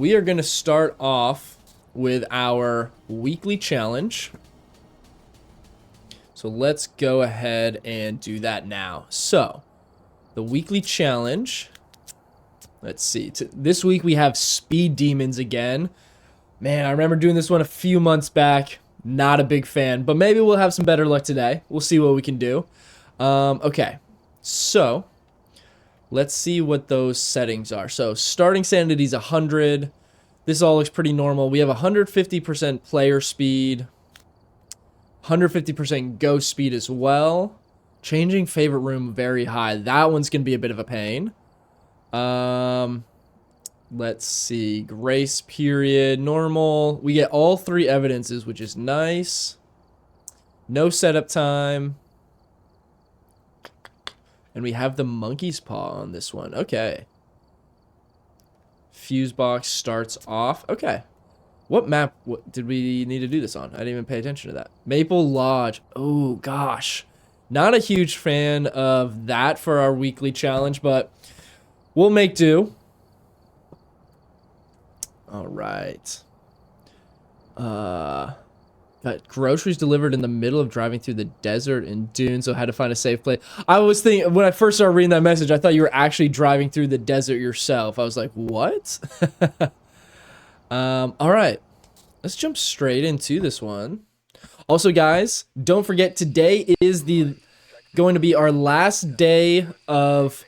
we are going to start off with our weekly challenge. So let's go ahead and do that now. So, the weekly challenge. Let's see. This week we have Speed Demons again. Man, I remember doing this one a few months back. Not a big fan, but maybe we'll have some better luck today. We'll see what we can do. Okay, so let's see what those settings are. So starting sanity is 100. This all looks pretty normal. We have 150% player speed, 150% ghost speed as well. Changing favorite room very high. That one's gonna be a bit of a pain. Let's see. Grace period, normal. We get all 3 evidences, which is nice. No setup time. And we have the monkey's paw on this one. Okay. Fuse box starts off. Okay. What map did we need to do this on? I didn't even pay attention to that. Maple Lodge. Oh, gosh. Not a huge fan of that for our weekly challenge, but we'll make do. All right. Got groceries delivered in the middle of driving through the desert in Dune, so had to find a safe place. I was thinking, when I first started reading that message, I thought you were actually driving through the desert yourself. I was like, what? All right. Let's jump straight into this one. Also, guys, don't forget, today is going to be our last day of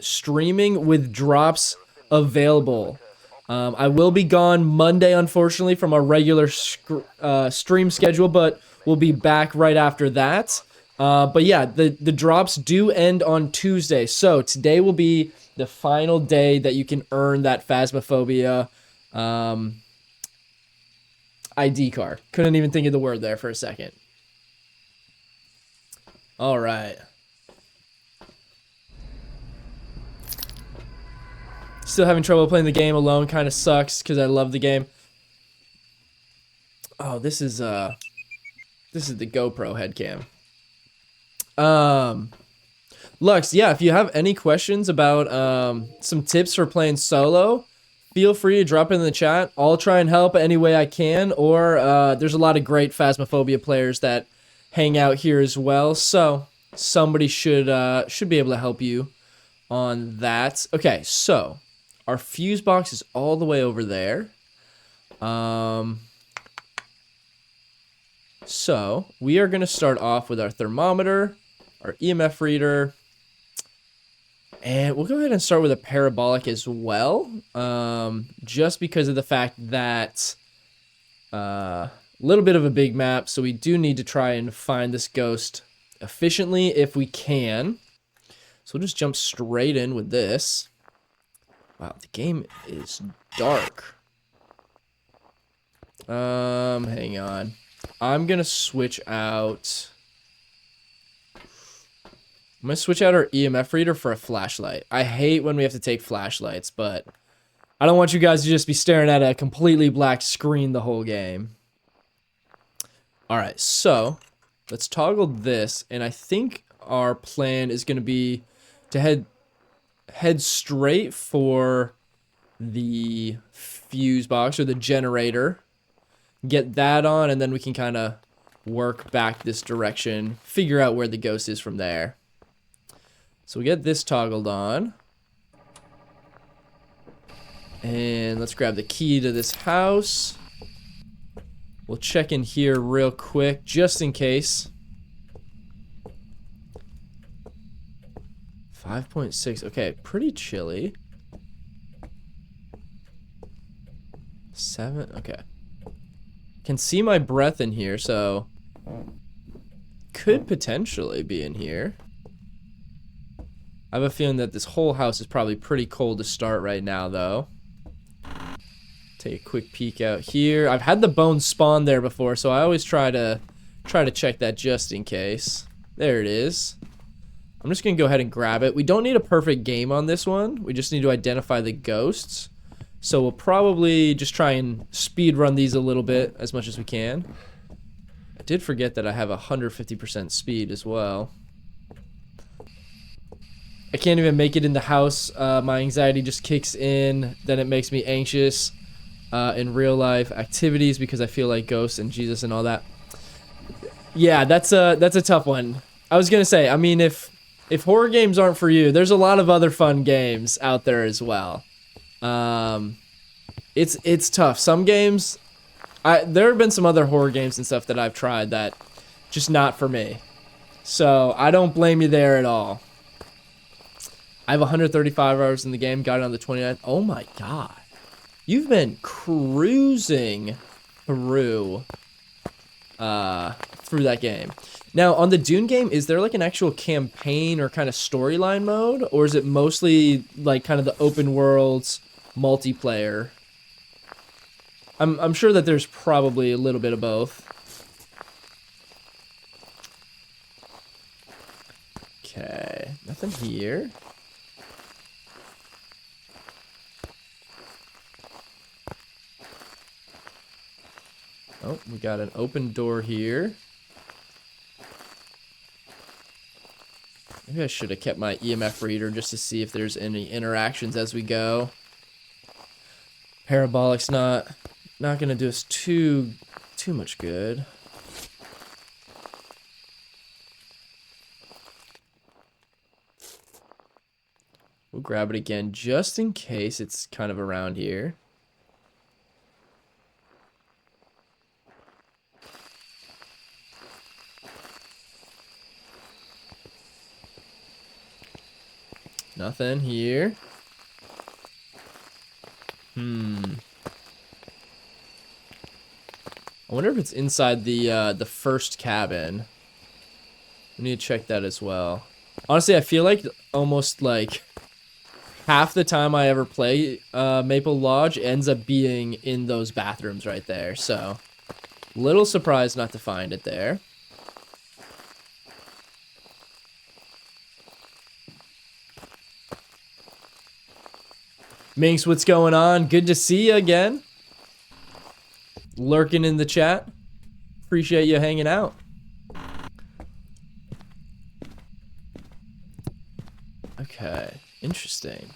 streaming with drops available. I will be gone Monday, unfortunately, from our regular stream schedule, but we'll be back right after that. But yeah, the drops do end on Tuesday, so today will be the final day that you can earn that Phasmophobia ID card. Couldn't even think of the word there for a second. All right. Still having trouble playing the game alone. Kind of sucks because I love the game. Oh, this is the GoPro head cam. Lux, yeah, if you have any questions about some tips for playing solo, feel free to drop it in the chat. I'll try and help any way I can. Or there's a lot of great Phasmophobia players that hang out here as well. So somebody should be able to help you on that. Okay, so our fuse box is all the way over there. So we are going to start off with our thermometer, our EMF reader, and we'll go ahead and start with a parabolic as well, just because of the fact that a little bit of a big map, so we do need to try and find this ghost efficiently if we can. So we'll just jump straight in with this. Wow, the game is dark. Hang on. I'm gonna switch out. I'm gonna switch out our EMF reader for a flashlight. I hate when we have to take flashlights, but I don't want you guys to just be staring at a completely black screen the whole game. Alright, so let's toggle this, and I think our plan is gonna be to head straight for the fuse box or the generator, get that on, and then we can kind of work back this direction, figure out where the ghost is from there. So we get this toggled on, and let's grab the key to this house. We'll check in here real quick just in case. 5.6. Okay, pretty chilly. 7. Okay. Can see my breath in here, so could potentially be in here. I have a feeling that this whole house is probably pretty cold to start right now, though. Take a quick peek out here. I've had the bones spawn there before, so I always try to check that just in case. There it is. I'm just gonna go ahead and grab it. We don't need a perfect game on this one. We just need to identify the ghosts. So we'll probably just try and speed run these a little bit as much as we can. I did forget that I have 150% speed as well. I can't even make it in the house. My anxiety just kicks in. Then it makes me anxious. in real life activities because I feel like ghosts and Jesus and all that. Yeah, that's a tough one. I was gonna say, I mean, if horror games aren't for you, there's a lot of other fun games out there as well. It's tough. Some games, there have been some other horror games and stuff that I've tried that just not for me. So I don't blame you there at all. I have 135 hours in the game, got it on the 29th. Oh my god. You've been cruising through that game. Now, on the Dune game, is there like an actual campaign or kind of storyline mode? Or is it mostly like kind of the open worlds multiplayer? I'm sure that there's probably a little bit of both. Okay, nothing here. Oh, we got an open door here. Maybe I should have kept my EMF reader just to see if there's any interactions as we go. Parabolic's not gonna do us too much good. We'll grab it again just in case it's kind of around here. Nothing here. I wonder if it's inside the first cabin. We need to check that as well. Honestly, I feel like almost like half the time I ever play Maple Lodge ends up being in those bathrooms right there. So, little surprised not to find it there. Minx, what's going on? Good to see you again. Lurking in the chat. Appreciate you hanging out. Okay, interesting.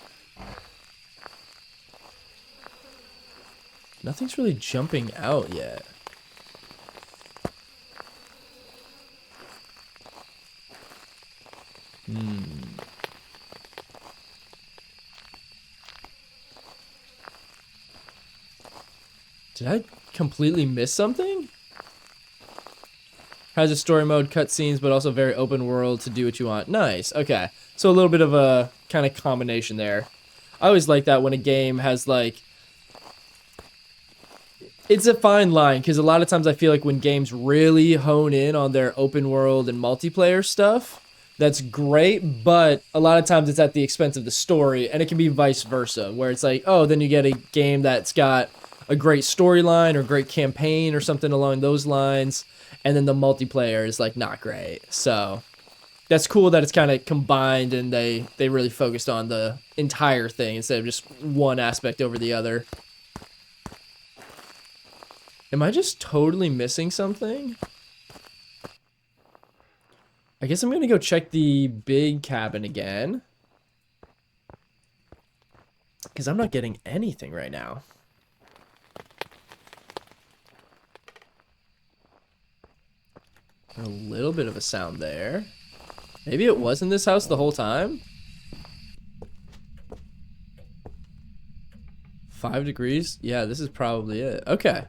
Nothing's really jumping out yet. Did I completely miss something? Has a story mode, cutscenes, but also very open world to do what you want. Nice. Okay. So a little bit of a kind of combination there. I always like that when a game has like... It's a fine line, because a lot of times I feel like when games really hone in on their open world and multiplayer stuff, that's great, but a lot of times it's at the expense of the story, and it can be vice versa, where it's like, oh, then you get a game that's got a great storyline or great campaign or something along those lines, and then the multiplayer is like not great. So that's cool that it's kind of combined and they really focused on the entire thing instead of just one aspect over the other. Am I just totally missing something? I guess I'm gonna go check the big cabin again, because I'm not getting anything right now. A little bit of a sound there. Maybe it was in this house the whole time? 5 degrees? Yeah, this is probably it. Okay.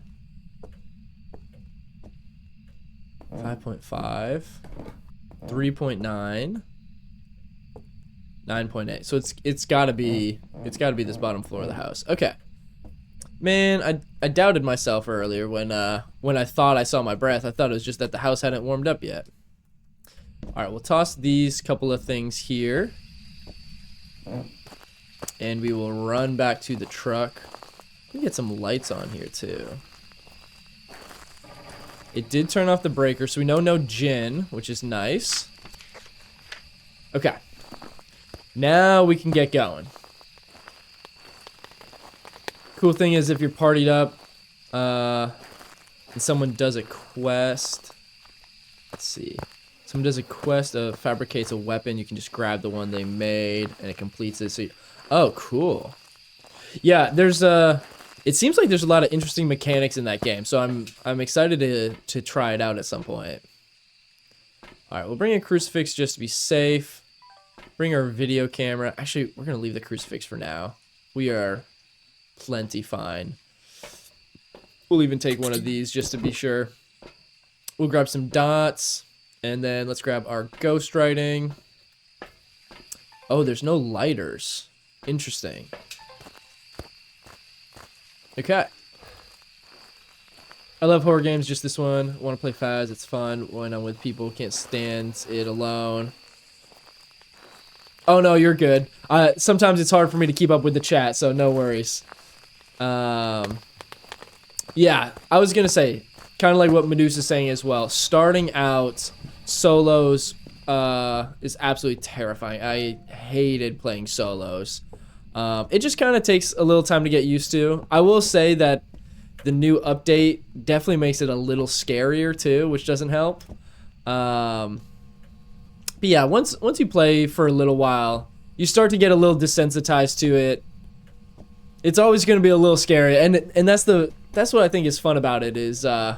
5.5. 3.9. 9.8. So it's gotta be this bottom floor of the house. Okay. Man, I doubted myself earlier when I thought I saw my breath. I thought it was just that the house hadn't warmed up yet. Alright, we'll toss these couple of things here. And we will run back to the truck. We get some lights on here too. It did turn off the breaker, so we know no gin, which is nice. Okay. Now we can get going. Cool thing is if you're partied up and someone does a quest, let's see, someone does a quest, fabricates a weapon, you can just grab the one they made and it completes it. So oh, cool. Yeah, there's It seems like there's a lot of interesting mechanics in that game, so I'm excited to try it out at some point. All right, we'll bring a crucifix just to be safe. Bring our video camera. Actually, we're gonna leave the crucifix for now. We are plenty fine. We'll even take one of these just to be sure. We'll grab some dots, and then let's grab our ghostwriting. Oh, there's no lighters. Interesting. Okay. I love horror games, just this one. Want to play Phas, it's fun when I'm with people. Can't stand it alone. Oh no, you're good. Sometimes it's hard for me to keep up with the chat, so no worries. Yeah, I was gonna say, kind of like what Medusa's saying as well. Starting out solos is absolutely terrifying. I hated playing solos. It just kind of takes a little time to get used to. I will say that the new update definitely makes it a little scarier too, which doesn't help. But yeah, once you play for a little while, you start to get a little desensitized to it. It's always going to be a little scary, and that's what I think is fun about it is no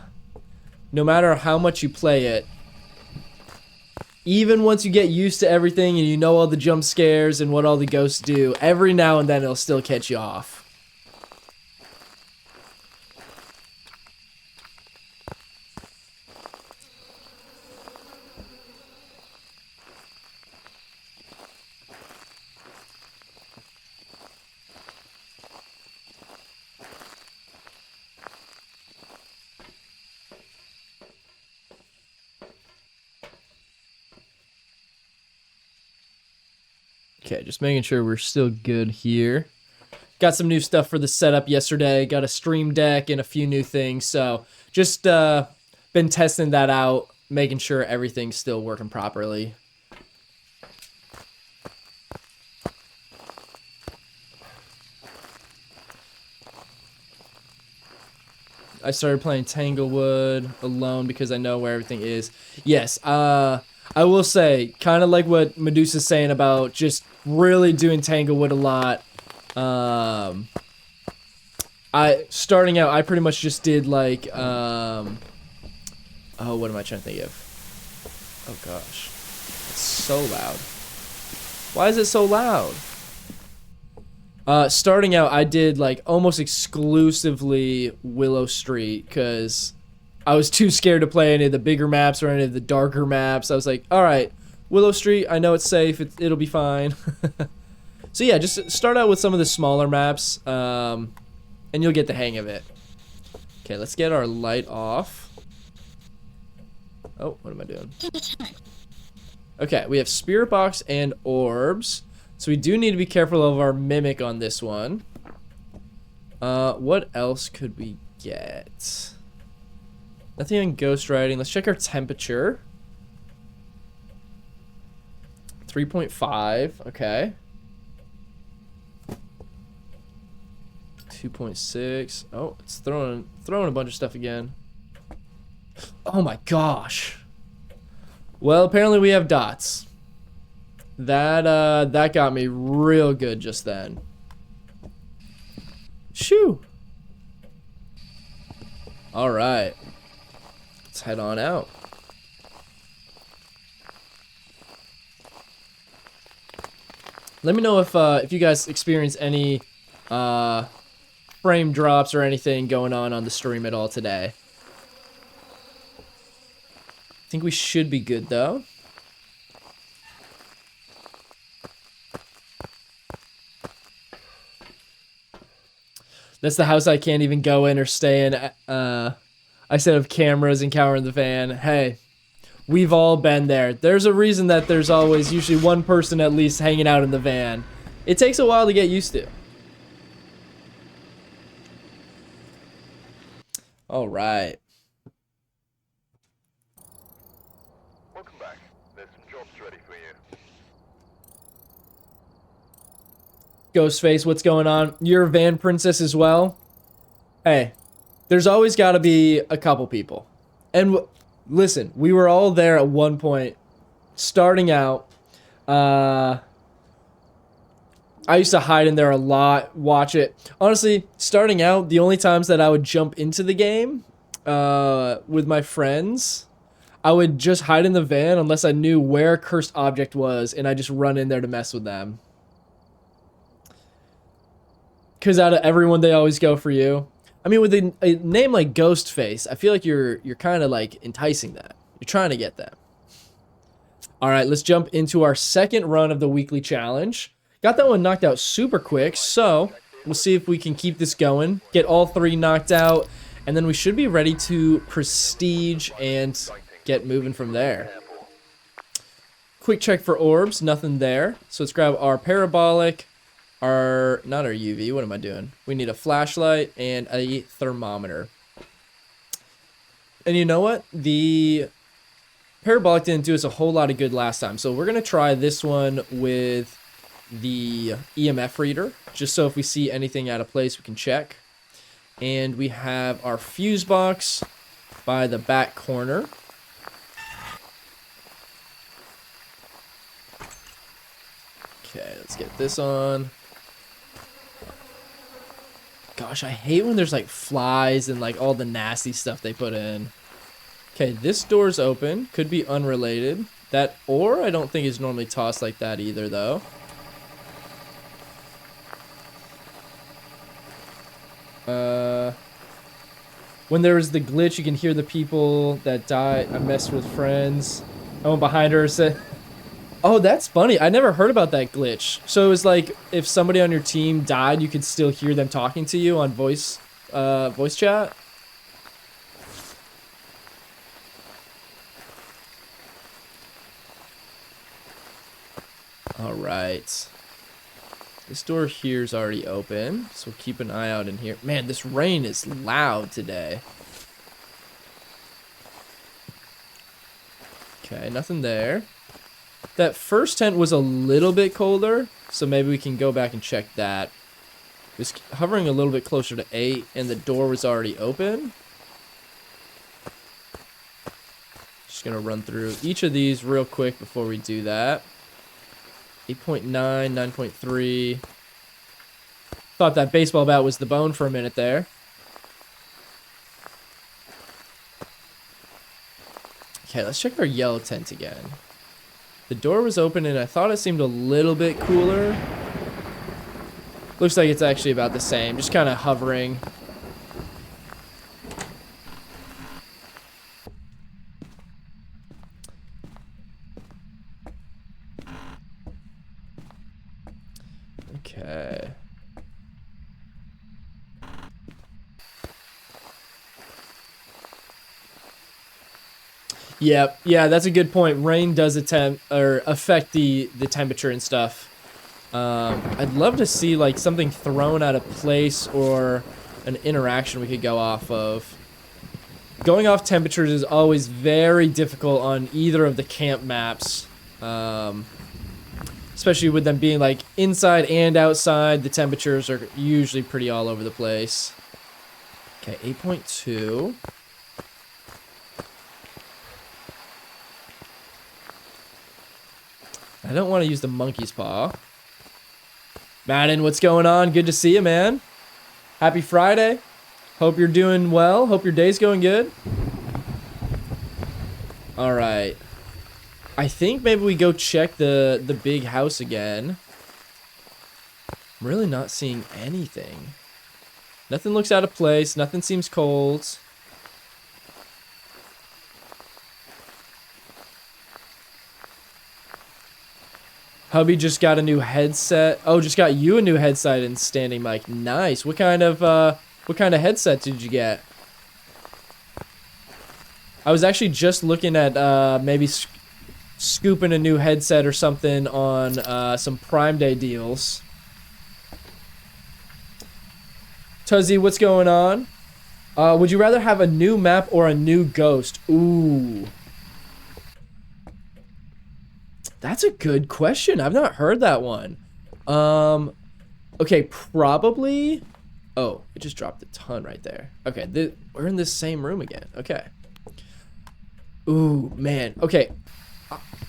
matter how much you play it, even once you get used to everything and you know all the jump scares and what all the ghosts do, every now and then it'll still catch you off. Okay, just making sure we're still good here. Got some new stuff for the setup yesterday. Got a stream deck and a few new things. So just been testing that out, making sure everything's still working properly. I started playing Tanglewood alone because I know where everything is. Yes, I will say, kind of like what Medusa's saying about just really doing Tanglewood a lot. Starting out, I pretty much just did like, oh, what am I trying to think of? Oh gosh, it's so loud. Why is it so loud? Starting out, I did like almost exclusively Willow Street because I was too scared to play any of the bigger maps or any of the darker maps. I was like, all right, Willow Street, I know it's safe. It'll be fine. So yeah, just start out with some of the smaller maps, and you'll get the hang of it. Okay, let's get our light off. Oh, what am I doing? Okay, we have Spirit Box and Orbs. So we do need to be careful of our Mimic on this one. What else could we get? Nothing on ghostwriting. Let's check our temperature. 3.5. Okay. 2.6. Oh, it's throwing a bunch of stuff again. Oh my gosh. Well, apparently we have dots. That got me real good just then. Shoo. All right. Let's head on out. Let me know if you guys experience any frame drops or anything going on the stream at all today. I think we should be good though. That's the house I can't even go in or stay in. I said of cameras encountering the van. Hey, we've all been there. There's a reason that there's always usually one person at least hanging out in the van. It takes a while to get used to. All right. Welcome back. There's some jobs ready for you. Ghostface, what's going on? You're a van princess as well? Hey, there's always got to be a couple people. And listen, we were all there at one point, starting out. I used to hide in there a lot, watch it. Honestly, starting out, the only times that I would jump into the game with my friends, I would just hide in the van unless I knew where a cursed object was, and I just run in there to mess with them. Because out of everyone, they always go for you. I mean, with a name like Ghostface, I feel like you're kind of like enticing them. You're trying to get them. All right, let's jump into our second run of the weekly challenge. Got that one knocked out super quick, so we'll see if we can keep this going. Get all 3 knocked out, and then we should be ready to prestige and get moving from there. Quick check for orbs, nothing there. So let's grab our parabolic, not our UV, what am I doing? We need a flashlight and a thermometer. And you know what? The parabolic didn't do us a whole lot of good last time, so we're gonna try this one with the EMF reader, just so if we see anything out of place, we can check. And we have our fuse box by the back corner. Okay, let's get this on. Gosh, I hate when there's like flies and like all the nasty stuff they put in. Okay, this door's open. Could be unrelated. That ore I don't think is normally tossed like that either, though. When there was the glitch, you can hear the people that die. I messed with friends. I went behind her and said, oh, that's funny. I never heard about that glitch. So it was like if somebody on your team died, you could still hear them talking to you on voice chat. All right. This door here is already open, so keep an eye out in here. Man, this rain is loud today. Okay, nothing there. That first tent was a little bit colder, so maybe we can go back and check that. It was hovering a little bit closer to 8, and the door was already open. Just gonna run through each of these real quick before we do that. 8.9, 9.3. Thought that baseball bat was the bone for a minute there. Okay, let's check our yellow tent again. The door was open and I thought it seemed a little bit cooler. Looks like it's actually about the same, just kind of hovering. Okay. Yep, yeah, that's a good point. Rain does affect the temperature and stuff. I'd love to see like something thrown out of place or an interaction we could go off of. Going off temperatures is always very difficult on either of the camp maps. Especially with them being like inside and outside, the temperatures are usually pretty all over the place. Okay, 8.2. I don't want to use the monkey's paw. Madden, what's going on? Good to see you, man. Happy Friday. Hope you're doing well. Hope your day's going good. All right. I think maybe we go check the big house again. I'm really not seeing anything. Nothing looks out of place. Nothing seems cold. Hubby just got a new headset. Oh, just got you a new headset and standing mic. Nice. What kind of headset did you get? I was actually just looking at maybe scooping a new headset or something on some Prime Day deals. Tuzzy, what's going on? Would you rather have a new map or a new ghost? Ooh. That's a good question. I've not heard that one. Okay, probably. Oh, it just dropped a ton right there. Okay, we're in this same room again. Okay. Ooh, man. Okay,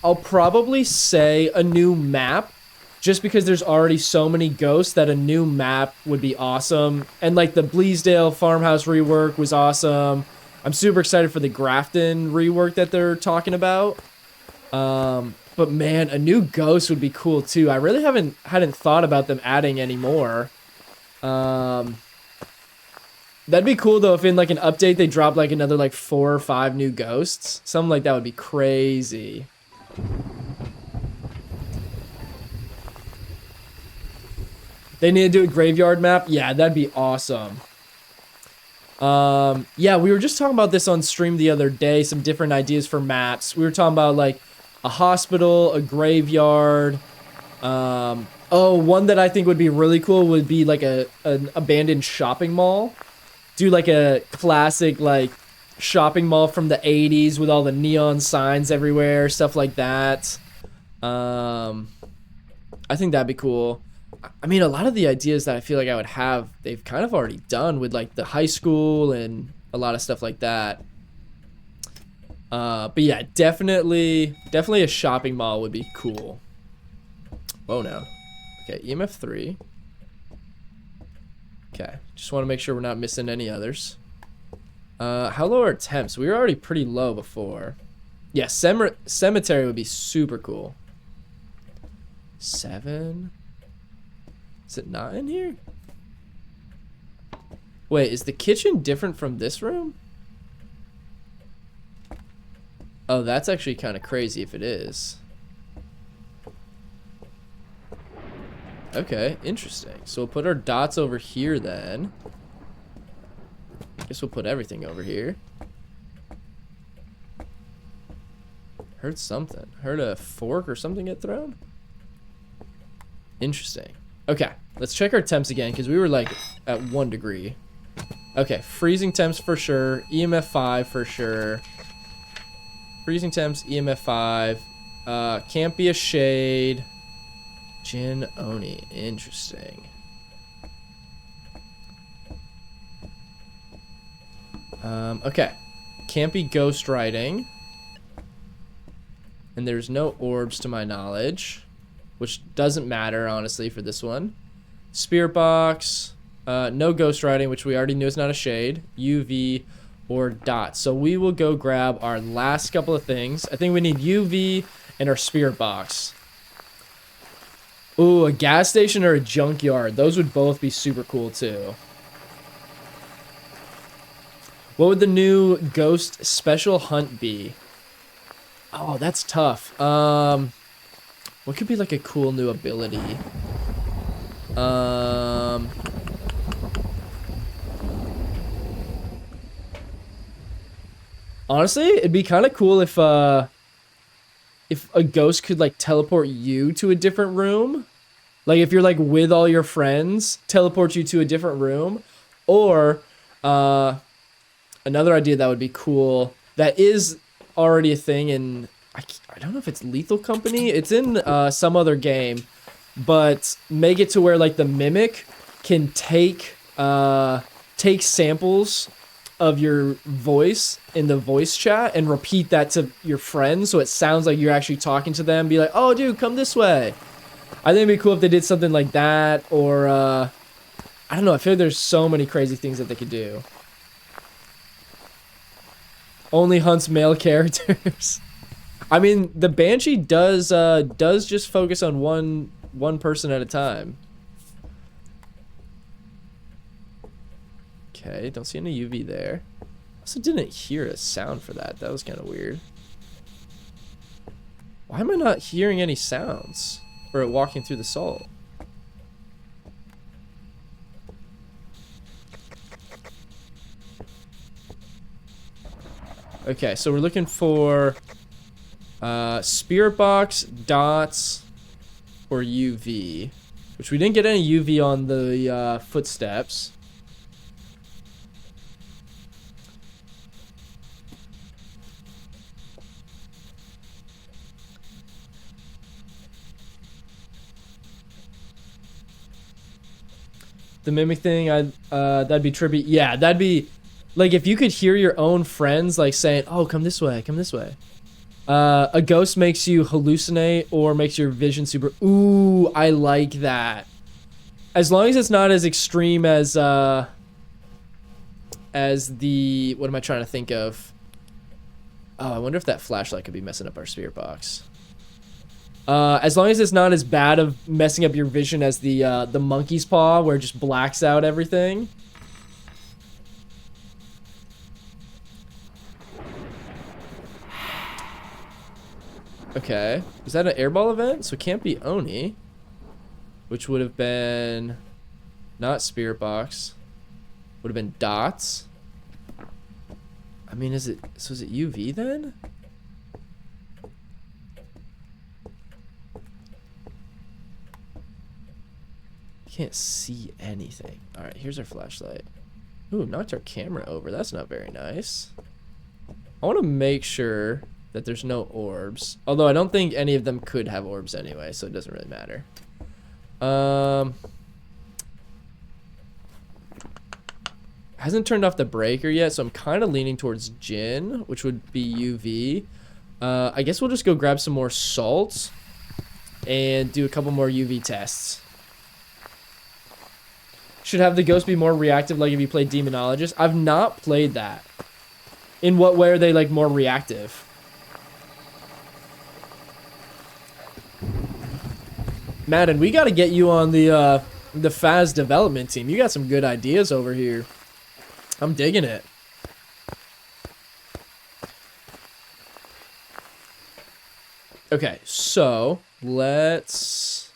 I'll probably say a new map, just because there's already so many ghosts that a new map would be awesome. And like the Bleasdale farmhouse rework was awesome. I'm super excited for the Grafton rework that they're talking about. But man, a new ghost would be cool too. I really hadn't thought about them adding any more. That'd be cool though if in like an update they drop like another like 4 or 5 new ghosts. Something like that would be crazy. They need to do a graveyard map? Yeah, that'd be awesome. Yeah, we were just talking about this on stream the other day, some different ideas for maps. We were talking about like a hospital, a graveyard. Oh, one that I think would be really cool would be like an abandoned shopping mall. Do like a classic like shopping mall from the 80s with all the neon signs everywhere, stuff like that. I think that'd be cool. I mean, a lot of the ideas that I feel like I would have, they've kind of already done with like the high school and a lot of stuff like that. But yeah, definitely a shopping mall would be cool. Whoa, now. Okay, EMF 3. Okay, just want to make sure we're not missing any others. How low are temps? We were already pretty low before. Yeah, cemetery would be super cool. 7. Is it not in here? Wait, is the kitchen different from this room? Oh, that's actually kind of crazy if it is. Okay, interesting. So we'll put our dots over here then. Guess we'll put everything over here. Heard something. Heard a fork or something get thrown? Interesting. Okay, let's check our temps again because we were like at 1 degree. Okay, freezing temps for sure. EMF 5 for sure. Freezing temps, EMF 5. Can't be a shade. Jin Oni, interesting. Okay, can't be ghost writing. And there's no orbs to my knowledge, which doesn't matter honestly for this one. Spirit box, no ghost writing, which we already knew is not a shade. UV or dot. So we will go grab our last couple of things. I think we need UV and our spirit box. Ooh, a gas station or a junkyard. Those would both be super cool too. What would the new ghost special hunt be? Oh, that's tough. What could be like a cool new ability? Honestly, it'd be kind of cool if a ghost could like teleport you to a different room. Like if you're like with all your friends, teleport you to a different room. Or another idea that would be cool that is already a thing in, I don't know if it's Lethal Company. It's in some other game, but make it to where like the mimic can take samples of your voice in the voice chat and repeat that to your friends so it sounds like you're actually talking to them. Be like, oh dude, come this way. I think it'd be cool if they did something like that, or I don't know, I feel like there's so many crazy things that they could do. Only hunts male characters. I mean, the Banshee does just focus on one person at a time. Okay, don't see any UV there. Also didn't hear a sound for that. That was kind of weird. Why am I not hearing any sounds for it walking through the salt? Okay, so we're looking for spirit box, dots, or UV, which we didn't get any UV on the footsteps. The mimic thing, that'd be trippy. Yeah, that'd be like if you could hear your own friends like saying, "Oh, come this way, come this way." A ghost makes you hallucinate or makes your vision super... Ooh, I like that. As long as it's not as extreme as the... What am I trying to think of? Oh, I wonder if that flashlight could be messing up our spirit box. As long as it's not as bad of messing up your vision as the monkey's paw, where it just blacks out everything. Okay. Is that an airball event? So it can't be Oni. Which would have been... Not spirit box. Would have been dots. I mean, is it... So is it UV then? Can't see anything. Alright, here's our flashlight. Ooh, knocked our camera over. That's not very nice. I want to make sure that there's no orbs. Although I don't think any of them could have orbs anyway, so it doesn't really matter. Hasn't turned off the breaker yet, so I'm kind of leaning towards Jinn, which would be UV. I guess we'll just go grab some more salt and do a couple more UV tests. Should have the ghost be more reactive, like if you played Demonologist. I've not played that. In what way are they like more reactive? Madden, we got to get you on the Phas development team. You got some good ideas over here. I'm digging it. Okay, so let's...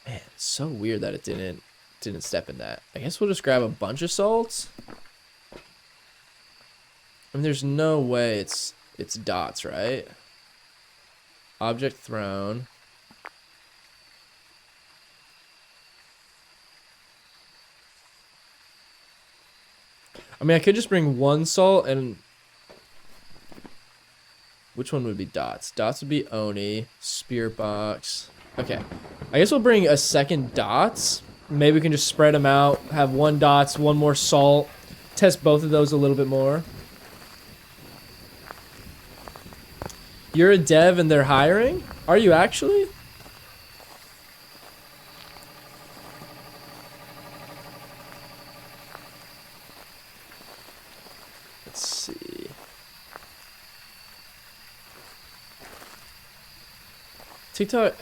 Man, it's so weird that it didn't step in that. I guess we'll just grab a bunch of salts. I mean, there's no way it's dots, right? Object thrown. I mean, I could just bring one salt and... Which one would be dots? Dots would be Oni. Spirit box. Okay. I guess we'll bring a second dots. Maybe we can just spread them out. Have one dots, one more salt. Test both of those a little bit more. You're a dev and they're hiring? Are you actually? Let's see. TikTok,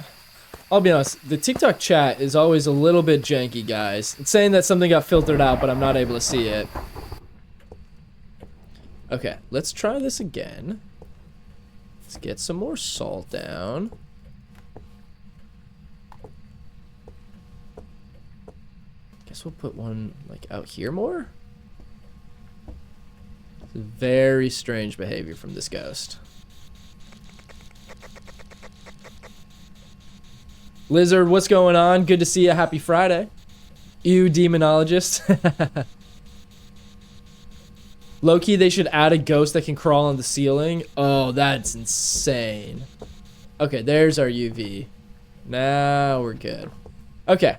I'll be honest, the TikTok chat is always a little bit janky, guys. It's saying that something got filtered out, but I'm not able to see it. Okay, let's try this again. Let's get some more salt down. Guess we'll put one, like, out here more? Very strange behavior from this ghost. Lizard, what's going on? Good to see you. Happy Friday. Ew, Demonologist. Low-key, they should add a ghost that can crawl on the ceiling. Oh, that's insane. Okay, there's our UV. Now we're good. Okay.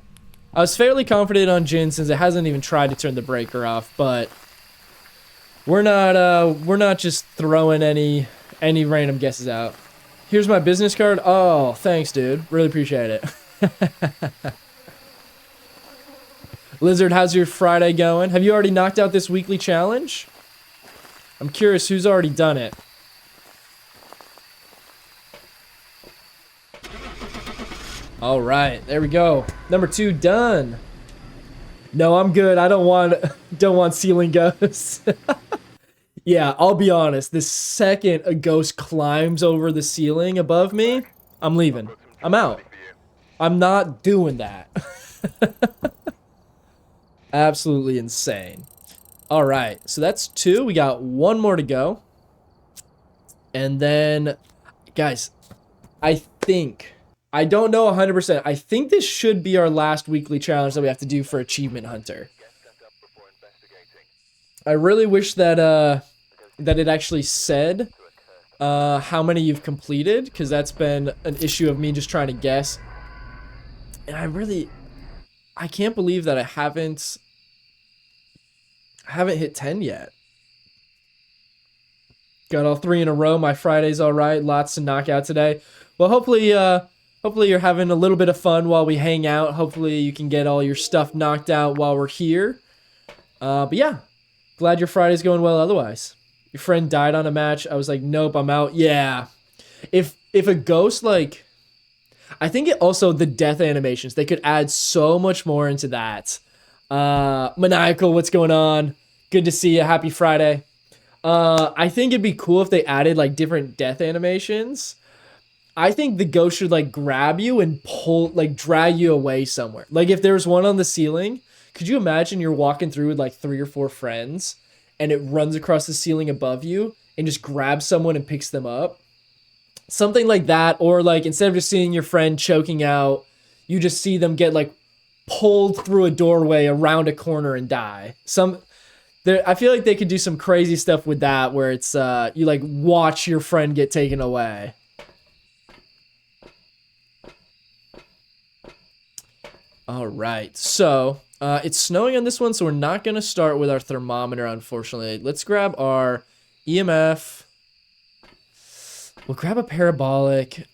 I was fairly confident on Jinn since it hasn't even tried to turn the breaker off, but we're not just throwing any random guesses out. Here's my business card. Oh, thanks, dude. Really appreciate it. Lizard, how's your Friday going? Have you already knocked out this weekly challenge? I'm curious who's already done it. All right, there we go. Number 2 done. No, I'm good. I don't want ceiling ghosts. Yeah, I'll be honest. The second a ghost climbs over the ceiling above me, I'm leaving. I'm out. I'm not doing that. Absolutely insane. All right, so that's 2. We got 1 more to go. And then, guys, I don't know 100%. I think this should be our last weekly challenge that we have to do for Achievement Hunter. I really wish that that it actually said how many you've completed, because that's been an issue of me just trying to guess. And I can't believe that I haven't hit 10 yet. Got all 3 in a row. My Friday's all right. Lots to knock out today. Well, hopefully you're having a little bit of fun while we hang out. Hopefully you can get all your stuff knocked out while we're here. But yeah, glad your Friday's going well otherwise. Your friend died on a match. I was like, nope, I'm out. Yeah. If a ghost, like, I think it also, the death animations, they could add so much more into that. Maniacal, what's going on? Good to see you. Happy Friday. I think it'd be cool if they added like different death animations. I think the ghost should like grab you and pull, like drag you away somewhere. Like if there's one on the ceiling, could you imagine you're walking through with like 3 or 4 friends and it runs across the ceiling above you and just grabs someone and picks them up? Something like that. Or like instead of just seeing your friend choking out, you just see them get like pulled through a doorway around a corner and die. I feel like they could do some crazy stuff with that where it's you like watch your friend get taken away. All right, so it's snowing on this one, so we're not going to start with our thermometer, unfortunately. Let's grab our EMF. We'll grab a parabolic.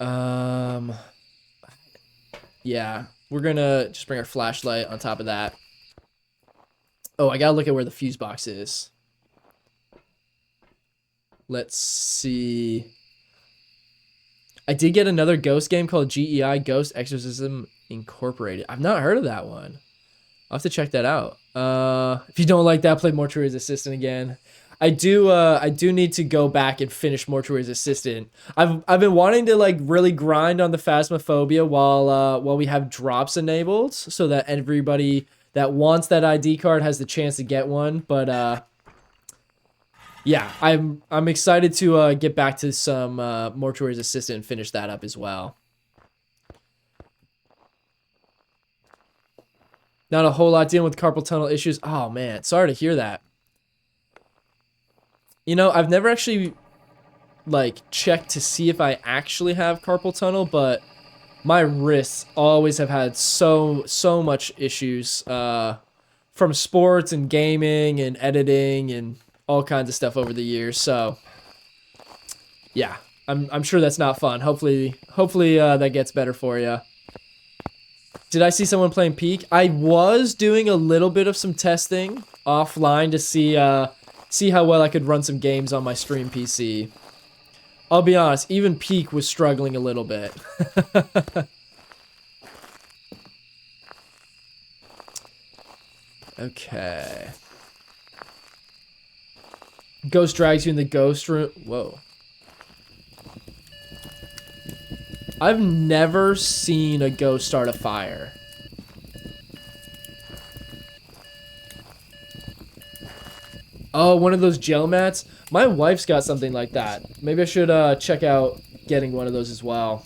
Yeah, we're going to just bring our flashlight on top of that. Oh, I gotta look at where the fuse box is. Let's see. I did get another ghost game called GEI, Ghost Exorcism Incorporated. I've not heard of that one. I'll have to check that out. If you don't like that, play Mortuary's Assistant again. I do need to go back and finish Mortuary's Assistant. I've been wanting to like really grind on the Phasmophobia while we have drops enabled so that everybody that wants that ID card has the chance to get one. But yeah, I'm excited to get back to some Mortuary's Assistant and finish that up as well. Not a whole lot dealing with carpal tunnel issues. Oh man, sorry to hear that. You know, I've never actually like checked to see if I actually have carpal tunnel, but my wrists always have had so much issues from sports and gaming and editing and all kinds of stuff over the years. So yeah, I'm sure that's not fun. Hopefully that gets better for you. Did I see someone playing Peak? I was doing a little bit of some testing offline to see how well I could run some games on my stream PC. I'll be honest, even Peak was struggling a little bit. Okay. Ghost drags you in the ghost room. Whoa. I've never seen a ghost start a fire. Oh, one of those gel mats? My wife's got something like that. Maybe I should check out getting one of those as well.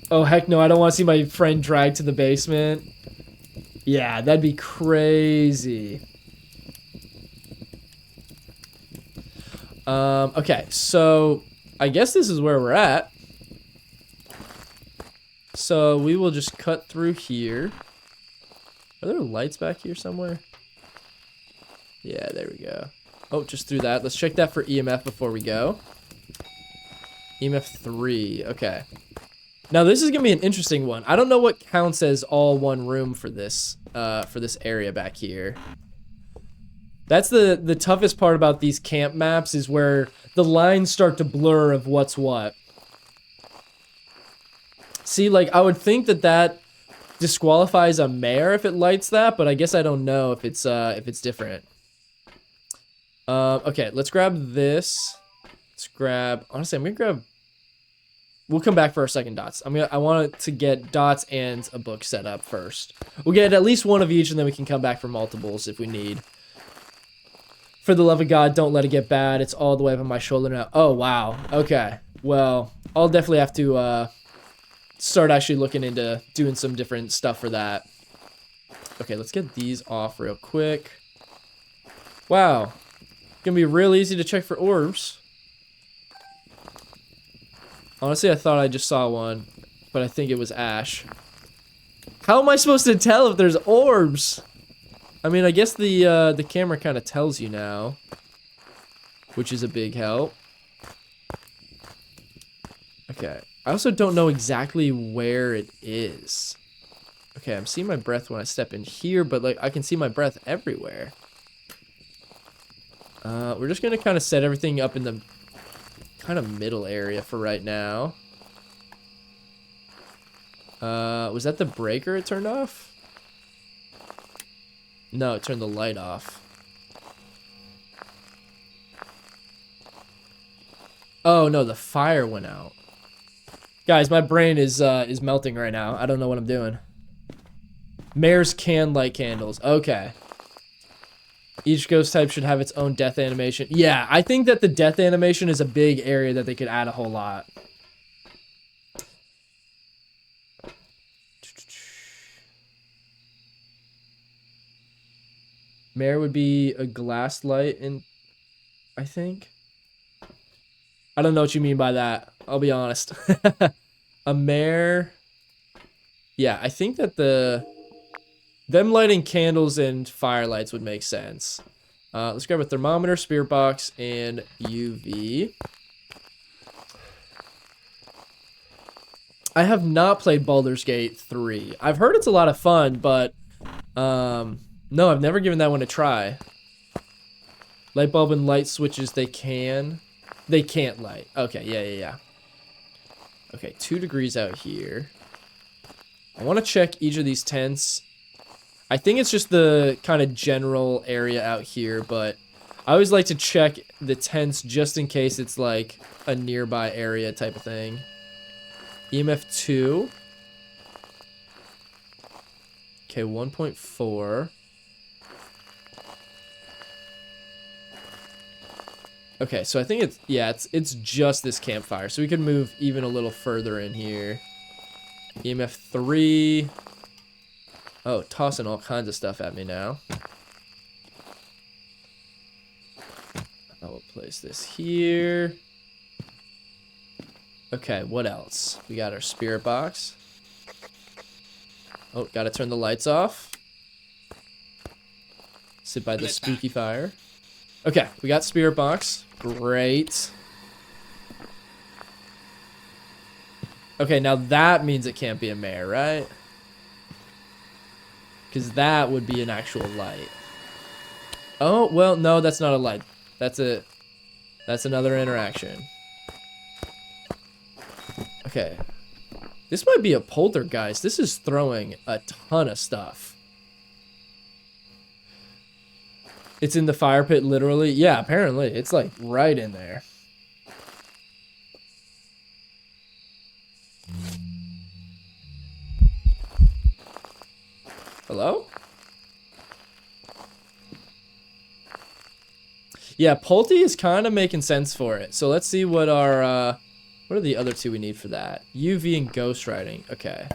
Oh, heck no, I don't want to see my friend dragged to the basement. Yeah, that'd be crazy. Okay, so I guess this is where we're at. So we will just cut through here. Are there lights back here somewhere? Yeah, there we go. Oh, just through that. Let's check that for EMF before we go. EMF 3. Okay. Now this is gonna be an interesting one. I don't know what counts as all one room for this area back here. That's the toughest part about these camp maps is where the lines start to blur of what's what. See, like I would think that disqualifies a mare if it lights that, but I guess I don't know if it's different. Okay, let's grab this. Let's grab. Honestly, I'm gonna grab. We'll come back for our second dots. I want to get dots and a book set up first. We'll get at least one of each, and then we can come back for multiples if we need. For the love of God, don't let it get bad. It's all the way up on my shoulder now. Oh wow. Okay. Well, I'll definitely have to start actually looking into doing some different stuff for that. Okay, let's get these off real quick. Wow. Gonna be real easy to check for orbs. Honestly, I thought I just saw one, but I think it was Ash. How am I supposed to tell if there's orbs? I mean, I guess the camera kind of tells you now, which is a big help. Okay. I also don't know exactly where it is. Okay, I'm seeing my breath when I step in here, but like I can see my breath everywhere. We're just gonna kind of set everything up in the kind of middle area for right now. Was that the breaker it turned off? No, it turned the light off. Oh no, the fire went out. Guys, my brain is melting right now. I don't know what I'm doing. Mares can light candles. Okay. Each ghost type should have its own death animation. Yeah, I think that the death animation is a big area that they could add a whole lot. Mare would be a glass light, and I think. I don't know what you mean by that. I'll be honest. A mare. Yeah, I think that them lighting candles and firelights would make sense. Let's grab a thermometer, spirit box, and UV. I have not played Baldur's Gate 3. I've heard it's a lot of fun, but no, I've never given that one a try. Light bulb and light switches, they can't light. Okay, yeah. Okay, 2 degrees out here. I want to check each of these tents. I think it's just the kind of general area out here, but I always like to check the tents just in case it's like a nearby area type of thing. EMF 2. Okay, 1.4. Okay, so I think it's just this campfire. So we can move even a little further in here. EMF 3. Oh, tossing all kinds of stuff at me now. I will place this here. Okay, what else? We got our spirit box. Oh, gotta turn the lights off. Sit by the spooky fire. Okay, we got spirit box. Great. Okay, now that means it can't be a mare, right? Because that would be an actual light. Oh, well, no, that's not a light. That's another interaction. Okay. This might be a poltergeist. This is throwing a ton of stuff. It's in the fire pit, literally? Yeah, apparently. It's, like, right in there. Hello? Yeah, Pulte is kind of making sense for it. So let's see what our, what are the other two we need for that? UV and ghostwriting. Okay.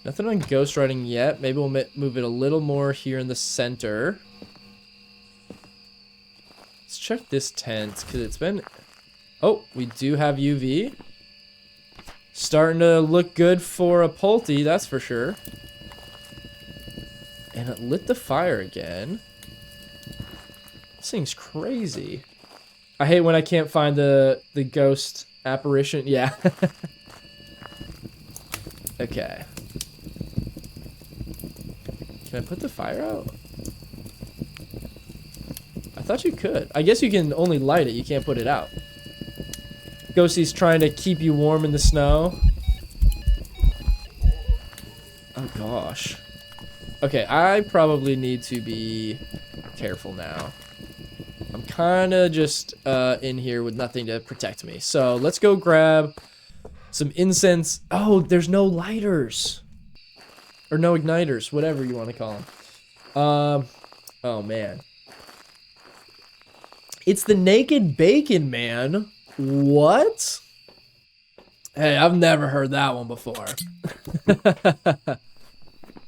Nothing on ghostwriting yet. Maybe we'll move it a little more here in the center. Let's check this tent, because it's been... Oh, we do have UV. Starting to look good for a Pulte, that's for sure. And it lit the fire again. This thing's crazy. I hate when I can't find the ghost apparition. Yeah. Okay. Can I put the fire out? I thought you could. I guess you can only light it. You can't put it out. Ghostie's trying to keep you warm in the snow. Oh, gosh. Okay, I probably need to be careful now. I'm kind of just in here with nothing to protect me. So let's go grab some incense. Oh, there's no lighters. Or no igniters, whatever you want to call them. Oh, man. It's the naked bacon, man. What? Hey, I've never heard that one before.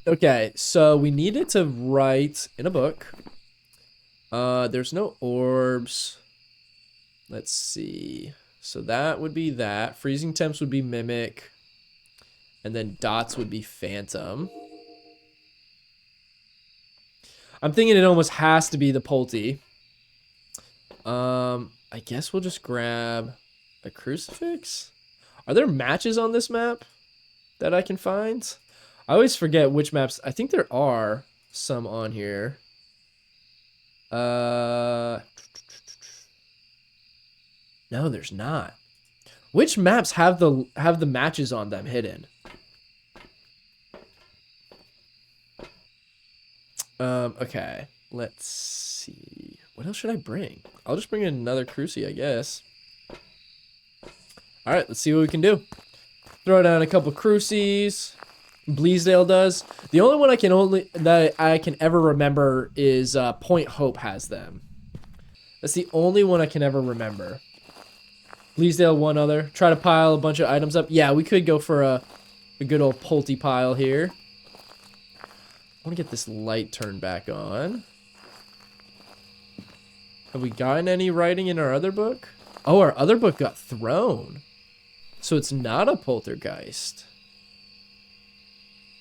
Okay, so we needed to write in a book. There's no orbs. Let's see. So that would be that. Freezing temps would be mimic. And then dots would be phantom. I'm thinking it almost has to be the Pulte. I guess we'll just grab A crucifix? Are there matches on this map that I can find? I always forget which maps. I think there are some on here. No, there's not. Which maps have the matches on them hidden? Okay. Let's see. What else should I bring? I'll just bring in another cruci, I guess. All right, let's see what we can do. Throw down a couple crucies. Bleasdale does. The only one that I can ever remember is Point Hope has them. That's the only one I can ever remember. Bleasdale, one other. Try to pile a bunch of items up. Yeah, we could go for a good old Pulte pile here. I want to get this light turned back on. Have we gotten any writing in our other book? Oh, our other book got thrown. So it's not a poltergeist.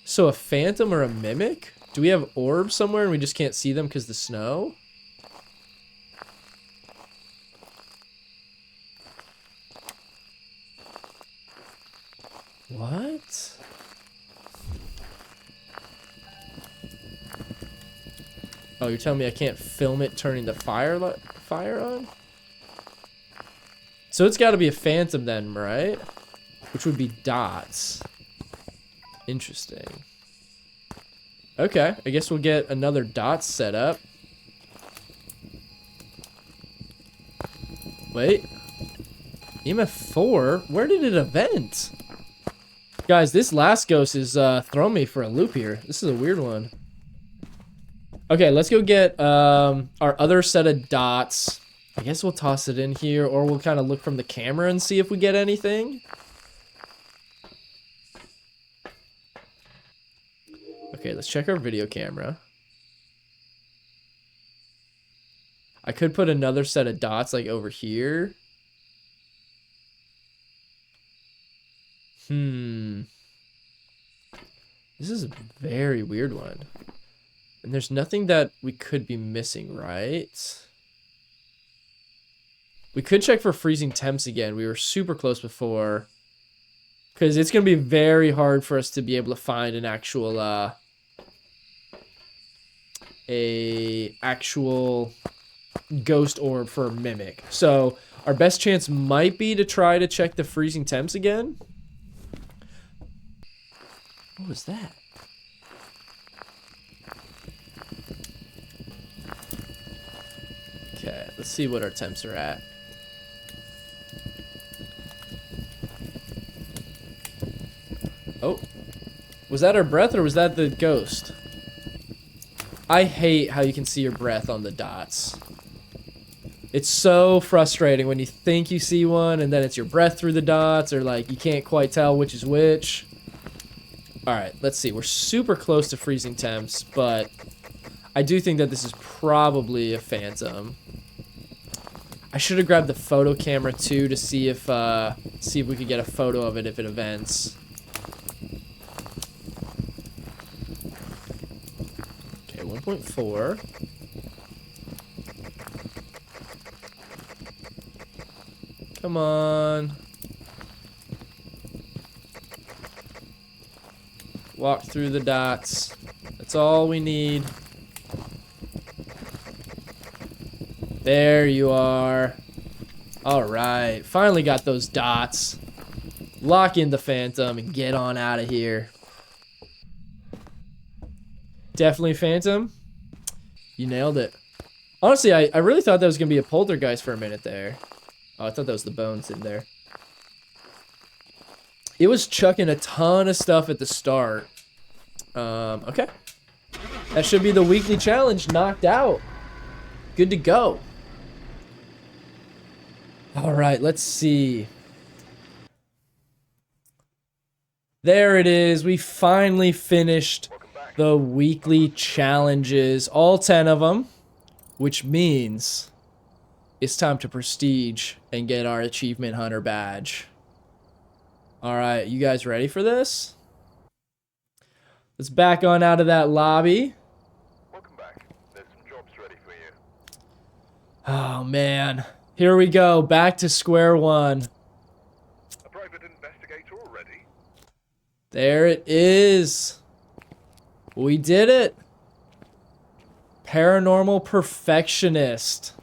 So a phantom or a mimic? Do we have orbs somewhere and we just can't see them because of the snow? What? Oh, you're telling me I can't film it turning the fire on? So it's got to be a phantom then, right? Which would be dots. Interesting. Okay, I guess we'll get another dots set up. Wait. EMF 4? Where did it event? Guys, this last ghost is throwing me for a loop here. This is a weird one. Okay, let's go get our other set of dots. I guess we'll toss it in here, or we'll kind of look from the camera and see if we get anything. Okay, let's check our video camera. I could put another set of dots like over here. This is a very weird one. And there's nothing that we could be missing, right? We could check for freezing temps again. We were super close before. Because it's going to be very hard for us to be able to find an actual, actual ghost orb for a mimic. So our best chance might be to try to check the freezing temps again. What was that? Okay, let's see what our temps are at. Oh, was that our breath or was that the ghost? I hate how you can see your breath on the dots. It's so frustrating when you think you see one and then it's your breath through the dots, or like you can't quite tell which is which. All right, let's see. We're super close to freezing temps, but I do think that this is probably a phantom. I should have grabbed the photo camera too to see if we could get a photo of it if it events. Okay, 1.4. Come on. Walk through the dots. That's all we need. There you are. All right. Finally got those dots. Lock in the phantom and get on out of here. Definitely phantom. You nailed it. Honestly, I really thought that was going to be a poltergeist for a minute there. Oh, I thought that was the bones in there. It was chucking a ton of stuff at the start. Okay. That should be the weekly challenge knocked out. Good to go. All right, let's see. There it is. We finally finished the weekly challenges. All 10 of them. Which means it's time to prestige and get our achievement hunter badge. All right, you guys ready for this? Let's back on out of that lobby. Welcome back. There's some jobs ready for you. Oh, man. Here we go. Back to square one. There it is. We did it. Paranormal perfectionist.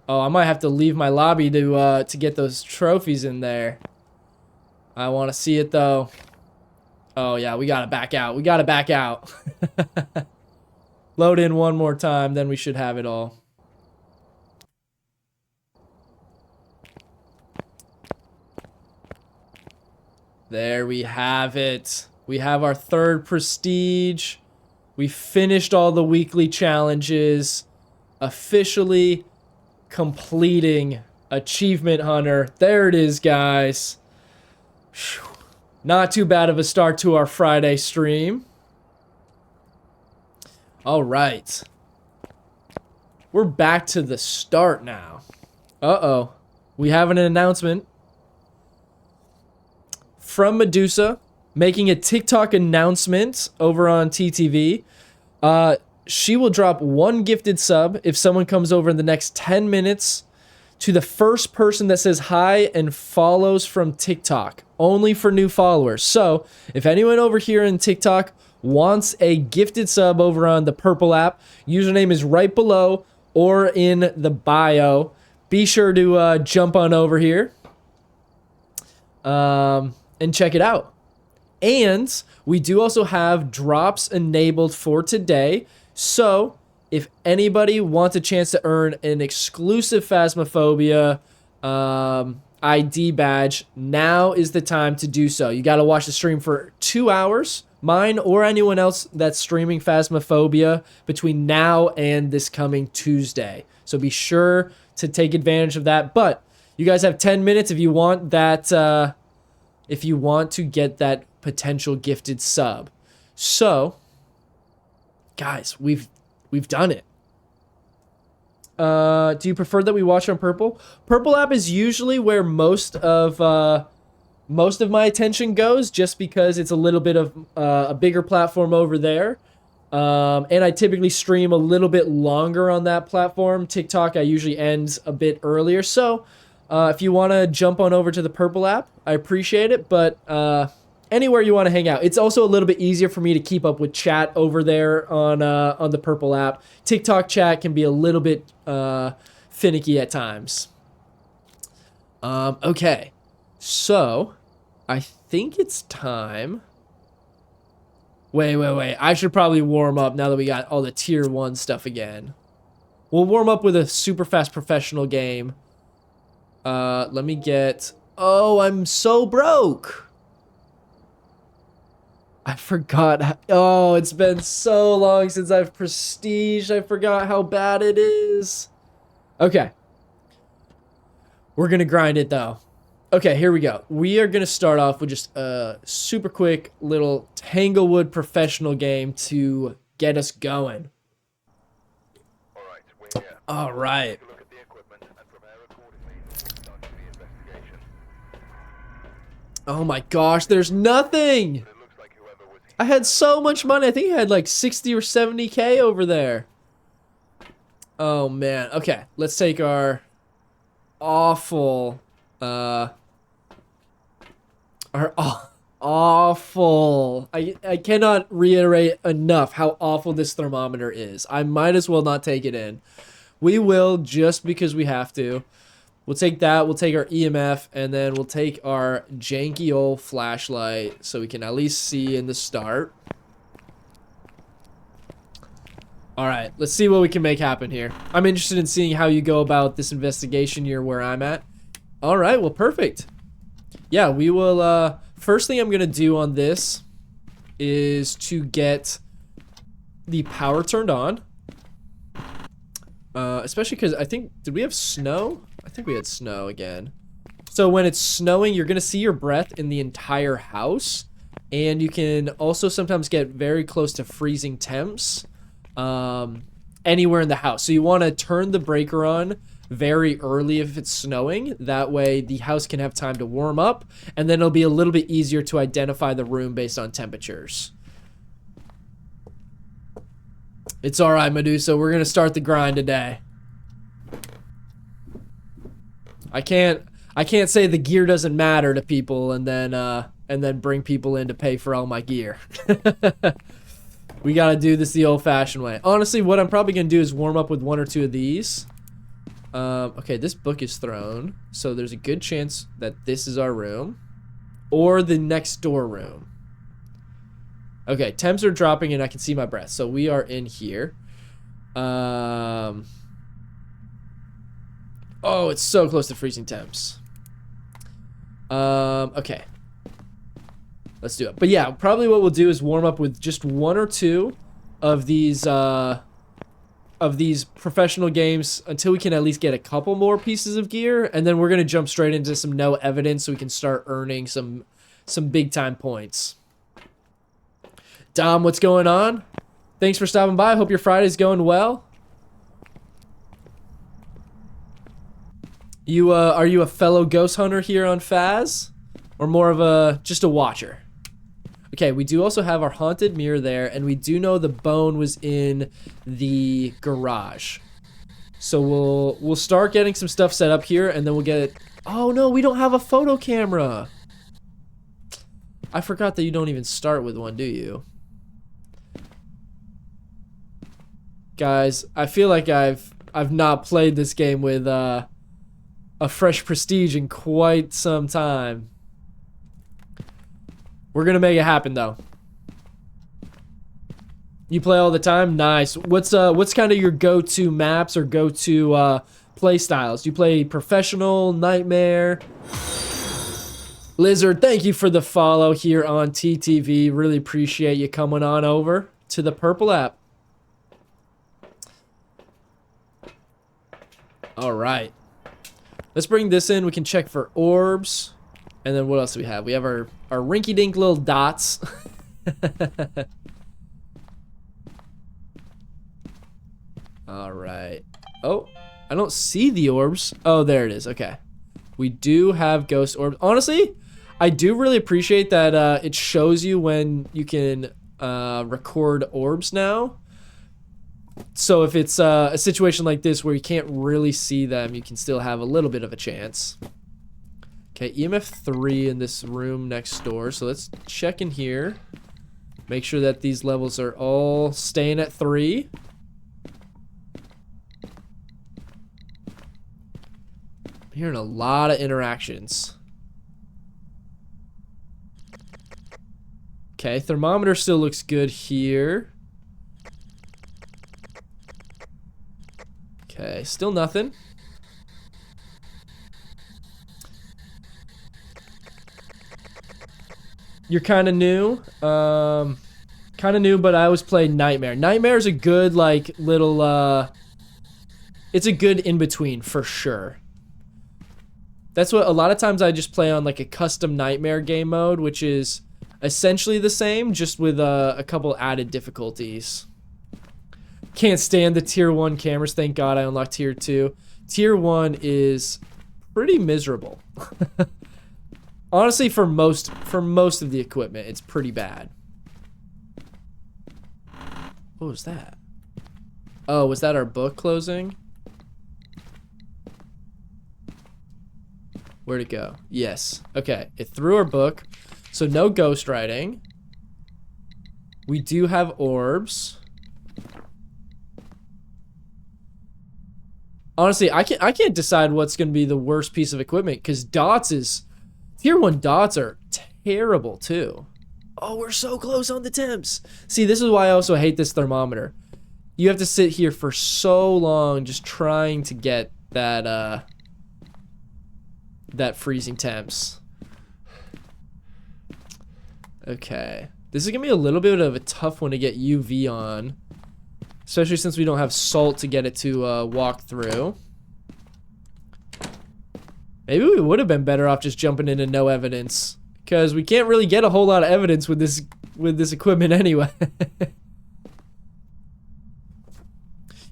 Oh, I might have to leave my lobby to get those trophies in there. I want to see it though. Oh yeah, we gotta back out. We gotta back out. Load in one more time, then we should have it all. There we have it. We have our third prestige. We finished all the weekly challenges. Officially completing Achievement Hunter. There it is, guys. Whew. Not too bad of a start to our Friday stream. All right. We're back to the start now. Uh-oh. We have an announcement from Medusa making a TikTok announcement over on TTV. She will drop one gifted sub if someone comes over in the next 10 minutes to the first person that says hi and follows from TikTok. Only for new followers. So, if anyone over here in TikTok wants a gifted sub over on the Purple app, username is right below or in the bio. Be sure to jump on over here and check it out. And we do also have drops enabled for today. So, if anybody wants a chance to earn an exclusive Phasmophobia ID badge, now is the time to do so. You got to watch the stream for 2 hours. Mine or anyone else that's streaming Phasmophobia between now and this coming Tuesday. So be sure to take advantage of that. But you guys have 10 minutes if you want that. If you want to get that potential gifted sub. So, guys, we've done it. Do you prefer that we watch on Purple? Purple app is usually where most of my attention goes, just because it's a little bit of a bigger platform over there. And I typically stream a little bit longer on that platform. TikTok, I usually end a bit earlier. So, if you want to jump on over to the Purple app, I appreciate it. But anywhere you want to hang out. It's also a little bit easier for me to keep up with chat over there on the Purple app. TikTok chat can be a little bit finicky at times. Okay, so I think it's time. Wait. I should probably warm up now that we got all the tier 1 stuff again. We'll warm up with a super fast professional game. Let me get... Oh, I'm so broke. I forgot. Oh, it's been so long since I've prestiged. I forgot how bad it is. Okay. We're going to grind it, though. Okay, here we go. We are going to start off with just a super quick little Tanglewood professional game to get us going. All right. Oh my gosh, there's nothing! I had so much money. I think I had like 60 or 70K over there. Oh man. Okay, let's take our awful awful. I cannot reiterate enough how awful this thermometer is. I might as well not take it in. We will, just because we have to. We'll take that, we'll take our EMF, and then we'll take our janky old flashlight so we can at least see in the start. Alright, let's see what we can make happen here. I'm interested in seeing how you go about this investigation near where I'm at. Alright, well, perfect. Yeah, we will, first thing I'm gonna do on this is to get the power turned on. Especially because I think, did we have snow? I think we had snow again. So when it's snowing, you're gonna see your breath in the entire house. And you can also sometimes get very close to freezing temps anywhere in the house. So you want to turn the breaker on very early if it's snowing. That way the house can have time to warm up, and then it'll be a little bit easier to identify the room based on temperatures. It's alright, Medusa. We're gonna start the grind today. I I can't say the gear doesn't matter to people and then bring people in to pay for all my gear. We gotta do this the old-fashioned way. Honestly, what I'm probably gonna do is warm up with 1 or 2 of these. Okay, this book is thrown, so there's a good chance that this is our room. Or the next door room. Okay, temps are dropping and I can see my breath, so we are in here. Oh, it's so close to freezing temps. Okay. Let's do it. But yeah, probably what we'll do is warm up with just 1 or 2 of these professional games until we can at least get a couple more pieces of gear, and then we're gonna jump straight into some no evidence so we can start earning some big time points. Dom, what's going on? Thanks for stopping by. Hope your Friday's going well. You are you a fellow ghost hunter here on Phaz, or more of just a watcher? Okay, we do also have our haunted mirror there, and we do know the bone was in the garage. So we'll start getting some stuff set up here, and then we'll get it. Oh no, we don't have a photo camera. I forgot that you don't even start with one, do you? Guys, I feel like I've not played this game with a fresh prestige in quite some time. We're gonna make it happen though. You play all the time? Nice. What's kind of your go-to maps or go-to play styles? Do you play professional, nightmare? Lizard, thank you for the follow here on TTV. Really appreciate you coming on over to the Purple app. All right. Let's bring this in. We can check for orbs. And then what else do we have? We have our rinky-dink little dots. All right. Oh, I don't see the orbs. Oh, there it is. Okay. We do have ghost orbs. Honestly, I do really appreciate that it shows you when you can record orbs now. So if it's a situation like this where you can't really see them, you can still have a little bit of a chance. Okay, EMF 3 in this room next door. So let's check in here. Make sure that these levels are all staying at 3. I'm hearing a lot of interactions. Okay, thermometer still looks good here. Okay, still nothing. You're kind of new. Kind of new, but I always play Nightmare. Nightmare is a good, like, little, it's a good in-between, for sure. That's what, a lot of times I just play on, like, a custom Nightmare game mode, which is essentially the same, just with a couple added difficulties. Can't stand the tier 1 cameras. Thank God I unlocked tier 2. Tier 1 is pretty miserable. Honestly, for most of the equipment, it's pretty bad. What was that? Oh, was that our book closing? Where'd it go? Yes. Okay, it threw our book. So no ghost writing. We do have orbs. Honestly, I can't decide what's going to be the worst piece of equipment, because dots is... Tier 1 dots are terrible, too. Oh, we're so close on the temps. See, this is why I also hate this thermometer. You have to sit here for so long just trying to get that, that freezing temps. Okay. This is going to be a little bit of a tough one to get UV on. Especially since we don't have salt to get it to walk through. Maybe we would have been better off just jumping into no evidence. Because we can't really get a whole lot of evidence with this equipment anyway.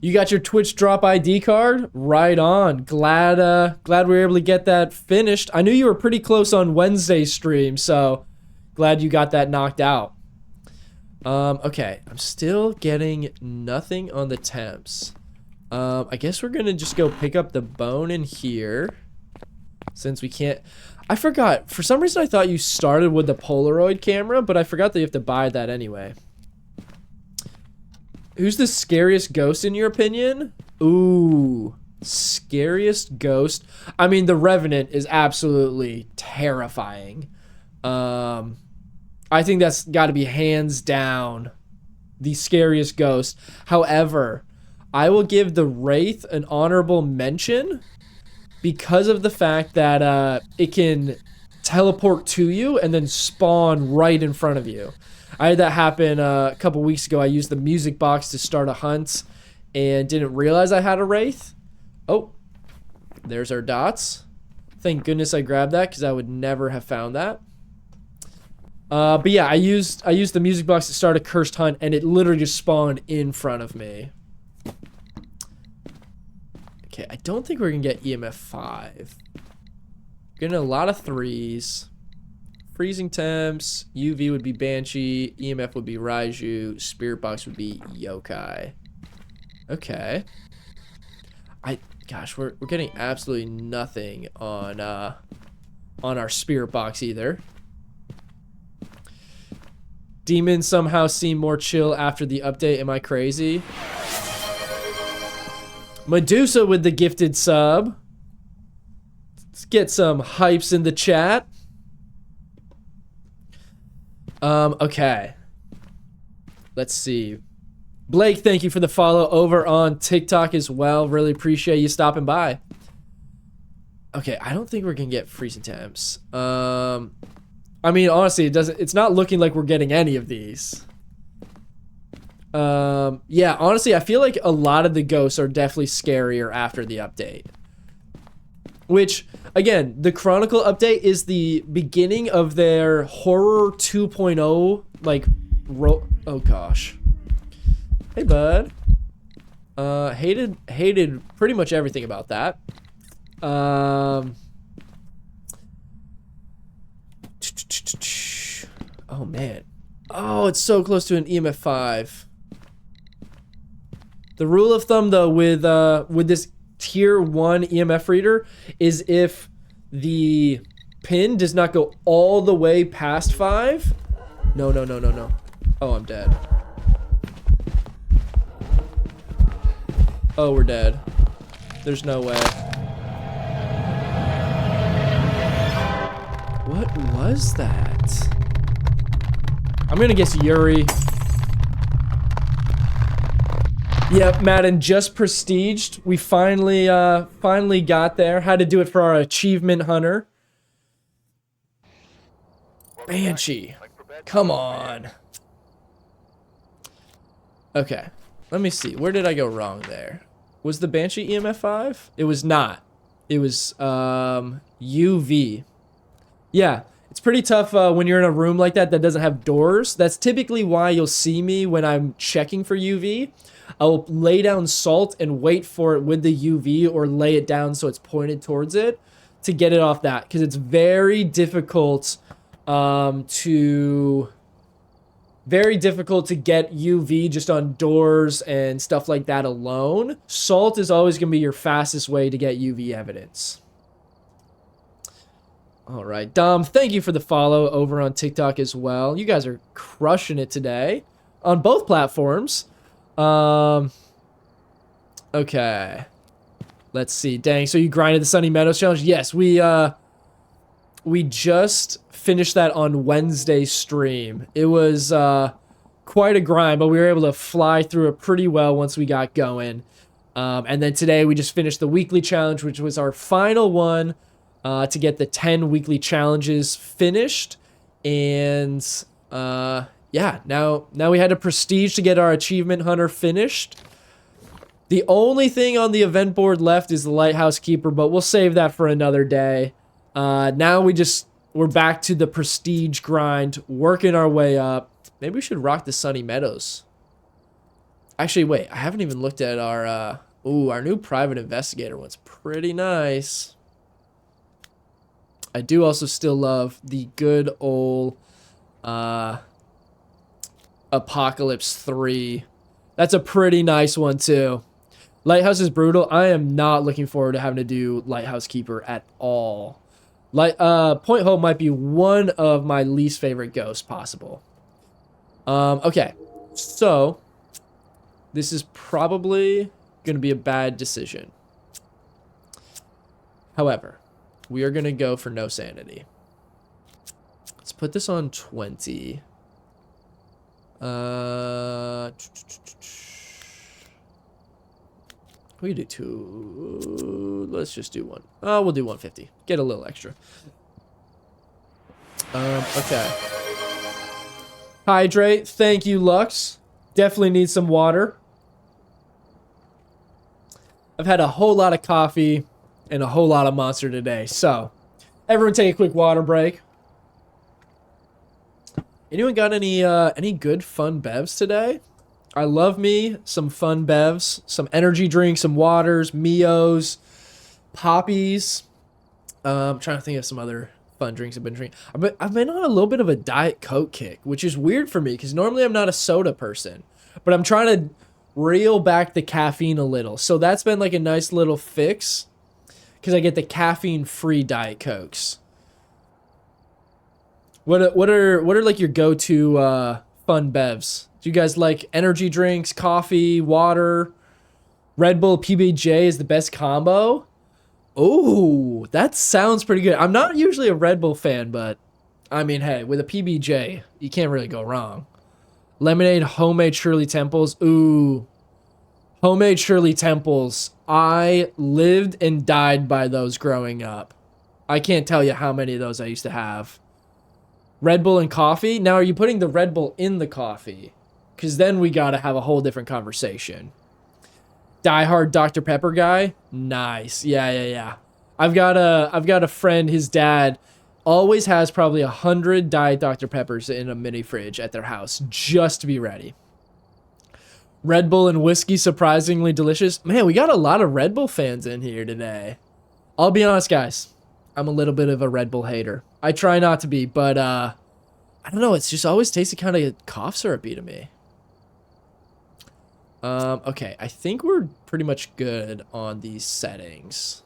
You got your Twitch drop ID card? Right on. Glad we were able to get that finished. I knew you were pretty close on Wednesday's stream, so glad you got that knocked out. Okay, I'm still getting nothing on the temps. I guess we're gonna just go pick up the bone in here. Since we can't... I forgot. For some reason, I thought you started with the Polaroid camera, but I forgot that you have to buy that anyway. Who's the scariest ghost in your opinion? Ooh. Scariest ghost. I mean, the Revenant is absolutely terrifying. I think that's got to be hands down the scariest ghost. However, I will give the Wraith an honorable mention because of the fact that it can teleport to you and then spawn right in front of you. I had that happen a couple weeks ago. I used the music box to start a hunt and didn't realize I had a Wraith. Oh, there's our dots. Thank goodness I grabbed that because I would never have found that. But yeah, I used the music box to start a cursed hunt, and it literally just spawned in front of me. Okay, I don't think we're gonna get EMF 5. Getting a lot of 3s. Freezing temps. UV would be Banshee. EMF would be Raiju. Spirit box would be Yokai. Okay. Gosh, we're getting absolutely nothing on our spirit box either. Demons somehow seem more chill after the update. Am I crazy? Medusa with the gifted sub. Let's get some hypes in the chat. Okay. Let's see. Blake, thank you for the follow over on TikTok as well. Really appreciate you stopping by. Okay, I don't think we're gonna get freezing temps. I mean, honestly, it's not looking like we're getting any of these. Yeah, honestly, I feel like a lot of the ghosts are definitely scarier after the update. Which, again, the Chronicle update is the beginning of their Horror 2.0, like, oh gosh. Hey, bud. Hated pretty much everything about that. Oh, man. Oh, it's so close to an EMF 5. The rule of thumb, though, with this tier 1 EMF reader is if the pin does not go all the way past 5. No. Oh, I'm dead. Oh, we're dead. There's no way. What was that? I'm gonna guess Yuri. Yep, Madden just prestiged. We finally got there. Had to do it for our achievement hunter. Banshee. Come on. Okay. Let me see. Where did I go wrong there? Was the Banshee EMF 5? It was not. It was UV. Yeah, it's pretty tough when you're in a room like that doesn't have doors. That's typically why you'll see me when I'm checking for UV. I'll lay down salt and wait for it with the UV or lay it down so it's pointed towards it to get it off that. Because it's very difficult to get UV just on doors and stuff like that alone. Salt is always going to be your fastest way to get UV evidence. All right, Dom, thank you for the follow over on TikTok as well. You guys are crushing it today on both platforms. Okay. Let's see. Dang, so you grinded the Sunny Meadows challenge? Yes, we just finished that on Wednesday's stream. It was quite a grind, but we were able to fly through it pretty well once we got going. And then today we just finished the weekly challenge, which was our final one to get the 10 weekly challenges finished. And yeah, now we had a prestige to get our achievement hunter finished. The only thing on the event board left is the Lighthouse Keeper, but we'll save that for another day. Now we're back to the prestige grind, working our way up. Maybe we should rock the Sunny Meadows. Actually, wait, I haven't even looked at our new private investigator one's pretty nice. I do also still love the good old Apocalypse 3. That's a pretty nice one too. Lighthouse is brutal. I am not looking forward to having to do Lighthouse Keeper at all. Point Hope might be one of my least favorite ghosts possible. Okay, so this is probably going to be a bad decision. However, we are going to go for no sanity. Let's put this on 20. We do 2. Let's just do 1. We'll do 150. Get a little extra. Okay. Hydrate. Thank you, Lux. Definitely need some water. I've had a whole lot of coffee and a whole lot of Monster today. So, everyone take a quick water break. Anyone got any good fun bevs today? I love me some fun bevs, some energy drinks, some waters, Mios, poppies. I'm trying to think of some other fun drinks I've been drinking. I've been on a little bit of a Diet Coke kick, which is weird for me because normally I'm not a soda person, but I'm trying to reel back the caffeine a little. So that's been like a nice little fix because I get the caffeine-free Diet Cokes. What are like your go-to fun bevs? Do you guys like energy drinks, coffee, water? Red Bull PBJ is the best combo. Oh, that sounds pretty good. I'm not usually a Red Bull fan, but I mean, hey, with a PBJ, you can't really go wrong. Lemonade, homemade Shirley Temples. Ooh, homemade Shirley Temples. I lived and died by those growing up. I can't tell you how many of those I used to have. Red Bull and coffee? Now, are you putting the Red Bull in the coffee? Because then we got to have a whole different conversation. Die Hard Dr. Pepper guy? Nice. Yeah. I've got a friend, his dad always has probably 100 Diet Dr. Peppers in a mini fridge at their house just to be ready. Red Bull and whiskey, surprisingly delicious. Man, we got a lot of Red Bull fans in here today. I'll be honest, guys. I'm a little bit of a Red Bull hater. I try not to be, but I don't know. It's just always tasted kind of cough syrupy to me. Okay, I think we're pretty much good on these settings.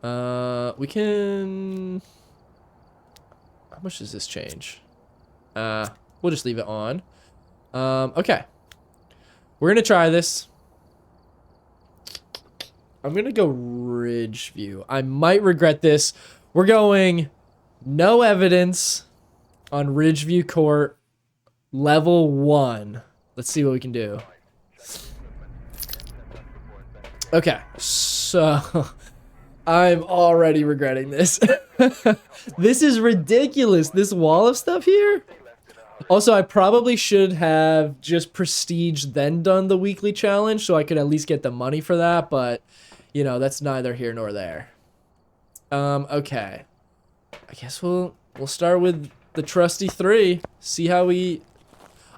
We can... How much does this change? We'll just leave it on. Okay. We're gonna try this. I'm gonna go Ridge View. I might regret this. We're going no evidence on Ridgeview Court, level 1. Let's see what we can do. Okay, so I'm already regretting this. This is ridiculous. This wall of stuff here. Also, I probably should have just prestige then done the weekly challenge so I could at least get the money for that, but you know, that's neither here nor there. Okay. I guess we'll start with the trusty 3. See how we...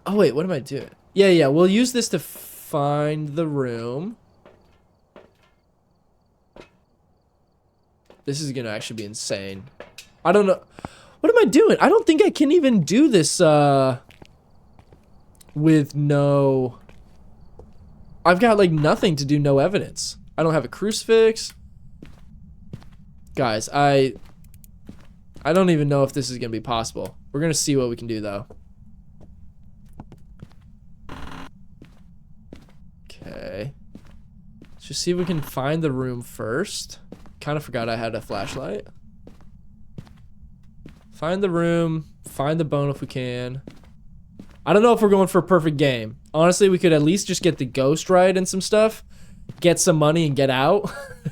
Oh, wait, what am I doing? Yeah, we'll use this to find the room. This is gonna actually be insane. I don't know. What am I doing? I don't think I can even do this, with no... I've got, like, nothing to do no evidence. I don't have a crucifix. Guys, I don't even know if this is gonna be possible. We're gonna see what we can do, though. Okay. Let's just see if we can find the room first. Kind of forgot I had a flashlight. Find the room. Find the bone if we can. I don't know if we're going for a perfect game. Honestly, we could at least just get the ghost right and some stuff. Get some money and get out.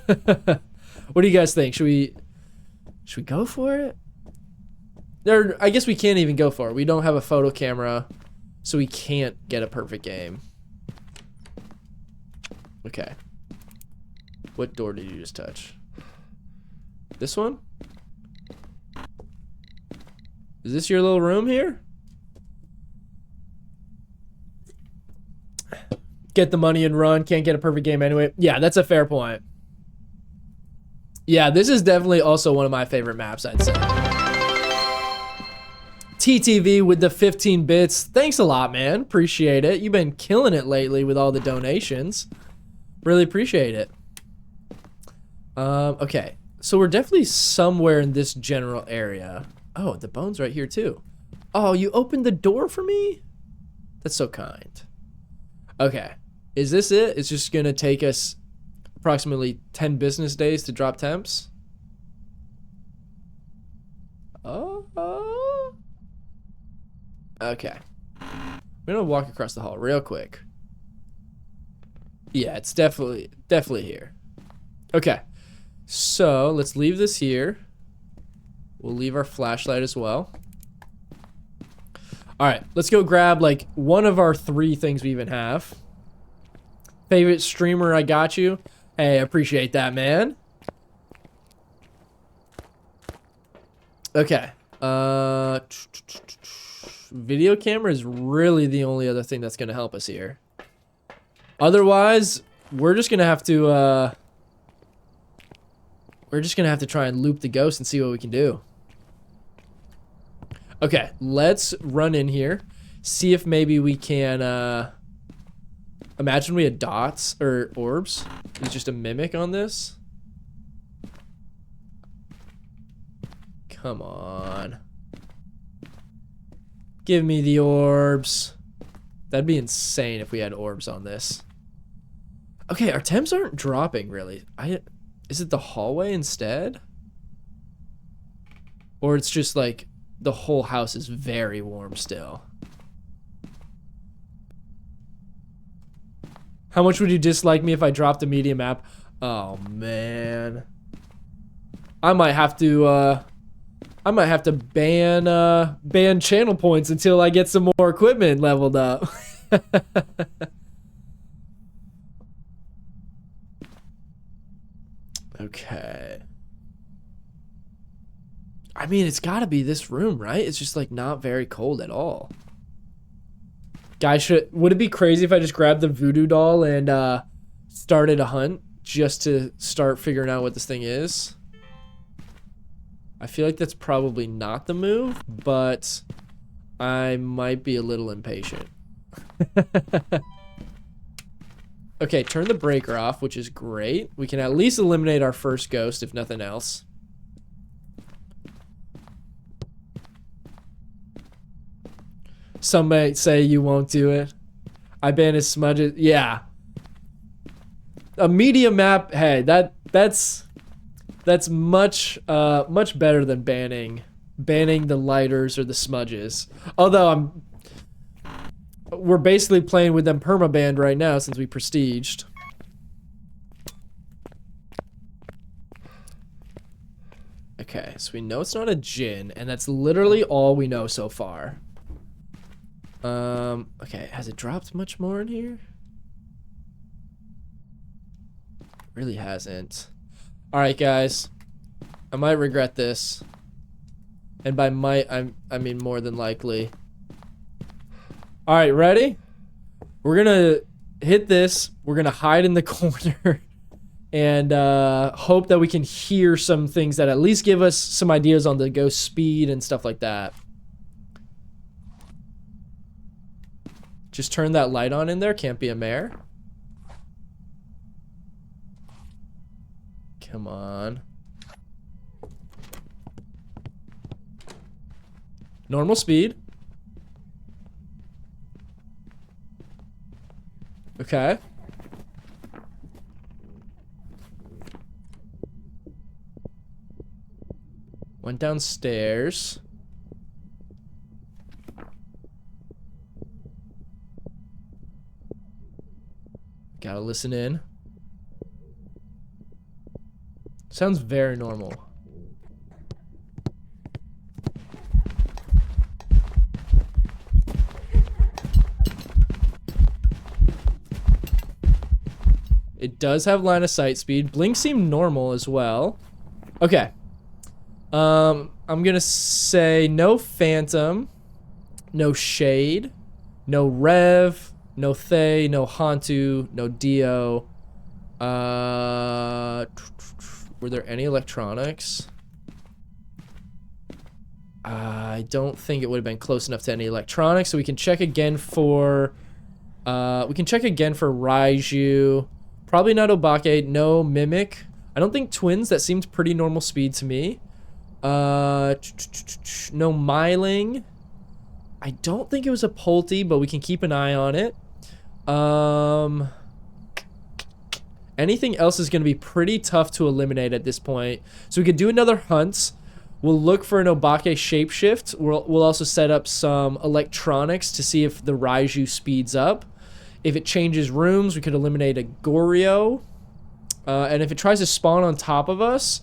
What do you guys think? Should we go for it? I guess we can't even go for it. We don't have a photo camera, so we can't get a perfect game. Okay. What door did you just touch? This one? Is this your little room here? Get the money and run. Can't get a perfect game anyway. Yeah, that's a fair point. Yeah, this is definitely also one of my favorite maps, I'd say. TTV with the 15 bits. Thanks a lot, man. Appreciate it. You've been killing it lately with all the donations. Really appreciate it. Okay. So we're definitely somewhere in this general area. Oh, the bone's right here too. Oh, you opened the door for me? That's so kind. Okay. Is this it? It's just gonna take us approximately 10 business days to drop temps? Okay. I'm gonna walk across the hall real quick. Yeah, it's definitely here. Okay. So, let's leave this here. We'll leave our flashlight as well. Alright, let's go grab, like, one of our 3 things we even have. Favorite streamer, I got you. Hey, I appreciate that, man. Okay. Video camera is really the only other thing that's gonna help us here. Otherwise, we're just gonna have to, try and loop the ghost and see what we can do. Okay, let's run in here. See if maybe we can, imagine we had dots, or orbs. It's just a mimic on this. Come on. Give me the orbs. That'd be insane if we had orbs on this. Okay, our temps aren't dropping, really. Is it the hallway instead? Or it's just like the whole house is very warm still. How much would you dislike me if I dropped a media map? Oh, man. I might have to ban channel points until I get some more equipment leveled up. Okay. I mean, it's gotta be this room, right? It's just like not very cold at all. Guys, would it be crazy if I just grabbed the voodoo doll and started a hunt just to start figuring out what this thing is? I feel like that's probably not the move, but I might be a little impatient. Okay, turn the breaker off, which is great. We can at least eliminate our first ghost, if nothing else. Some might say you won't do it. I ban his smudges. Yeah. A media map, hey, that's much better than banning the lighters or the smudges. Although we're basically playing with them permabanned right now since we prestiged. Okay, so we know it's not a djinn, and that's literally all we know so far. Okay, has it dropped much more in here? It really hasn't. Alright, guys. I might regret this. And by might, I mean more than likely. Alright, ready? We're gonna hit this. We're gonna hide in the corner. And hope that we can hear some things that at least give us some ideas on the ghost speed and stuff like that. Just turn that light on in there. Can't be a mare. Come on. Normal speed. Okay. Went downstairs. Gotta listen in. Sounds very normal. It does have line of sight speed. Blink seemed normal as well. Okay. I'm gonna say no phantom, no shade, no rev, no Thay, no Hantu, no Dio. Were there any electronics? I don't think it would have been close enough to any electronics, so we can check again for Raiju. Probably not Obake, no Mimic. I don't think Twins, that seemed pretty normal speed to me. No Myling. I don't think it was a Pulte, but we can keep an eye on it. Anything else is going to be pretty tough to eliminate at this point. So we could do another hunt. We'll look for an Obake shapeshift. We'll also set up some electronics to see if the Raiju speeds up. If it changes rooms, we could eliminate a Goryo. And if it tries to spawn on top of us,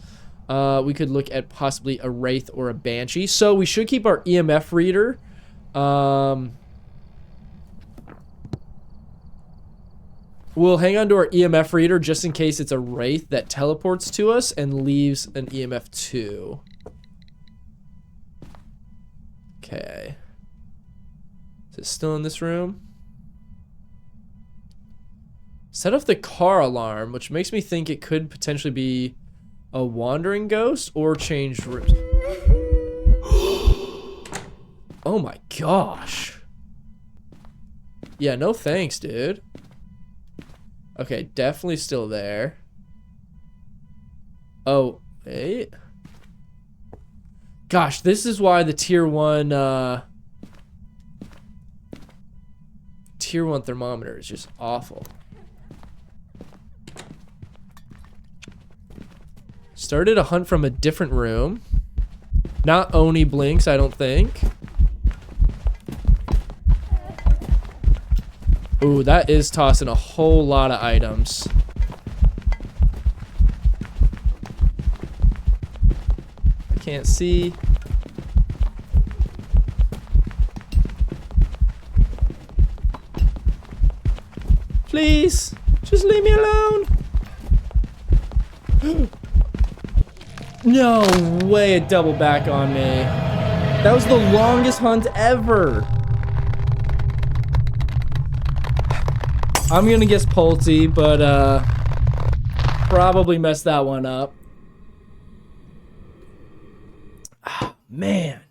we could look at possibly a Wraith or a Banshee. So we should keep our EMF reader. We'll hang on to our EMF reader just in case it's a Wraith that teleports to us and leaves an EMF 2. Okay. Is it still in this room? Set off the car alarm, which makes me think it could potentially be a wandering ghost or changed rooms. Oh my gosh. Yeah, no thanks, dude. Okay, definitely still there. Oh, wait. Gosh, this is why the tier 1 thermometer is just awful. Started a hunt from a different room. Not Oni blinks, I don't think. Ooh, that is tossing a whole lot of items. I can't see. Please, just leave me alone. No way it doubled back on me. That was the longest hunt ever. I'm gonna guess Pulte, but probably messed that one up. Oh, man.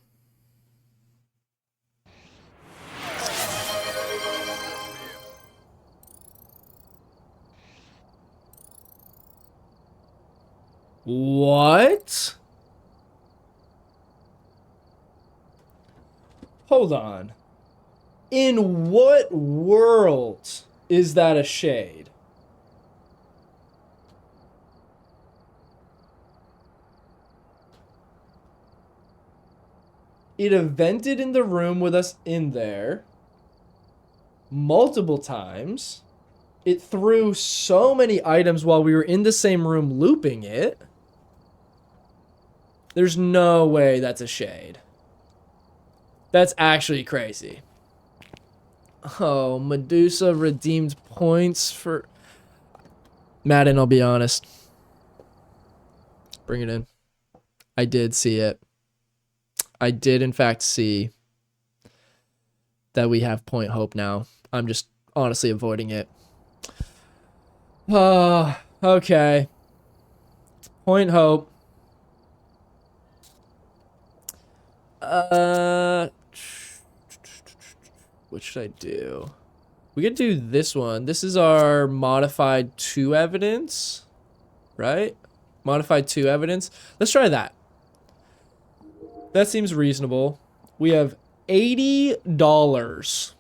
What? Hold on. In what world is that a shade? It evented in the room with us in there multiple times. It threw so many items while we were in the same room looping it. There's no way that's a shade. That's actually crazy. Oh, Medusa redeemed points for... Madden, I'll be honest. Bring it in. I did see it. I did, in fact, see that we have Point Hope now. I'm just honestly avoiding it. Oh, okay. Point Hope. What should I do? We could do this one. This is our modified 2 evidence, right? Modified 2 evidence. Let's try that. That seems reasonable. We have $80.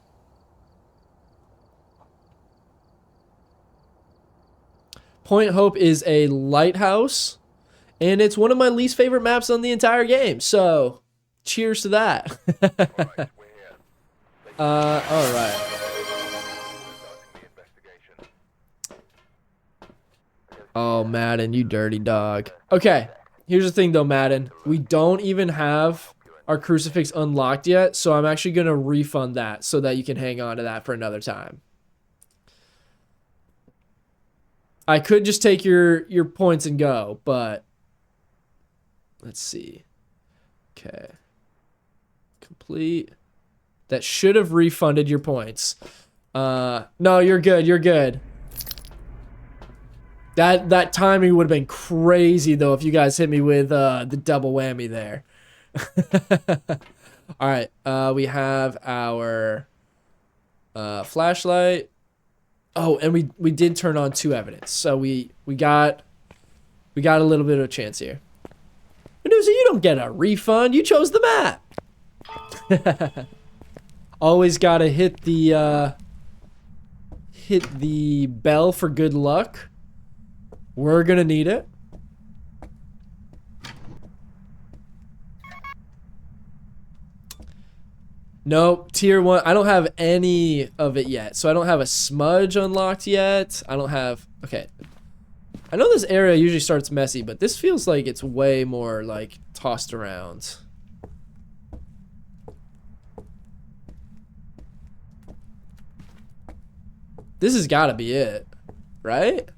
Point Hope is a lighthouse, and it's one of my least favorite maps on the entire game. So, cheers to that. All right. Oh, Madden, you dirty dog. Okay, here's the thing though, Madden. We don't even have our crucifix unlocked yet, so I'm actually going to refund that so that you can hang on to that for another time. I could just take your points and go, but let's see. Okay. Complete. That should have refunded your points. No, you're good. You're good. That timing would have been crazy though if you guys hit me with the double whammy there. All right. We have our flashlight. Oh, and we did turn on 2 evidence, so we got a little bit of a chance here. Medusa, you don't get a refund. You chose the map. Always gotta hit the bell for good luck. We're gonna need it. Nope, tier 1. I don't have any of it yet. So I don't have a smudge unlocked yet. I don't have... Okay. I know this area usually starts messy, but this feels like it's way more, like, tossed around. This has got to be it, right?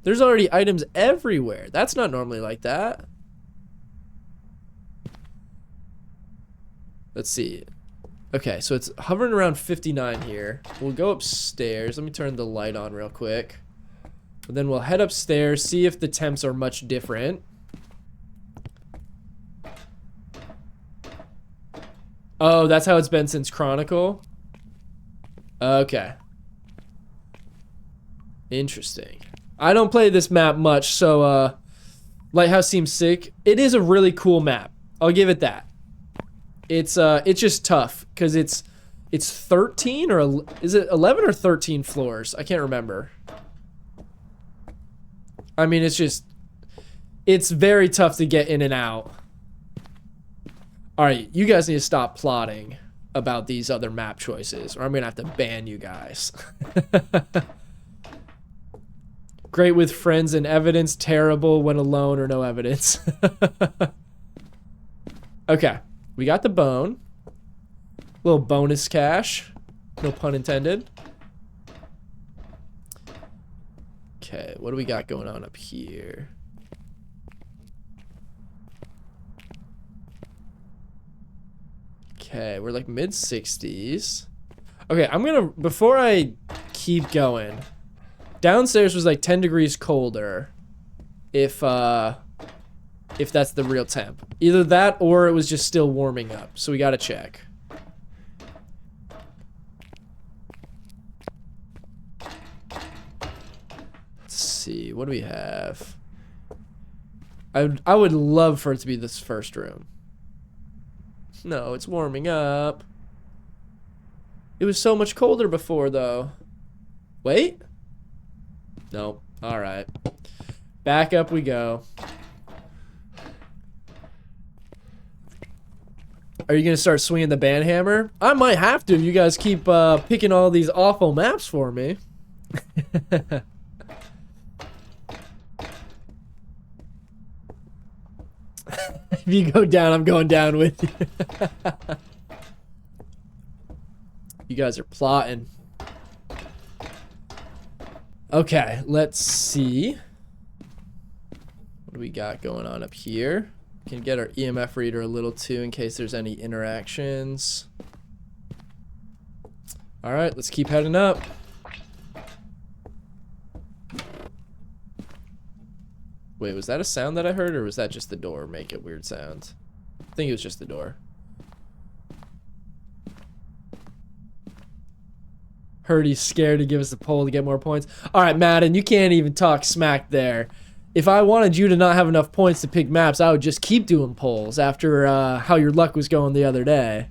There's already items everywhere. That's not normally like that. Let's see. Okay, so it's hovering around 59 here. We'll go upstairs. Let me turn the light on real quick. And then we'll head upstairs, see if the temps are much different. Oh, that's how it's been since Chronicle? Okay. Interesting. I don't play this map much, so Lighthouse seems sick. It is a really cool map. I'll give it that. It's just tough because it's 13 or is it 11 or 13 floors? I can't remember. I mean, it's very tough to get in and out. All right, you guys need to stop plotting about these other map choices or I'm gonna have to ban you guys. Great with friends and evidence, terrible when alone or no evidence. Okay. We got the bone. Little bonus cash. No pun intended. Okay, what do we got going on up here? Okay, we're like mid-60s. Okay, I'm gonna, before I keep going, downstairs was like 10 degrees colder. If that's the real temp. Either that or it was just still warming up. So we gotta check. Let's see, what do we have? I would love for it to be this first room. No, it's warming up. It was so much colder before though. Wait? No, alright. Back up we go. Are you gonna start swinging the band hammer? I might have to if you guys keep picking all these awful maps for me. If you go down, I'm going down with you. You guys are plotting. Okay, let's see. What do we got going on up here? Can get our EMF reader a little too in case there's any interactions. All right, let's keep heading up. Wait, was that a sound that I heard or was that just the door make a weird sound? I think it was just the door. Heard he's scared to give us a poll to get more points. All right, Madden, you can't even talk smack there. If I wanted you to not have enough points to pick maps, I would just keep doing polls after how your luck was going the other day.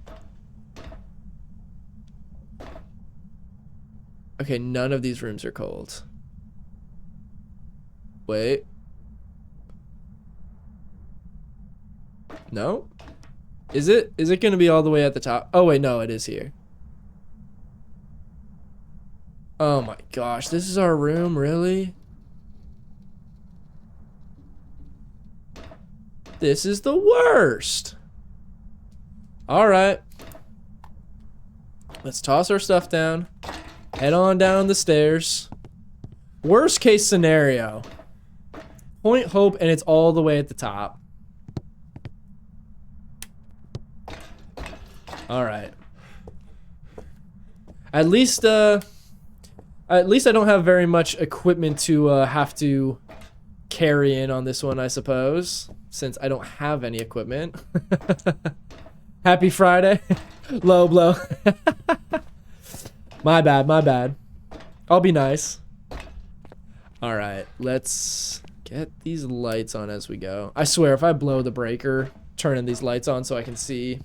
Okay, none of these rooms are cold. Wait. No? Is it going to be all the way at the top? Oh, wait, no, it is here. Oh my gosh, this is our room, really? This is the worst. All right. Let's toss our stuff down. Head on down the stairs. Worst case scenario. Point hope and it's all the way at the top. All right. At least I don't have very much equipment to have to carrying on this one, I suppose, since I don't have any equipment. Happy Friday. Low blow. My bad, my bad. I'll be nice. All right, let's get these lights on as we go. I swear, if I blow the breaker, turning these lights on so I can see.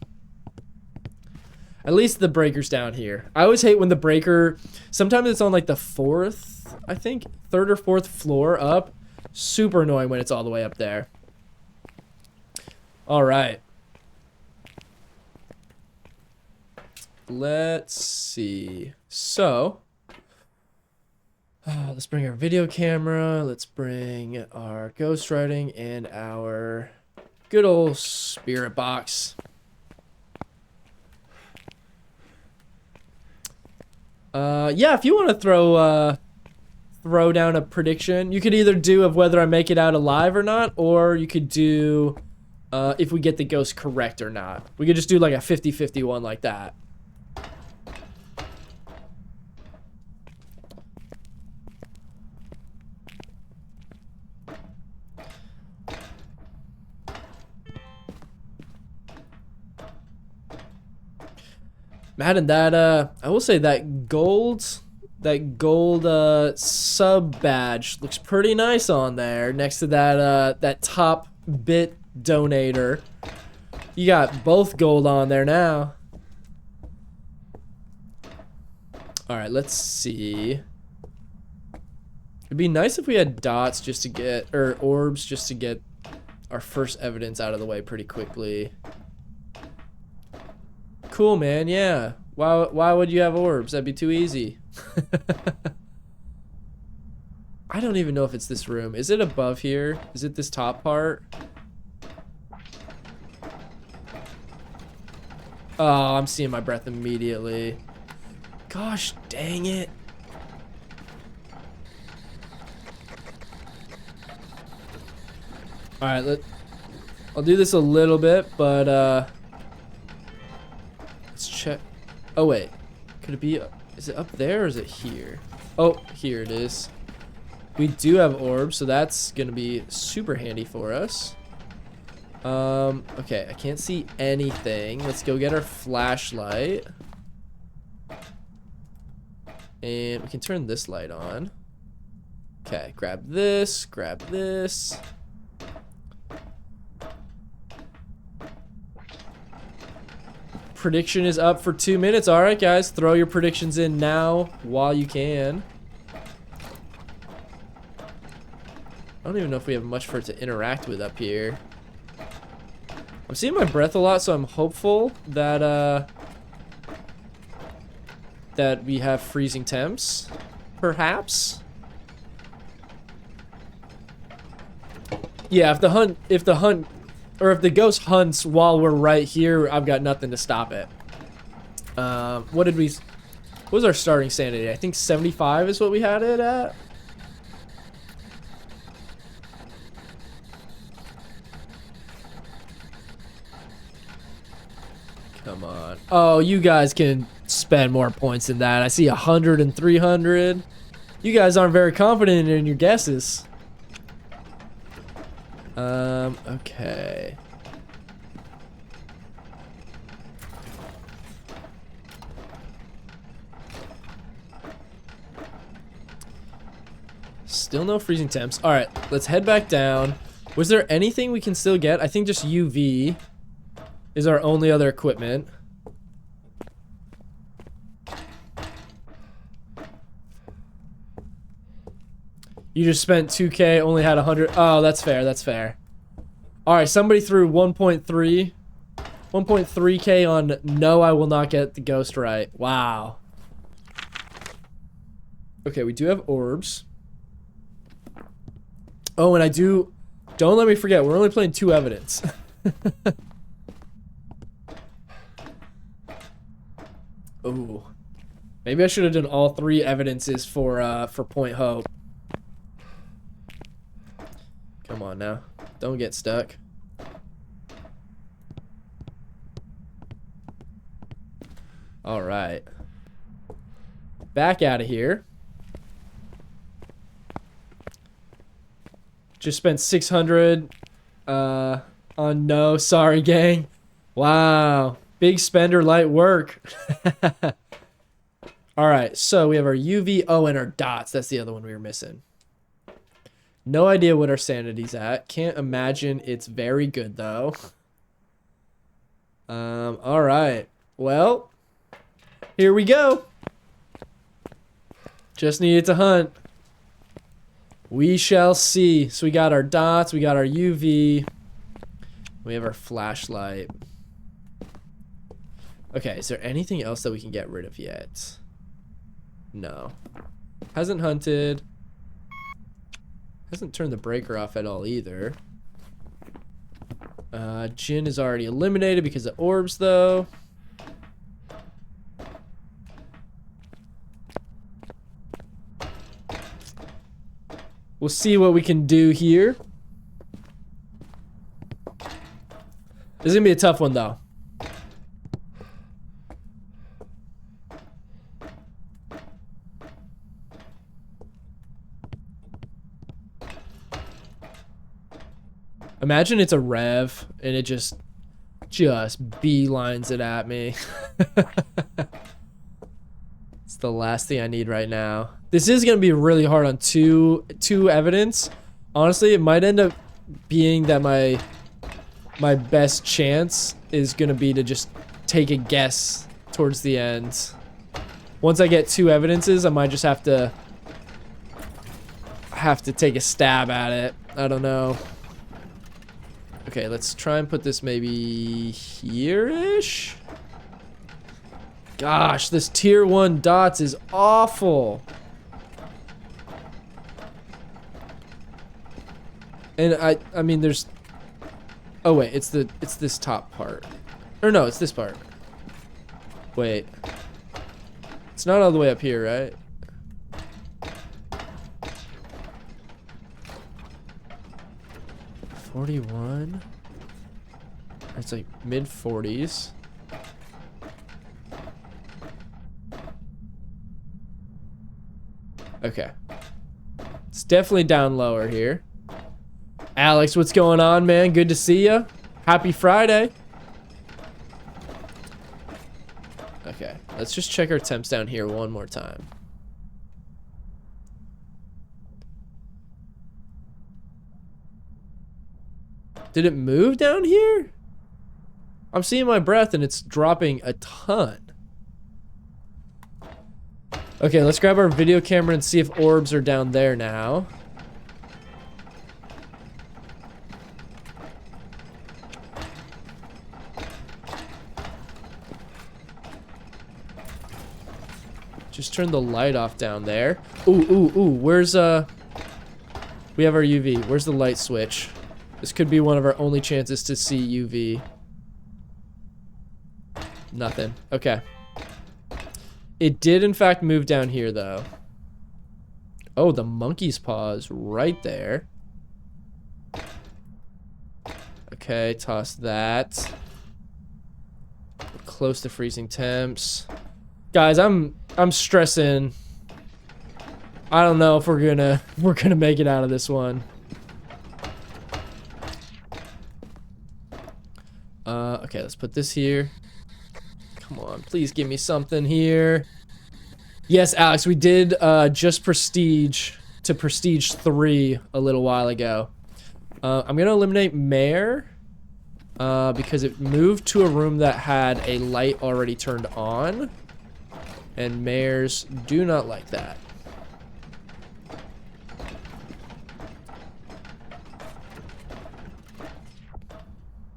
At least the breaker's down here. I always hate when the breaker, sometimes it's on like the fourth, I think, third or fourth floor up. Super annoying when it's all the way up there. All right. Let's see. So, let's bring our video camera. Let's bring our ghostwriting and our good old spirit box. Yeah, if you want to throw down a prediction, you could either do of whether I make it out alive or not, or you could do if we get the ghost correct or not. We could just do like a 50-50 one like that. Madden, that I will say that gold sub badge looks pretty nice on there next to that that top bit donator. You got both gold on there now. All right, let's see. It'd be nice if we had dots just to get, or orbs just to get our first evidence out of the way pretty quickly. Cool, man. Yeah. Why would you have orbs? That'd be too easy. I don't even know if it's this room. Is it above here? Is it this top part? Oh, I'm seeing my breath immediately. Gosh, dang it. All right, I'll do this a little bit, but let's check. Oh wait, could it be? Is it up there or is it here? Oh, here it is. We do have orbs, so that's gonna be super handy for us. Okay, I can't see anything. Let's go get our flashlight. And we can turn this light on. Okay, grab this, grab this. Prediction is up for 2 minutes. All right, guys, throw your predictions in now while you can. I don't even know if we have much for it to interact with up here. I'm seeing my breath a lot, so I'm hopeful that that we have freezing temps, perhaps. Yeah, if the ghost hunts while we're right here, I've got nothing to stop it. What was our starting sanity? I think 75 is what we had it at. Come on. Oh, you guys can spend more points than that. I see 100 and 300. You guys aren't very confident in your guesses. Okay. Still no freezing temps. All right, let's head back down. Was there anything we can still get? I think just UV is our only other equipment. You just spent 2K, only had 100. Oh, that's fair. That's fair. All right, somebody threw 1.3K on no, I will not get the ghost right. Wow. Okay, we do have orbs. Oh, and don't let me forget, we're only playing 2 evidence. Oh. Maybe I should have done all 3 evidences for Point Hope. Come on now. Don't get stuck. All right. Back out of here. Just spent 600 on no. Sorry, gang. Wow. Big spender, light work. All right, so we have our UV. Oh, and our dots. That's the other one we were missing. No idea what our sanity's at. Can't imagine it's very good, though. All right. Well, here we go. Just needed to hunt. We shall see. So we got our dots. We got our UV. We have our flashlight. Okay, is there anything else that we can get rid of yet? No. Hasn't hunted. Hasn't turned the breaker off at all either. Jinn is already eliminated because of orbs, though. We'll see what we can do here. This is gonna be a tough one, though. Imagine it's a rev and it just beelines it at me. It's the last thing I need right now. This is gonna be really hard on two evidence. Honestly, it might end up being that my best chance is gonna be to just take a guess towards the end. Once I get two evidences, I might just have to take a stab at it. I don't know. Okay, let's try and put this maybe here-ish. Gosh, this tier 1 dots is awful. And I mean there's, oh wait, it's this top part. Or no, it's this part. Wait. It's not all the way up here, right? $41. It's like mid-40s. Okay. It's definitely down lower here. Alex, what's going on, man? Good to see you. Happy Friday. Okay, let's just check our temps down here one more time. Did it move down here? I'm seeing my breath and it's dropping a ton. Okay, let's grab our video camera and see if orbs are down there now. Just turn the light off down there. Ooh, where's, we have our UV. Where's the light switch? This could be one of our only chances to see UV. Nothing. Okay. It did, in fact, move down here, though. Oh, the monkey's paw is right there. Okay, toss that. We're close to freezing temps. Guys, I'm stressing. I don't know if we're gonna make it out of this one. Okay, let's put this here. Come on, please give me something here. Yes, Alex, we did just prestige to prestige 3 a little while ago. I'm gonna eliminate Mayor because it moved to a room that had a light already turned on, and Mayors do not like that.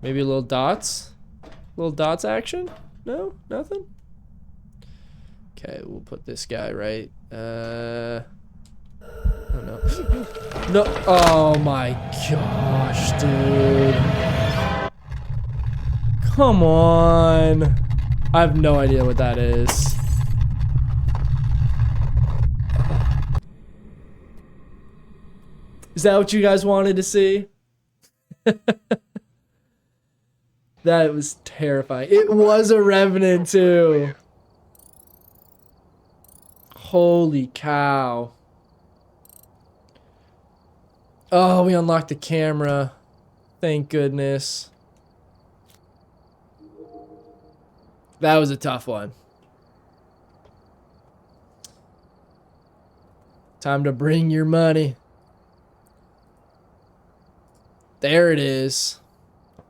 Maybe a little dots? Little dots action? No? Nothing? Okay, we'll put this guy right. Oh no. No. Oh my gosh, dude. Come on. I have no idea what that is. Is that what you guys wanted to see? That was terrifying. It was a Revenant too. Holy cow. Oh, we unlocked the camera. Thank goodness. That was a tough one. Time to bring your money. There it is.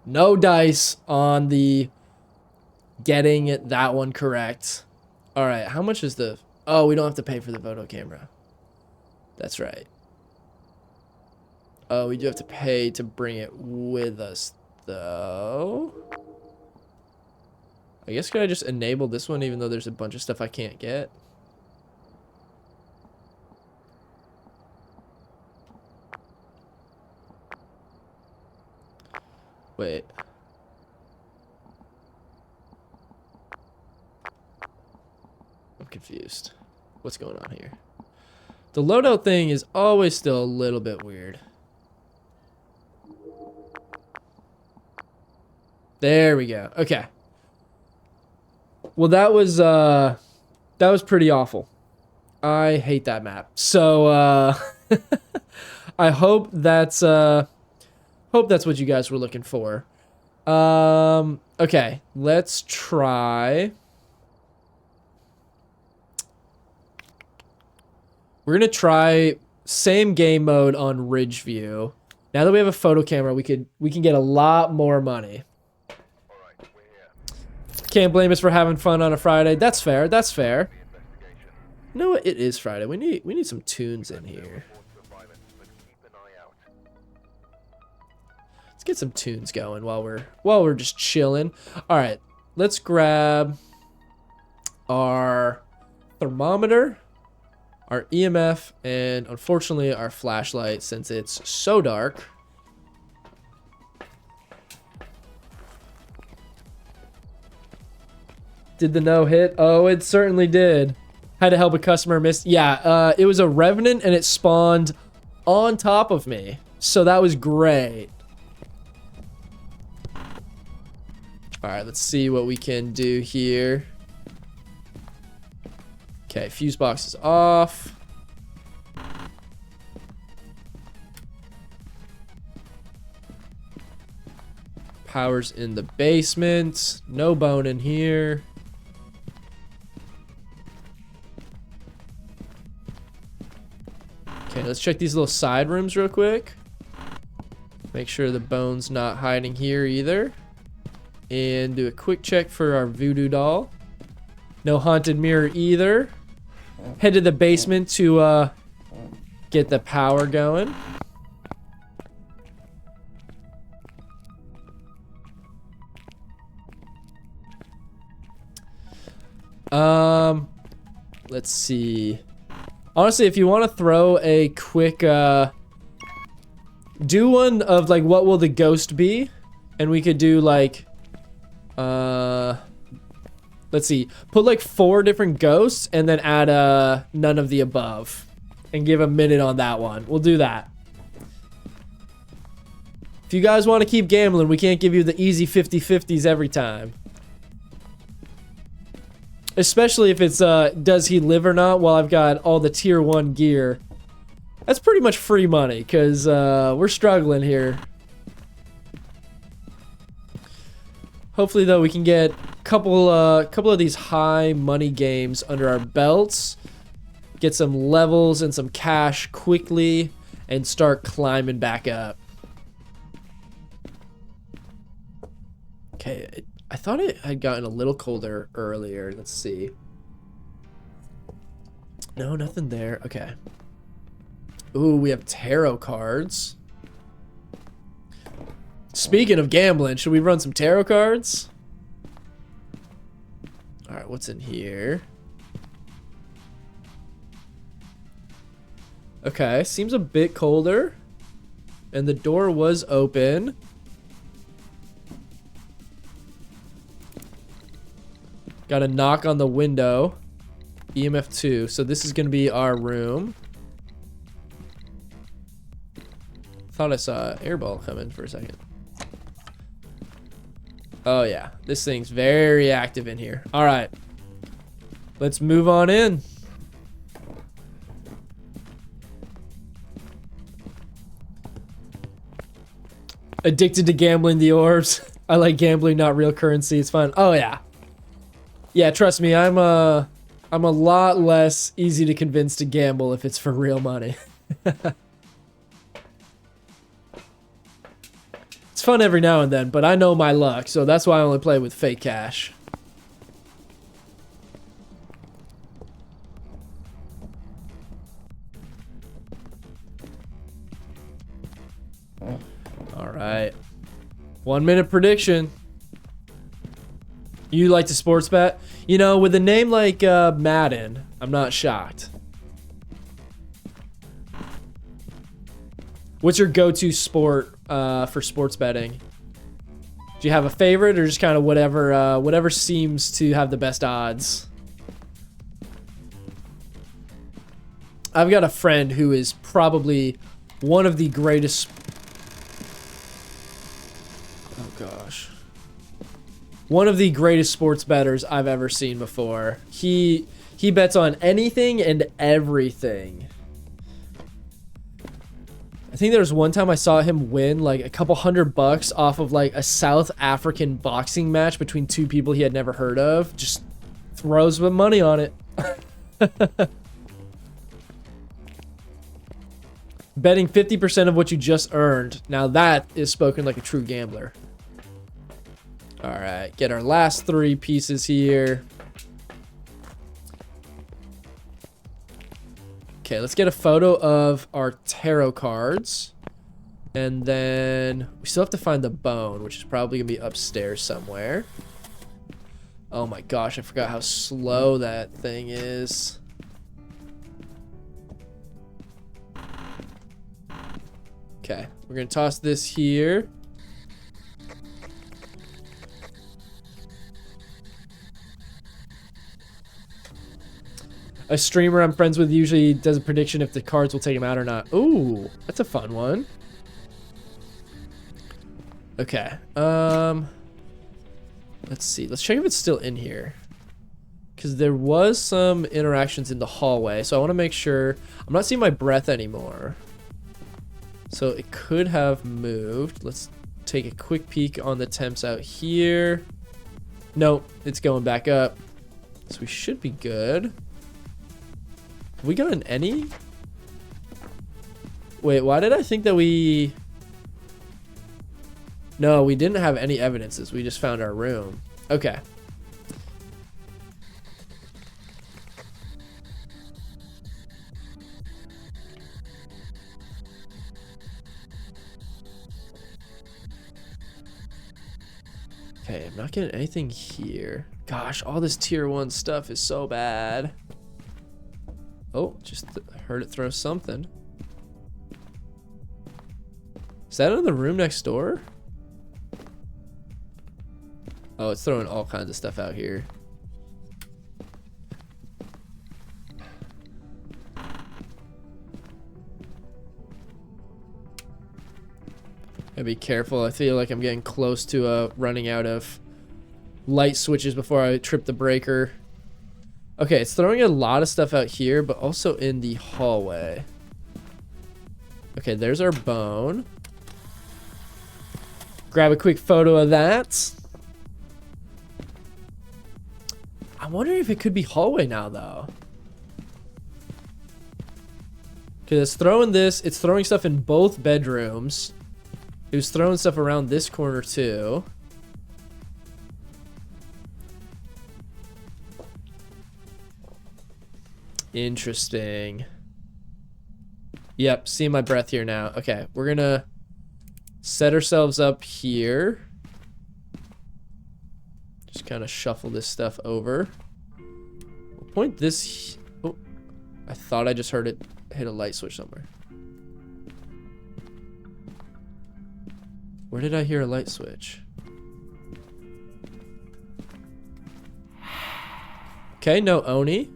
No dice on the getting that one correct. All right, how much is the... Oh, we don't have to pay for the photo camera. That's right. Oh, we do have to pay to bring it with us, though. I guess could I just enable this one even though there's a bunch of stuff I can't get? Wait. I'm confused. What's going on here? The loadout thing is always still a little bit weird. There we go. Okay. Well, that was pretty awful. I hate that map. So I hope that's what you guys were looking for. Okay, let's try. We're gonna try same game mode on Ridge View. Now that we have a photo camera, we can get a lot more money. Can't blame us for having fun on a Friday. That's fair. That's fair. No, it is Friday. We need some tunes in here. Let's get some tunes going while we're just chilling. All right, let's grab our thermometer, our EMF, and unfortunately our flashlight since it's so dark. Did the no hit? Oh, it certainly did. Had to help a customer miss. Yeah, it was a revenant and it spawned on top of me. So that was great. All right, let's see what we can do here. Okay, fuse box is off. Power's in the basement. No bone in here. Okay, let's check these little side rooms real quick. Make sure the bone's not hiding here either. And do a quick check for our voodoo doll. No haunted mirror either. Head to the basement to get the power going. Let's see. Honestly, if you want to throw a quick, do one of like, what will the ghost be? And we could do like, let's see, put like 4 different ghosts and then add none of the above and give a minute on that one. We'll do that. If you guys want to keep gambling, we can't give you the easy 50-50s every time. Especially if it's, does he live or not while I've got all the tier 1 gear. That's pretty much free money, because we're struggling here. Hopefully, though, we can get a couple of these high money games under our belts. Get some levels and some cash quickly, and start climbing back up. Okay, I thought it had gotten a little colder earlier. Let's see. No, nothing there. Okay. Ooh, we have tarot cards. Speaking of gambling, should we run some tarot cards? All right, what's in here? Okay, seems a bit colder. And the door was open. Got a knock on the window. EMF 2. So this is going to be our room. Thought I saw an airball coming for a second. Oh yeah, this thing's very active in here. All right, let's move on in. Addicted to gambling the orbs. I like gambling, not real currency. It's fun. Oh yeah. Yeah, trust me, I'm a lot less easy to convince to gamble if it's for real money. It's fun every now and then, but I know my luck, so that's why I only play with fake cash. All right. 1 minute prediction. You like to sports bet? You know, with a name like Madden, I'm not shocked. What's your go-to sport for sports betting? Do you have a favorite, or just kind of whatever seems to have the best odds? I've got a friend who is probably one of the greatest. Oh gosh. One of the greatest sports bettors I've ever seen before. He bets on anything and everything. I think there was one time I saw him win like a couple $100 off of like a South African boxing match between two people he had never heard of. Just throws some money on it. Betting 50% of what you just earned. Now that is spoken like a true gambler. All right, get our last 3 pieces here. Okay, let's get a photo of our tarot cards. And then we still have to find the bone, which is probably gonna be upstairs somewhere. Oh my gosh, I forgot how slow that thing is. Okay, we're gonna toss this here. A streamer I'm friends with usually does a prediction if the cards will take him out or not. Ooh, that's a fun one. Okay. Let's see. Let's check if it's still in here. Because there was some interactions in the hallway, so I want to make sure. I'm not seeing my breath anymore. So it could have moved. Let's take a quick peek on the temps out here. Nope, it's going back up. So we should be good. Have we gotten any? Wait, why did I think that we... No, we didn't have any evidences. We just found our room. Okay. Okay, I'm not getting anything here. Gosh, all this tier 1 stuff is so bad. Oh, just heard it throw something. Is that in the room next door? Oh, it's throwing all kinds of stuff out here. Gotta be careful. I feel like I'm getting close to running out of light switches before I trip the breaker. Okay, it's throwing a lot of stuff out here, but also in the hallway. Okay, there's our bone. Grab a quick photo of that. I'm wondering if it could be hallway now, though. Okay, it's throwing this. It's throwing stuff in both bedrooms. It was throwing stuff around this corner, too. Interesting. Yep, seeing my breath here now. Okay, we're gonna set ourselves up here. Just kind of shuffle this stuff over. We'll point this. Oh, I thought I just heard it hit a light switch somewhere. Where did I hear a light switch? Okay, no Oni.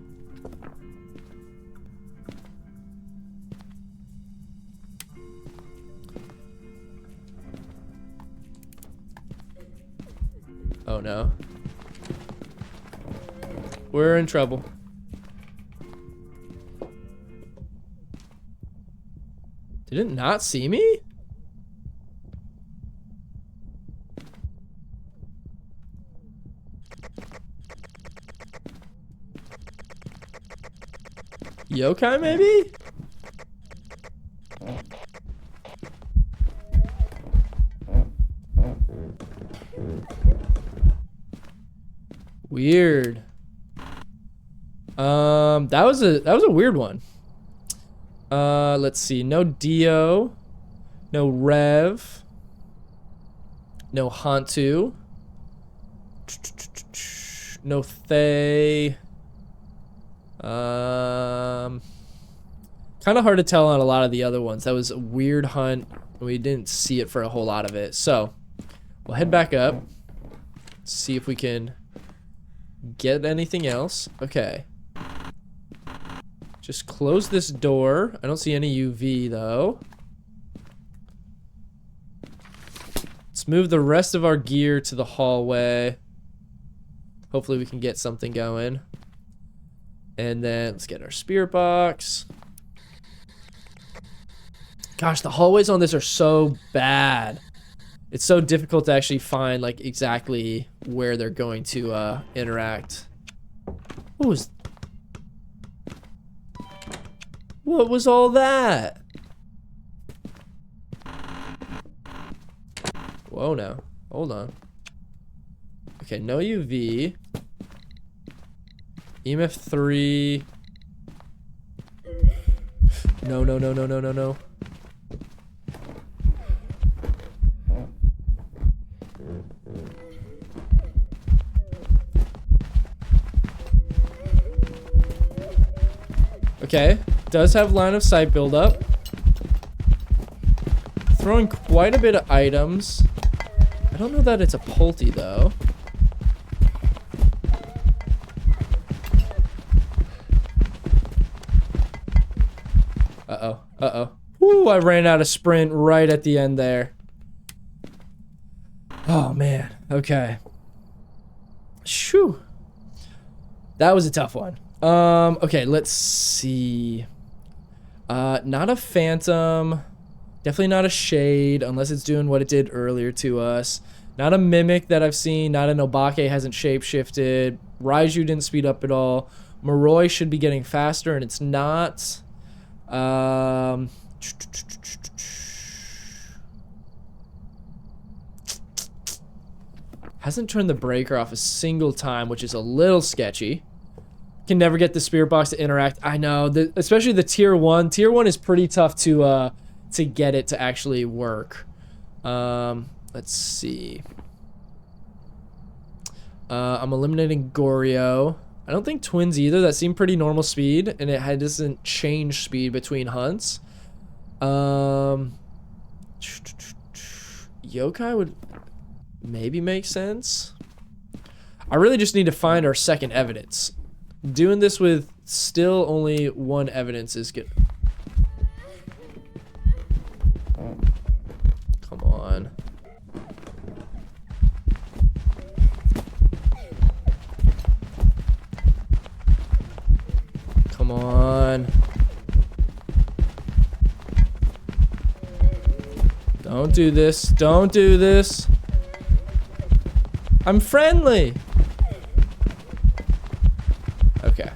Oh no. We're in trouble. Did it not see me? Yokai, maybe? Weird. That was a weird one. Let's see. No Dio. No Rev. No Hantu. No Thay. Kind of hard to tell on a lot of the other ones. That was a weird hunt. We didn't see it for a whole lot of it. So, we'll head back up. See if we can get anything else. Okay. Just close this door. I don't see any UV though. Let's move the rest of our gear to the hallway. Hopefully we can get something going. And then let's get our spirit box. Gosh, the hallways on this are so bad. It's so difficult to actually find like exactly where they're going to interact. What was all that? Whoa, now. Hold on. Okay, no UV. EMF 3. No, no, no, no, no, no, no. Okay, does have line of sight buildup. Throwing quite a bit of items. I don't know that it's a Pulte though. Uh-oh, uh-oh. Woo, I ran out of sprint right at the end there. Oh man, okay. Shoo. That was a tough one. Okay, let's see. Not a Phantom. Definitely not a Shade, unless it's doing what it did earlier to us. Not a Mimic that I've seen. Not an Obake, hasn't shapeshifted. Raiju didn't speed up at all. Moroi should be getting faster, and it's not. Hasn't turned the breaker off a single time, which is a little sketchy. Can never get the spirit box to interact. I know, especially the tier 1. Tier 1 is pretty tough to get it to actually work. Let's see. I'm eliminating Goryo. I don't think Twins either. That seemed pretty normal speed, and it doesn't change speed between hunts. Yokai would maybe make sense. I really just need to find our second evidence. Doing this with still only one evidence is good. Come on. Come on. Don't do this. Don't do this. I'm friendly. Okay.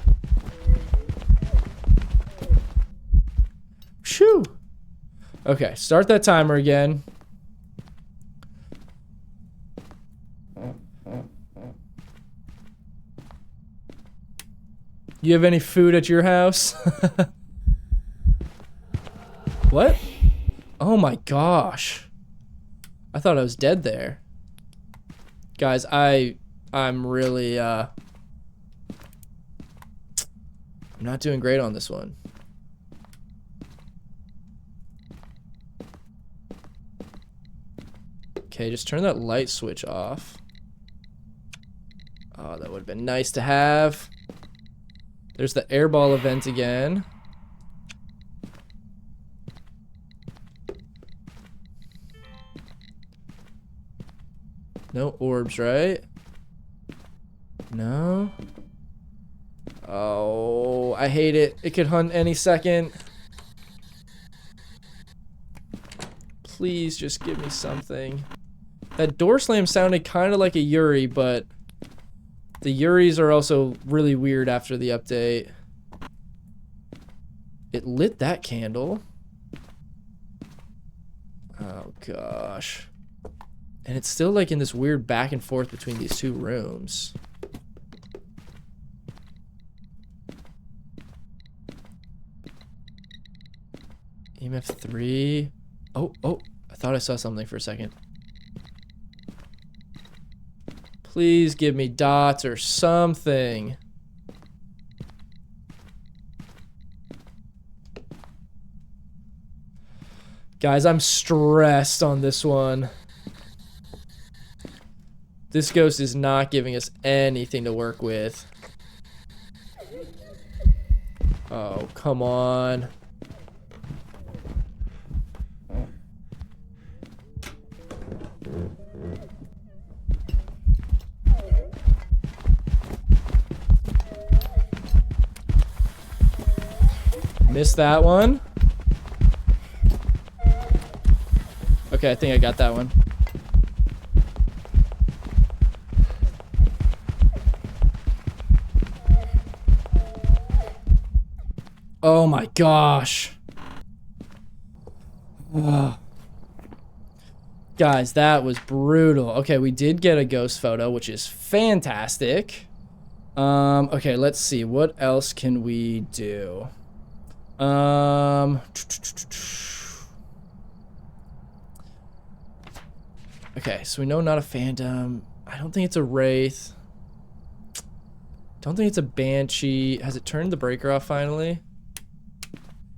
Shoo. Okay, start that timer again. You have any food at your house? What? Oh my gosh. I thought I was dead there. Guys, I'm really I'm not doing great on this one. Okay, just turn that light switch off. Oh, that would have been nice to have. There's the airball event again. No orbs, right? No. Oh, I hate it. It could hunt any second. Please just give me something. That door slam sounded kind of like a Yuri, but the Yuris are also really weird after the update. It lit that candle. Oh, gosh. And it's still, like, in this weird back and forth between these two rooms. EMF 3. Oh, I thought I saw something for a second. Please give me dots or something. Guys, I'm stressed on this one. This ghost is not giving us anything to work with. Oh, come on. Missed that one. Okay, I think I got that one. Oh my gosh. Ugh. Guys, that was brutal. Okay, we did get a ghost photo, which is fantastic. Okay, let's see. What else can we do? Okay, so we know not a phantom. I don't think it's a wraith. Don't think it's a banshee. Has it turned the breaker off finally?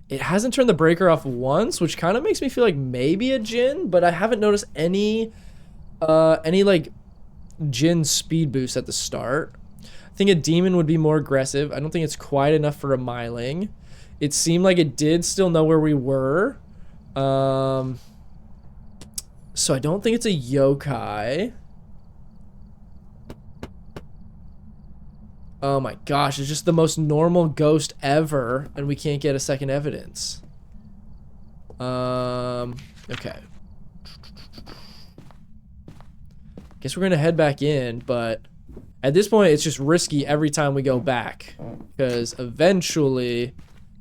It hasn't turned the breaker off once, which kind of makes me feel like maybe a djinn, but I haven't noticed any like djinn speed boost at the start. I think a demon would be more aggressive. I don't think it's quite enough for a myling. It seemed like it did still know where we were. So I don't think it's a yokai. Oh my gosh, it's just the most normal ghost ever, and we can't get a second evidence. Okay. Guess we're gonna head back in, but at this point, it's just risky every time we go back, because eventually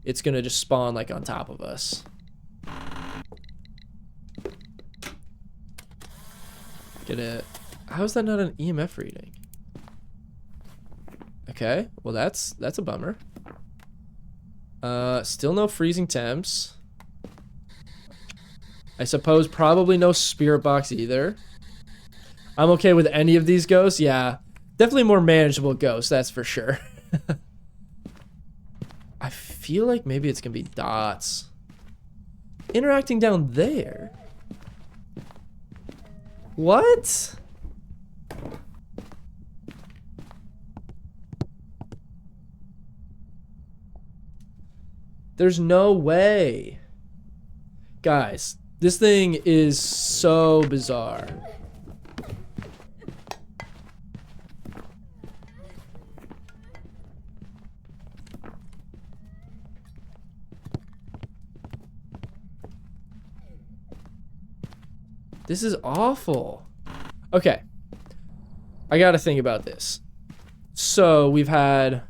it's gonna just spawn like on top of us. Get it? How is that not an EMF reading? Okay, well that's a bummer. Still no freezing temps. I suppose probably no spirit box either. I'm okay with any of these ghosts. Yeah, definitely more manageable ghosts, that's for sure. I feel like maybe it's gonna be dots interacting down there. What? There's no way. Guys, this thing is so bizarre. This is awful. Okay. I gotta think about this. So we've had...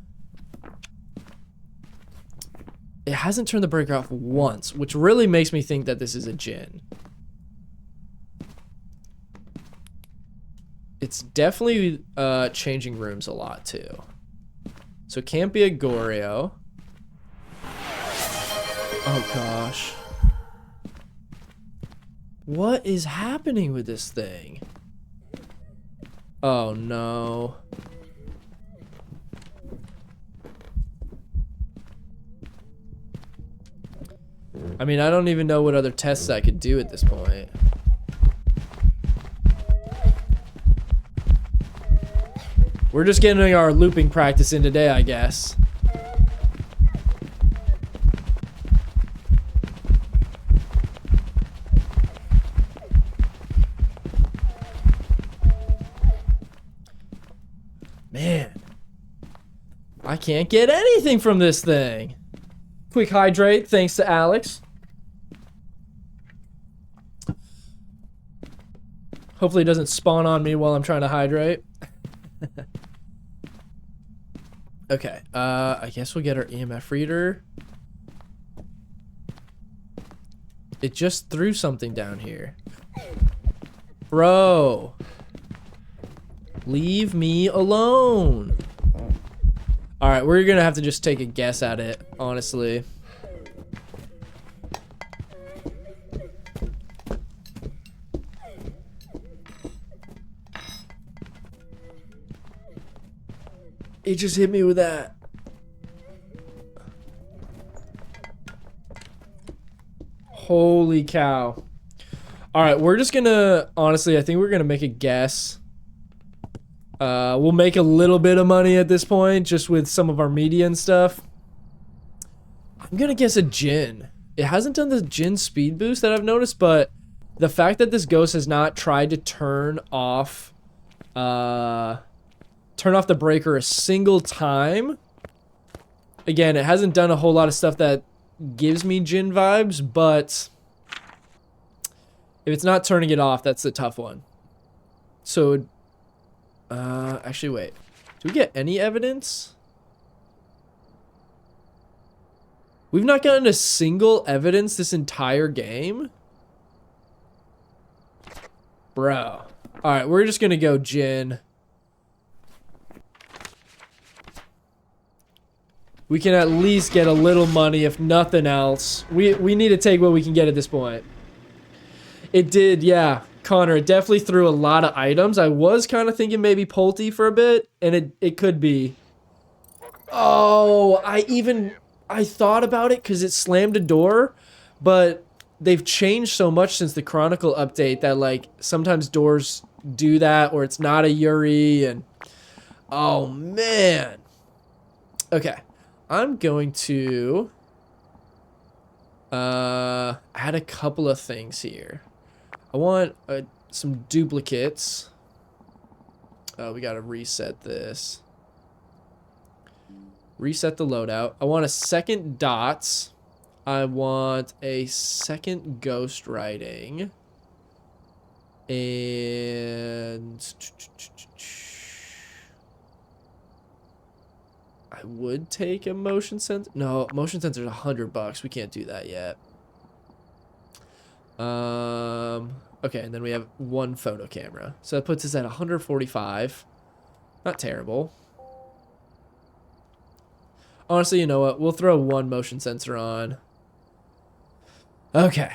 It hasn't turned the breaker off once, which really makes me think that this is a djinn. It's definitely changing rooms a lot too. So it can't be a Goryo. Oh gosh. What is happening with this thing? Oh no. I mean, I don't even know what other tests I could do at this point. We're just getting our looping practice in today, I guess. Man, I can't get anything from this thing. Quick hydrate, thanks to Alex. Hopefully it doesn't spawn on me while I'm trying to hydrate. Okay, I guess we'll get our EMF reader. It just threw something down here. Bro. Leave me alone. Alright, we're gonna have to just take a guess at it, honestly. It just hit me with that. Holy cow. Alright, we're just gonna, honestly, I think we're gonna make a guess. We'll make a little bit of money at this point, just with some of our media and stuff. I'm gonna guess a Jinn. It hasn't done the Jinn speed boost that I've noticed, but the fact that this ghost has not tried to turn off the breaker a single time. Again, it hasn't done a whole lot of stuff that gives me Jinn vibes, but if it's not turning it off, that's the tough one. So, actually, wait. Do we get any evidence? We've not gotten a single evidence this entire game? Bro. Alright, we're just gonna go Jinn. We can at least get a little money, if nothing else. We need to take what we can get at this point. It did, yeah. Connor, it definitely threw a lot of items. I was kind of thinking maybe Pulte for a bit, and it could be. Oh, I thought about it because it slammed a door, but they've changed so much since the Chronicle update that, like, sometimes doors do that, or it's not a Yuri, and... Oh, man. Okay. I'm going to... add a couple of things here. I want some duplicates. Oh, we gotta reset this. Reset the loadout. I want a second dots. I want a second ghost writing. And... I would take a motion sensor. No, motion sensor is $100. We can't do that yet. Okay, and then we have one photo camera. So that puts us at 145. Not terrible. Honestly, you know what? We'll throw one motion sensor on. Okay.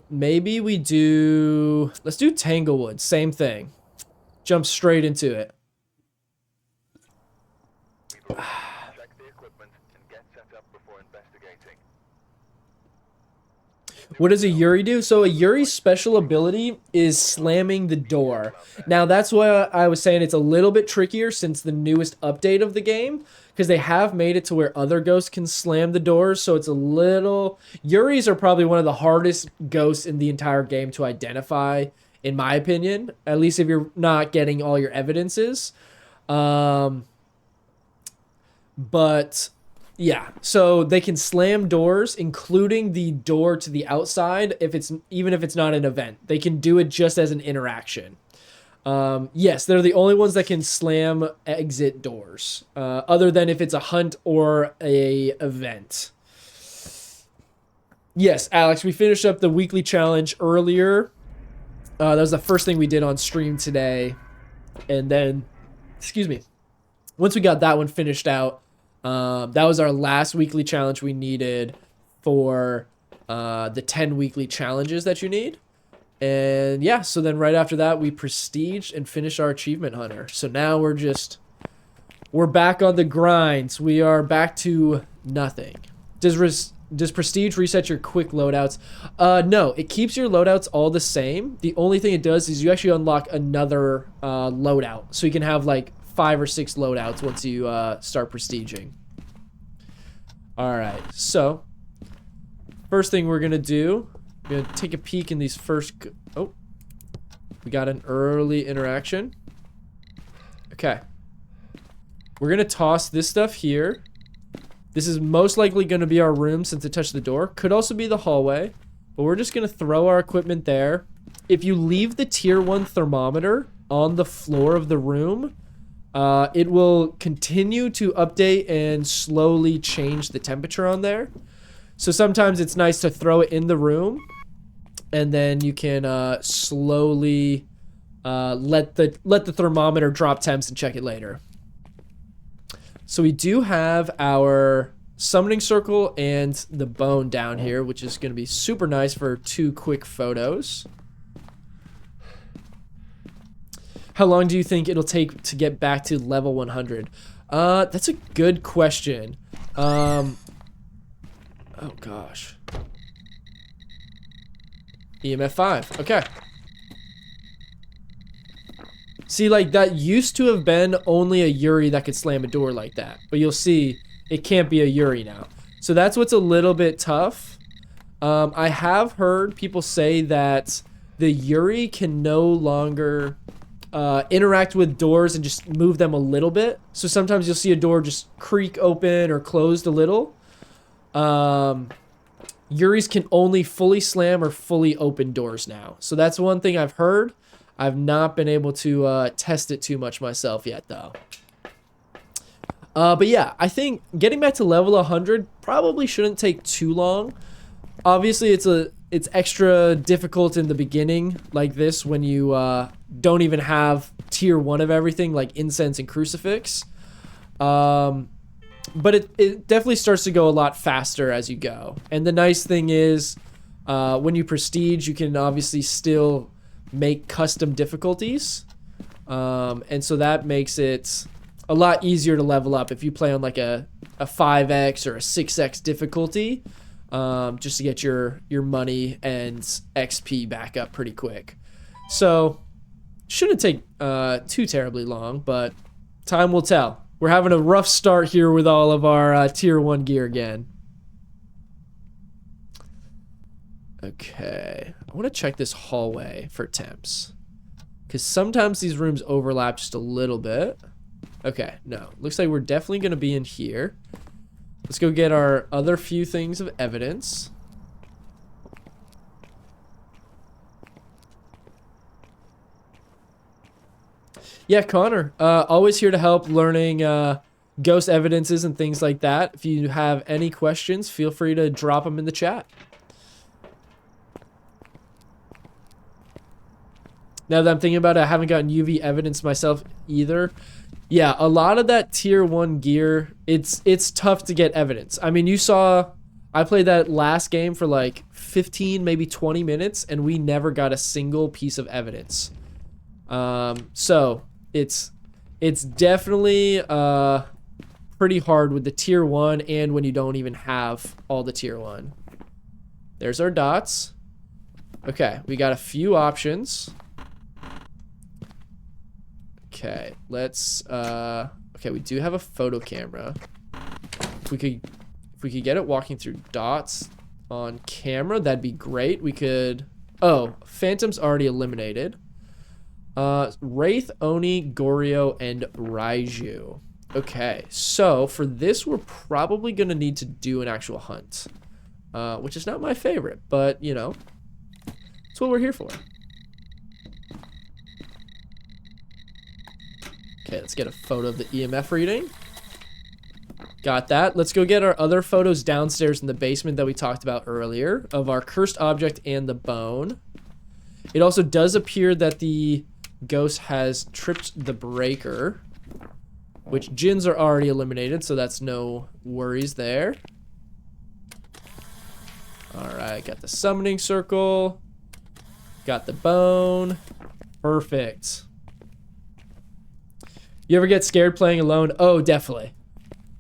Maybe we do... Let's do Tanglewood. Same thing. Jump straight into it. Check the equipment and get set up before investigating. What does a Yuri do? So a Yuri's special ability is slamming the door. Now that's why I was saying it's a little bit trickier since the newest update of the game, because they have made it to where other ghosts can slam the doors, so it's a little... Yuris are probably one of the hardest ghosts in the entire game to identify, in my opinion, at least if you're not getting all your evidences. But yeah, so they can slam doors, including the door to the outside, even if it's not an event. They can do it just as an interaction. Yes, they're the only ones that can slam exit doors, other than if it's a hunt or a event. Yes, Alex, we finished up the weekly challenge earlier. That was the first thing we did on stream today. And then, excuse me, once we got that one finished out, that was our last weekly challenge we needed for the 10 weekly challenges that you need. And yeah, so then right after that, we prestiged and finished our achievement hunter. So now we're back on the grinds. We are back to nothing. Does prestige reset your quick loadouts? No, it keeps your loadouts all the same. The only thing it does is you actually unlock another loadout. So you can have like 5 or 6 loadouts once you start prestiging. Alright, so first thing we're gonna do, we're gonna take a peek in these first... Oh, we got an early interaction. Okay. We're gonna toss this stuff here. This is most likely gonna be our room since it touched the door. Could also be the hallway, but we're just gonna throw our equipment there. If you leave the tier 1 thermometer on the floor of the room, it will continue to update and slowly change the temperature on there. So sometimes it's nice to throw it in the room, and then you can slowly let the thermometer drop temps and check it later. So we do have our summoning circle and the bone down here, which is going to be super nice for 2 quick photos. How long do you think it'll take to get back to level 100? That's a good question. Oh gosh. EMF 5. Okay. See, like, that used to have been only a Yuri that could slam a door like that. But you'll see, it can't be a Yuri now. So that's what's a little bit tough. I have heard people say that the Yuri can no longer interact with doors and just move them a little bit. So sometimes you'll see a door just creak open or closed a little. Yuris can only fully slam or fully open doors now. So that's one thing I've heard. I've not been able to test it too much myself yet, though. But yeah, I think getting back to level 100 probably shouldn't take too long. Obviously, it's extra difficult in the beginning, like this, when you don't even have tier 1 of everything, like incense and crucifix. But it definitely starts to go a lot faster as you go. And the nice thing is, when you prestige, you can obviously still make custom difficulties. And so that makes it a lot easier to level up if you play on like a 5x or a 6x difficulty, just to get your money and XP back up pretty quick. So shouldn't take too terribly long, but time will tell. We're having a rough start here with all of our tier 1 gear again. Okay, I want to check this hallway for temps, because sometimes these rooms overlap just a little bit. Okay, no, looks like we're definitely going to be in here. Let's go get our other few things of evidence. Yeah, Connor, always here to help learning ghost evidences and things like that. If you have any questions, feel free to drop them in the chat. Now that I'm thinking about it, I haven't gotten UV evidence myself either. Yeah, a lot of that tier 1 gear, it's tough to get evidence. I mean, you saw, I played that last game for like 15, maybe 20 minutes, and we never got a single piece of evidence. So it's definitely pretty hard with the tier 1 and when you don't even have all the tier 1. There's our dots. Okay, we got a few options. Okay, let's okay, we do have a photo camera. If we could get it walking through dots on camera, that'd be great. We could, oh, Phantom's already eliminated. Wraith, Oni, Goryo, and Raiju. Okay, so for this we're probably gonna need to do an actual hunt. Which is not my favorite, but you know, that's what we're here for. Okay, let's get a photo of the EMF reading. Got that. Let's go get our other photos downstairs in the basement that we talked about earlier of our cursed object and the bone. It also does appear that the ghost has tripped the breaker, which Jinns are already eliminated, so that's no worries there. Alright, got the summoning circle. Got the bone. Perfect. You ever get scared playing alone? Oh, definitely.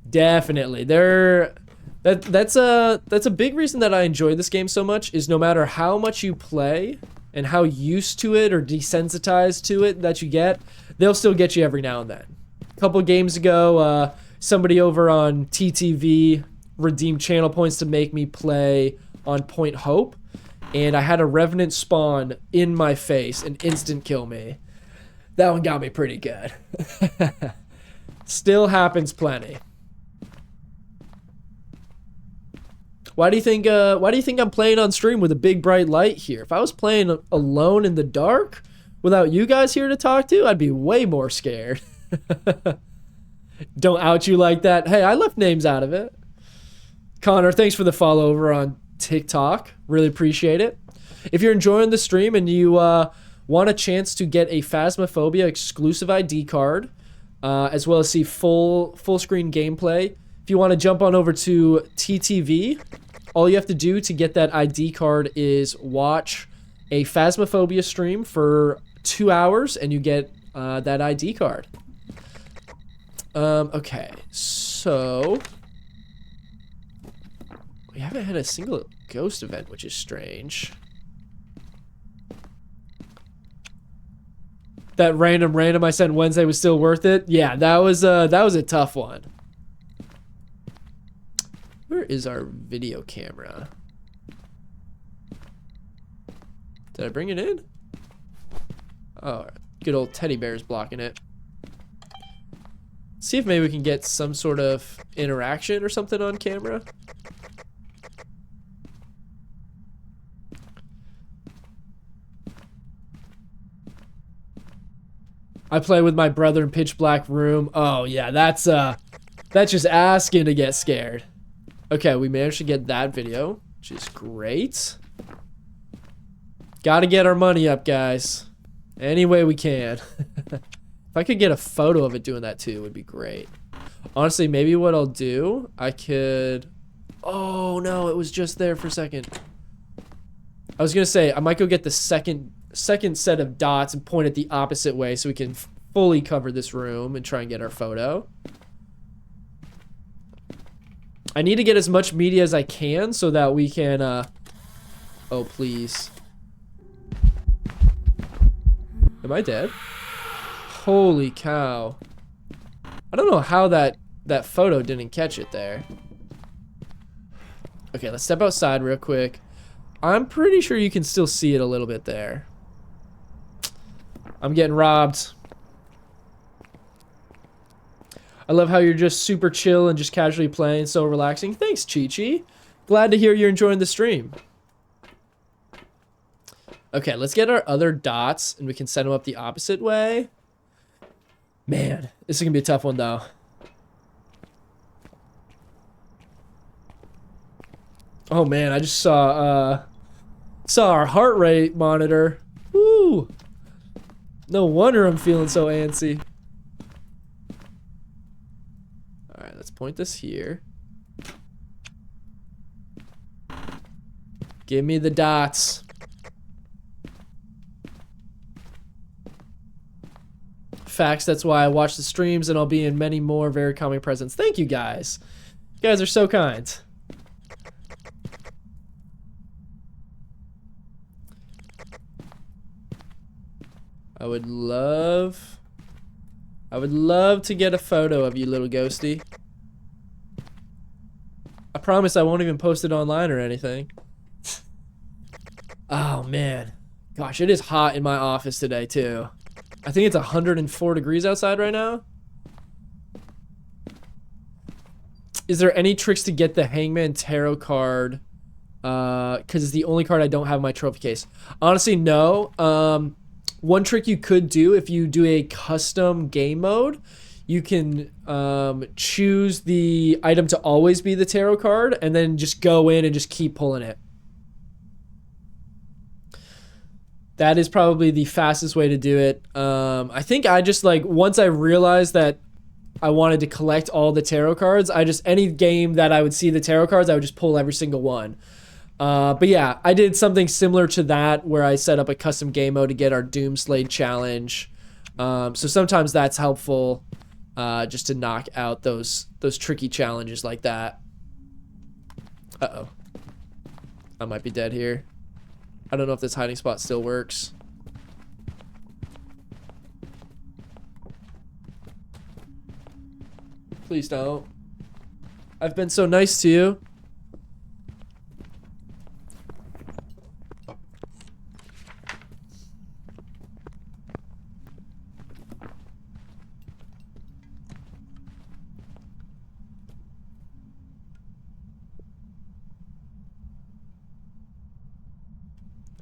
Definitely. That's a big reason that I enjoy this game so much, is no matter how much you play and how used to it or desensitized to it that you get, they'll still get you every now and then. A couple games ago, somebody over on TTV redeemed channel points to make me play on Point Hope, and I had a Revenant spawn in my face and instant kill me. That one got me pretty good. Still happens plenty. Why do you think I'm playing on stream with a big bright light here? If I was playing alone in the dark without you guys here to talk to, I'd be way more scared. Don't out you like that. Hey, I left names out of it. Connor, thanks for the follow over on TikTok. Really appreciate it. If you're enjoying the stream and you want a chance to get a Phasmophobia exclusive ID card, as well as see full screen gameplay, if you want to jump on over to TTV, all you have to do to get that ID card is watch a Phasmophobia stream for 2 hours and you get that ID card. Okay, so we haven't had a single ghost event, which is strange. That random I sent Wednesday was still worth it. Yeah, that was a tough one. Where is our video camera? Did I bring it in? Oh, good old teddy bear's blocking it. See if maybe we can get some sort of interaction or something on camera. I play with my brother in pitch black room. Oh yeah, that's just asking to get scared. Okay, we managed to get that video, which is great. Gotta get our money up, guys. Any way we can. If I could get a photo of it doing that too, it would be great. Honestly, maybe what I'll do, I could... Oh no, it was just there for a second. I was gonna say, I might go get the second set of dots and point it the opposite way so we can fully cover this room and try and get our photo. I need to get as much media as I can so that we can, oh, please. Am I dead? Holy cow. I don't know how that photo didn't catch it there. Okay, let's step outside real quick. I'm pretty sure you can still see it a little bit there. I'm getting robbed. I love how you're just super chill and just casually playing, so relaxing. Thanks, Chi-Chi. Glad to hear you're enjoying the stream. Okay, let's get our other dots and we can set them up the opposite way. Man, this is gonna be a tough one though. Oh man, I just saw our heart rate monitor. Woo! No wonder I'm feeling so antsy. Alright, let's point this here. Give me the dots. Facts, that's why I watch the streams and I'll be in many more very calming presents. Thank you guys. You guys are so kind. I would love to get a photo of you, little ghosty. I promise I won't even post it online or anything. Oh man. Gosh, it is hot in my office today too. I think it's 104 degrees outside right now. Is there any tricks to get the Hangman Tarot card? Because it's the only card I don't have in my trophy case. Honestly, no. One trick you could do if you do a custom game mode, you can choose the item to always be the tarot card and then just go in and just keep pulling it. That is probably the fastest way to do it. I think I just once I realized that I wanted to collect all the tarot cards, any game that I would see the tarot cards, I would just pull every single one. But yeah, I did something similar to that where I set up a custom game mode to get our Doomslade challenge. So sometimes that's helpful, just to knock out those tricky challenges like that. Uh-oh. I might be dead here. I don't know if this hiding spot still works. Please don't. I've been so nice to you.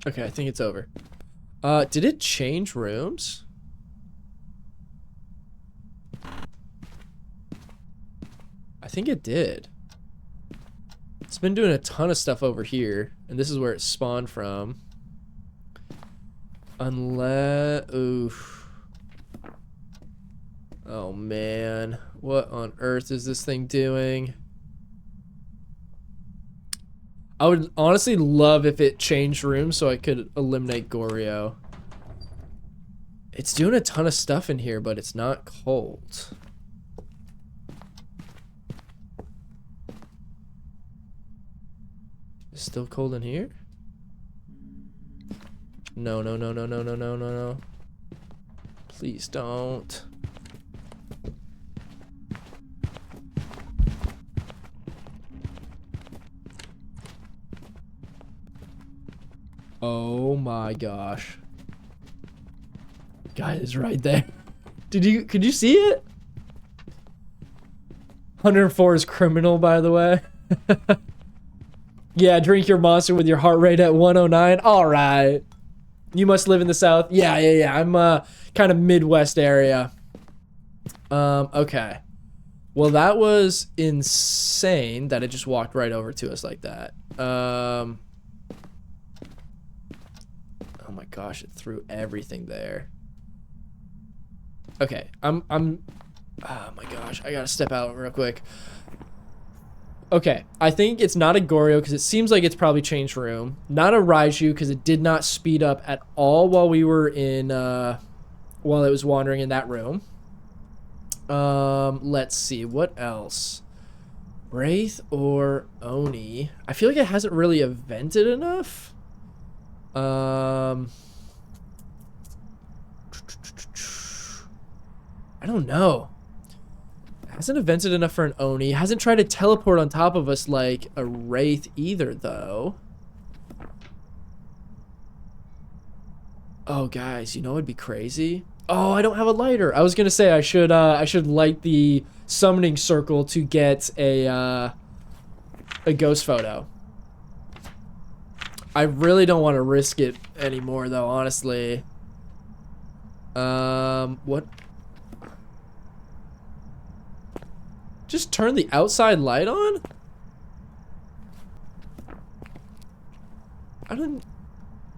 Okay, I think it's over. Did it change rooms? I think it did. It's been doing a ton of stuff over here, and this is where it spawned from. Unless... Oof. Oh, man. What on earth is this thing doing? I would honestly love if it changed rooms so I could eliminate Goryo. It's doing a ton of stuff in here, but it's not cold. It's still cold in here? No, no, no, no, no, no, no, no, no. Please don't. Oh my gosh. Guy is right there. Could you see it? 104 is criminal, by the way. Yeah, drink your monster with your heart rate at 109. All right. You must live in the South. Yeah. I'm kind of Midwest area. Okay. Well, that was insane that it just walked right over to us like that. Oh my gosh, it threw everything there. Okay, oh my gosh, I gotta step out real quick. Okay, I think it's not a Goryo because it seems like it's probably changed room. Not a Raiju because it did not speed up at all while we were in, while it was wandering in that room. Let's see, what else? Wraith or Oni? I feel like it hasn't really evented enough. I don't know. Hasn't evented enough for an Oni. Hasn't tried to teleport on top of us like a Wraith either, though. Oh, guys, you know what'd be crazy? Oh, I don't have a lighter. I was gonna say I should light the summoning circle to get a ghost photo. I really don't want to risk it anymore, though, honestly. What? Just turn the outside light on? I don't...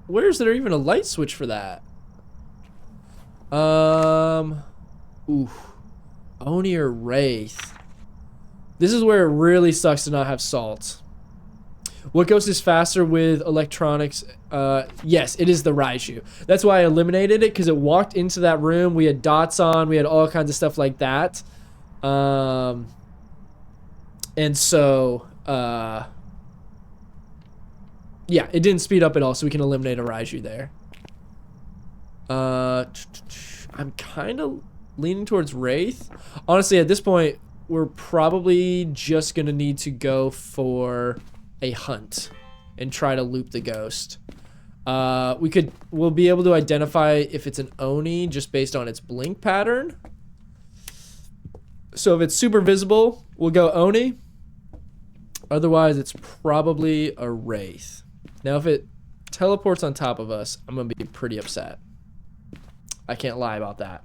Where's there even a light switch for that? Oof. Oni or Wraith. This is where it really sucks to not have salt. What ghost is faster with electronics? Yes, it is the Raiju. That's why I eliminated it, because it walked into that room. We had dots on. We had all kinds of stuff like that. And so, yeah, it didn't speed up at all, so we can eliminate a Raiju there. I'm kind of leaning towards Wraith. Honestly, at this point, we're probably just going to need to go for a hunt and try to loop the ghost. We'll be able to identify if it's an Oni just based on its blink pattern. So if it's super visible, we'll go Oni. Otherwise, it's probably a Wraith. Now, if it teleports on top of us, I'm going to be pretty upset. I can't lie about that.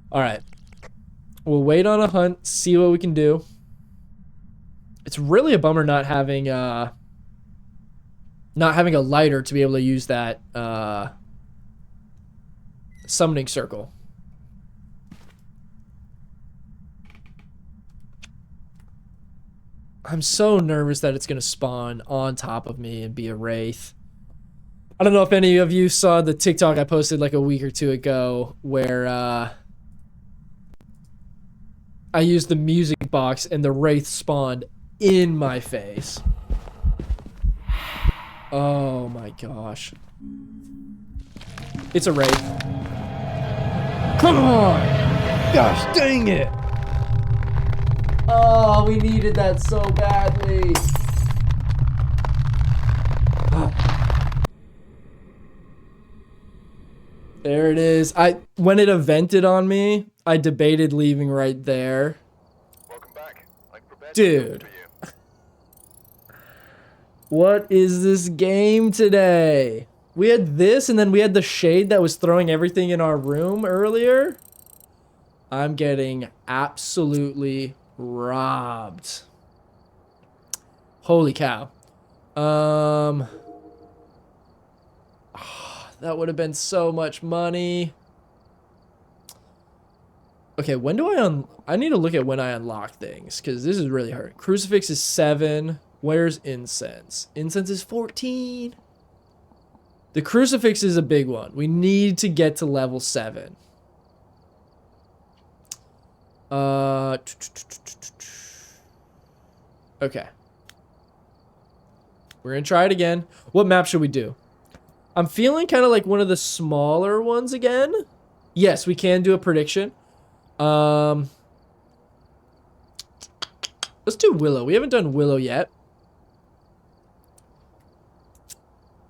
All right. We'll wait on a hunt, see what we can do. It's really a bummer not having a lighter to be able to use that summoning circle. I'm so nervous that it's going to spawn on top of me and be a Wraith. I don't know if any of you saw the TikTok I posted like a week or two ago where I used the music box and the Wraith spawned in my face. Oh my gosh. It's a Wraith. Come on! Gosh dang it! Oh, we needed that so badly. There it is. When it evented on me, I debated leaving right there. Welcome back. I've prepared Dude. for you. What is this game today? We had this, and then we had the shade that was throwing everything in our room earlier. I'm getting absolutely robbed. Holy cow. That would have been so much money. Okay, when do I need to look at when I unlock things, because this is really hard. Crucifix is 7. Where's incense? Incense is 14. The crucifix is a big one. We need to get to level 7. Okay. We're gonna try it again. What map should we do? I'm feeling kind of like one of the smaller ones again. Yes, we can do a prediction. Let's do Willow. We haven't done Willow yet.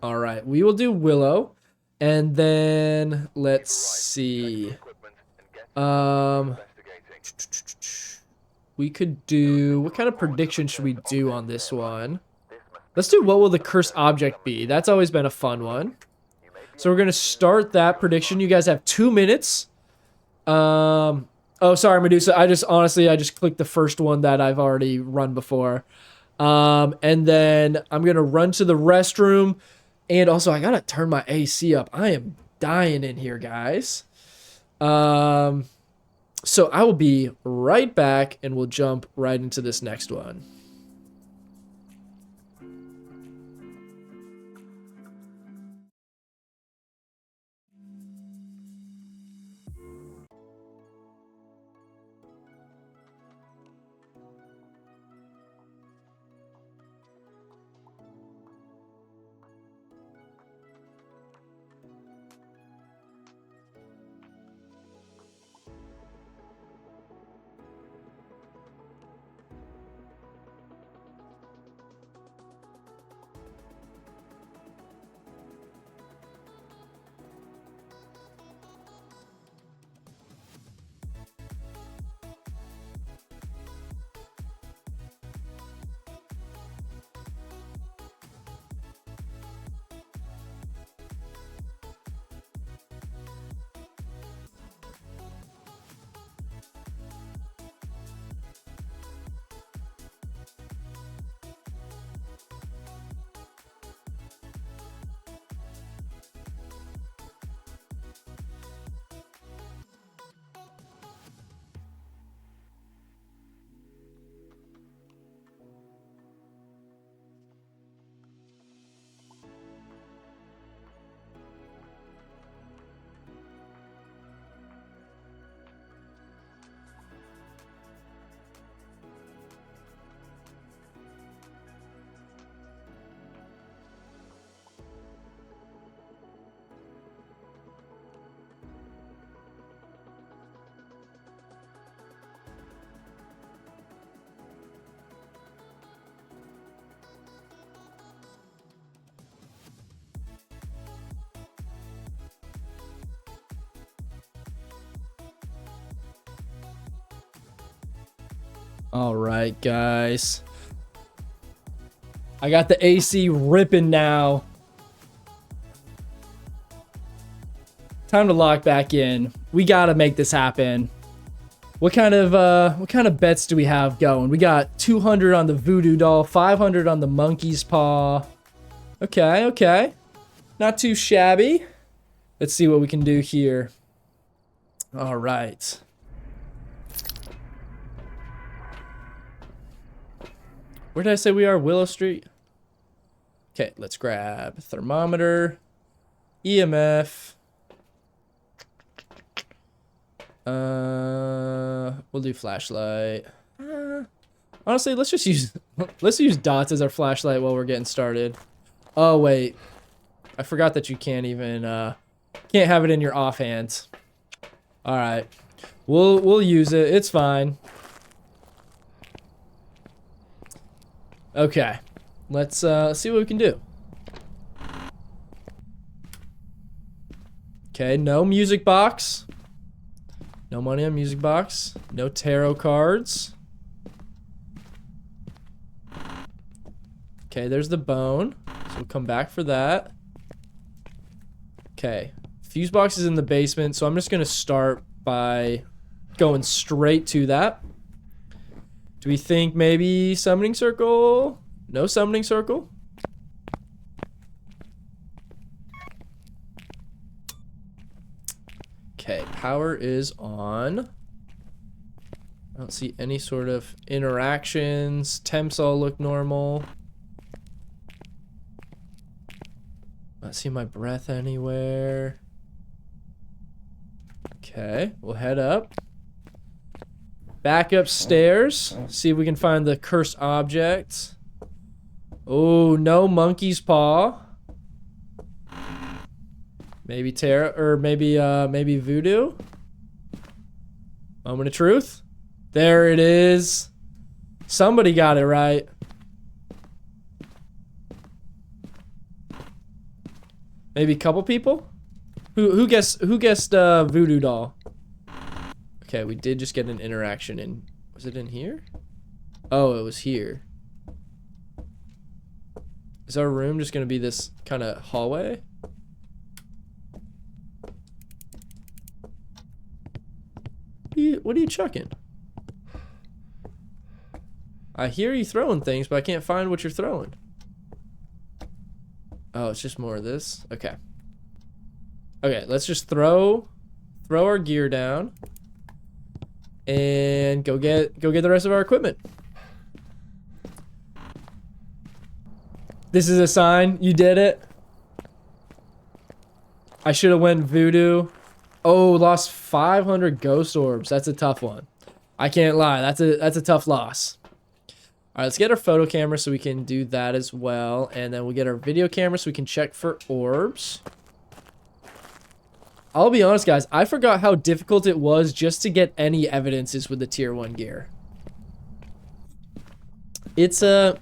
All right, we will do Willow. And then let's see. We could do, what kind of prediction should we do on this one? Let's do what will the cursed object be? That's always been a fun one. So we're gonna start that prediction. You guys have 2 minutes. Oh, sorry, Medusa. I just clicked the first one that I've already run before. And then I'm gonna run to the restroom. And also, I gotta turn my AC up. I am dying in here, guys. So I will be right back, and we'll jump right into this next one. All right, guys. I got the AC ripping now. Time to lock back in. We gotta make this happen. What kind of bets do we have going? We got 200 on the voodoo doll, 500 on the monkey's paw. Okay, okay. Not too shabby. Let's see what we can do here. All right. Where did I say we are? Willow Street? Okay, let's grab thermometer, EMF. We'll do flashlight. Honestly, let's use dots as our flashlight while we're getting started. Oh wait, I forgot that you can't even can't have it in your offhand. All right, we'll use it. It's fine. Okay, let's see what we can do. Okay, no music box. No money on music box. No tarot cards. Okay, there's the bone. So we'll come back for that. Okay, fuse box is in the basement, so I'm just gonna start by going straight to that. Do we think maybe summoning circle? No summoning circle. Okay, power is on. I don't see any sort of interactions. Temps all look normal. Not see my breath anywhere. Okay, we'll head up. Back upstairs. See if we can find the cursed object. Oh, no monkey's paw. Maybe Terra, or maybe voodoo. Moment of truth. There it is. Somebody got it right. Maybe a couple people? Who guessed voodoo doll? Okay, we did just get an interaction in. Was it in here? Oh, it was here. Is our room just gonna be this kind of hallway? What are you chucking? I hear you throwing things, but I can't find what you're throwing. Oh, it's just more of this? Okay. Okay, let's just throw our gear down and go get the rest of our equipment. This is a sign. You did it. I should have went voodoo. Oh, lost 500 ghost orbs. That's a tough one. I can't lie. That's a tough loss. All right, let's get our photo camera so we can do that as well. And then we'll get our video camera so we can check for orbs. I'll be honest, guys. I forgot how difficult it was just to get any evidences with the tier 1 gear. It's a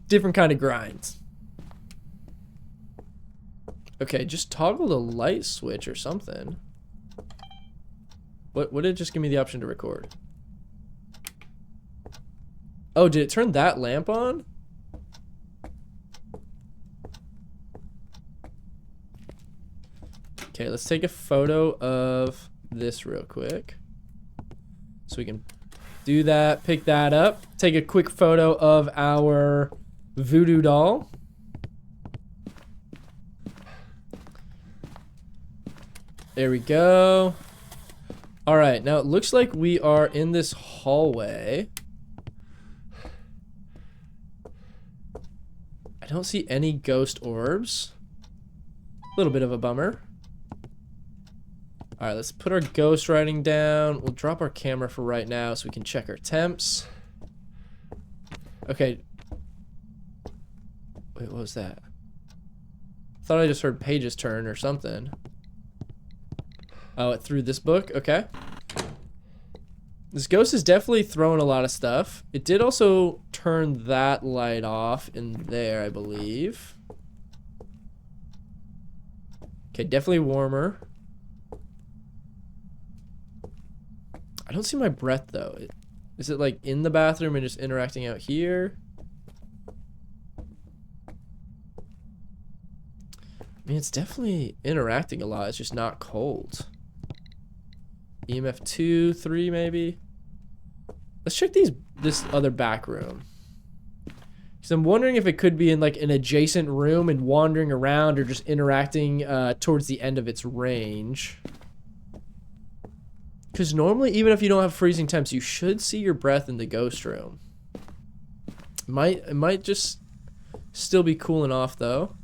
different kind of grind. Okay, just toggle the light switch or something. What did it just give me the option to record? Oh, did it turn that lamp on? Okay, let's take a photo of this real quick. So we can do that, pick that up. Take a quick photo of our voodoo doll. There we go. All right, now it looks like we are in this hallway. I don't see any ghost orbs. A little bit of a bummer. All right, let's put our ghost writing down. We'll drop our camera for right now so we can check our temps. Okay. Wait, what was that? Thought I just heard pages turn or something. Oh, it threw this book? Okay. This ghost is definitely throwing a lot of stuff. It did also turn that light off in there, I believe. Okay, definitely warmer. I don't see my breath, though. Is it, like, in the bathroom and just interacting out here? I mean, it's definitely interacting a lot. It's just not cold. EMF 2, 3, maybe. Let's check this other back room. Because I'm wondering if it could be in like an adjacent room and wandering around or just interacting towards the end of its range. Because normally, even if you don't have freezing temps, you should see your breath in the ghost room. It might just still be cooling off though.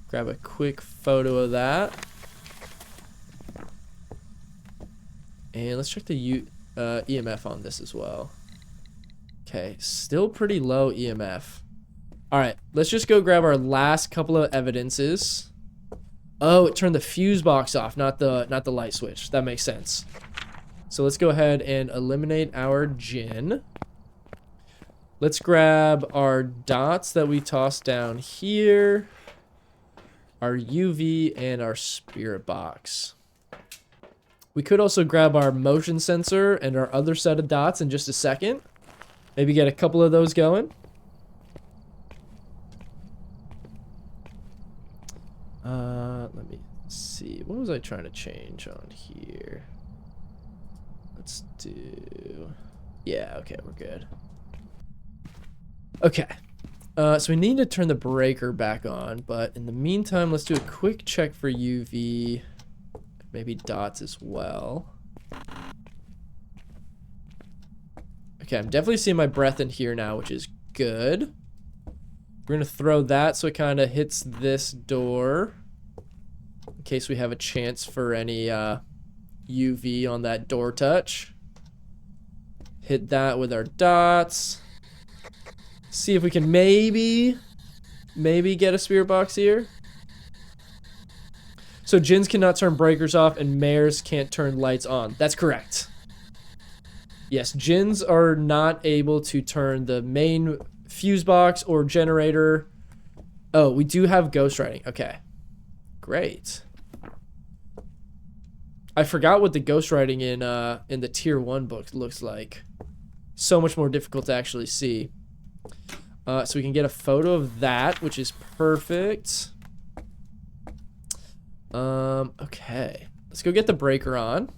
Grab a quick photo of that. And let's check the EMF on this as well. Okay, still pretty low EMF. All right, let's just go grab our last couple of evidences. Oh, it turned the fuse box off, not the light switch. That makes sense. So let's go ahead and eliminate our Jinn. Let's grab our dots that we tossed down here, our UV, and our spirit box. We could also grab our motion sensor and our other set of dots in just a second. Maybe get a couple of those going. Let me see. What was I trying to change on here? Let's do... Yeah, okay, we're good. Okay. So we need to turn the breaker back on, but in the meantime, let's do a quick check for UV. Maybe dots as well. Okay, I'm definitely seeing my breath in here now, which is good. We're gonna throw that so it kind of hits this door. In case we have a chance for any UV on that door touch. Hit that with our dots. See if we can maybe get a spirit box here. So Jinns cannot turn breakers off and mares can't turn lights on. That's correct. Yes, Jinns are not able to turn the main fuse box or generator. Oh, we do have ghostwriting. Okay. Great. I forgot what the ghostwriting in the tier 1 book looks like. So much more difficult to actually see. So we can get a photo of that, which is perfect. Okay. Let's go get the breaker on.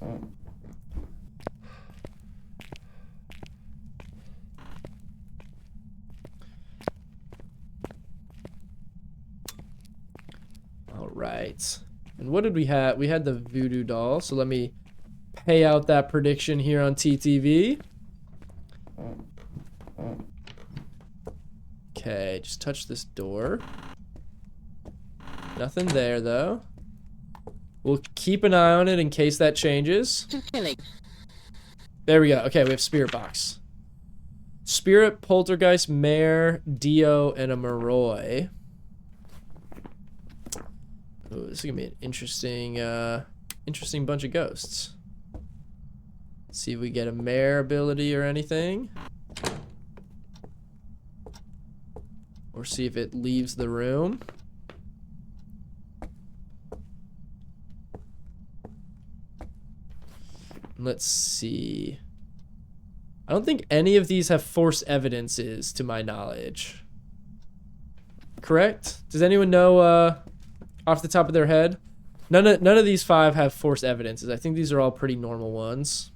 All right. And what did we have? We had the voodoo doll. So let me pay out that prediction here on TTV. Okay, just touch this door. Nothing there, though. We'll keep an eye on it in case that changes. There we go. Okay, we have Spirit Box. Spirit, Poltergeist, Mare, Dio, and a Moroi. Ooh, this is gonna be an interesting, interesting bunch of ghosts. Let's see if we get a Mare ability or anything. Or see if it leaves the room. Let's see. I don't think any of these have force evidences to my knowledge. Correct? Does anyone know off the top of their head? None of these 5 have force evidences. I think these are all pretty normal ones.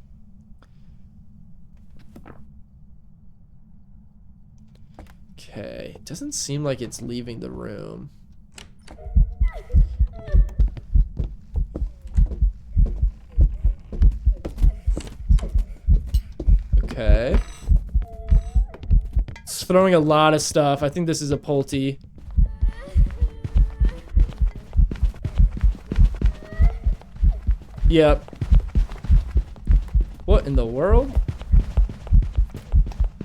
Okay, it doesn't seem like it's leaving the room. Okay. It's throwing a lot of stuff. I think this is a Polty. Yep. What in the world?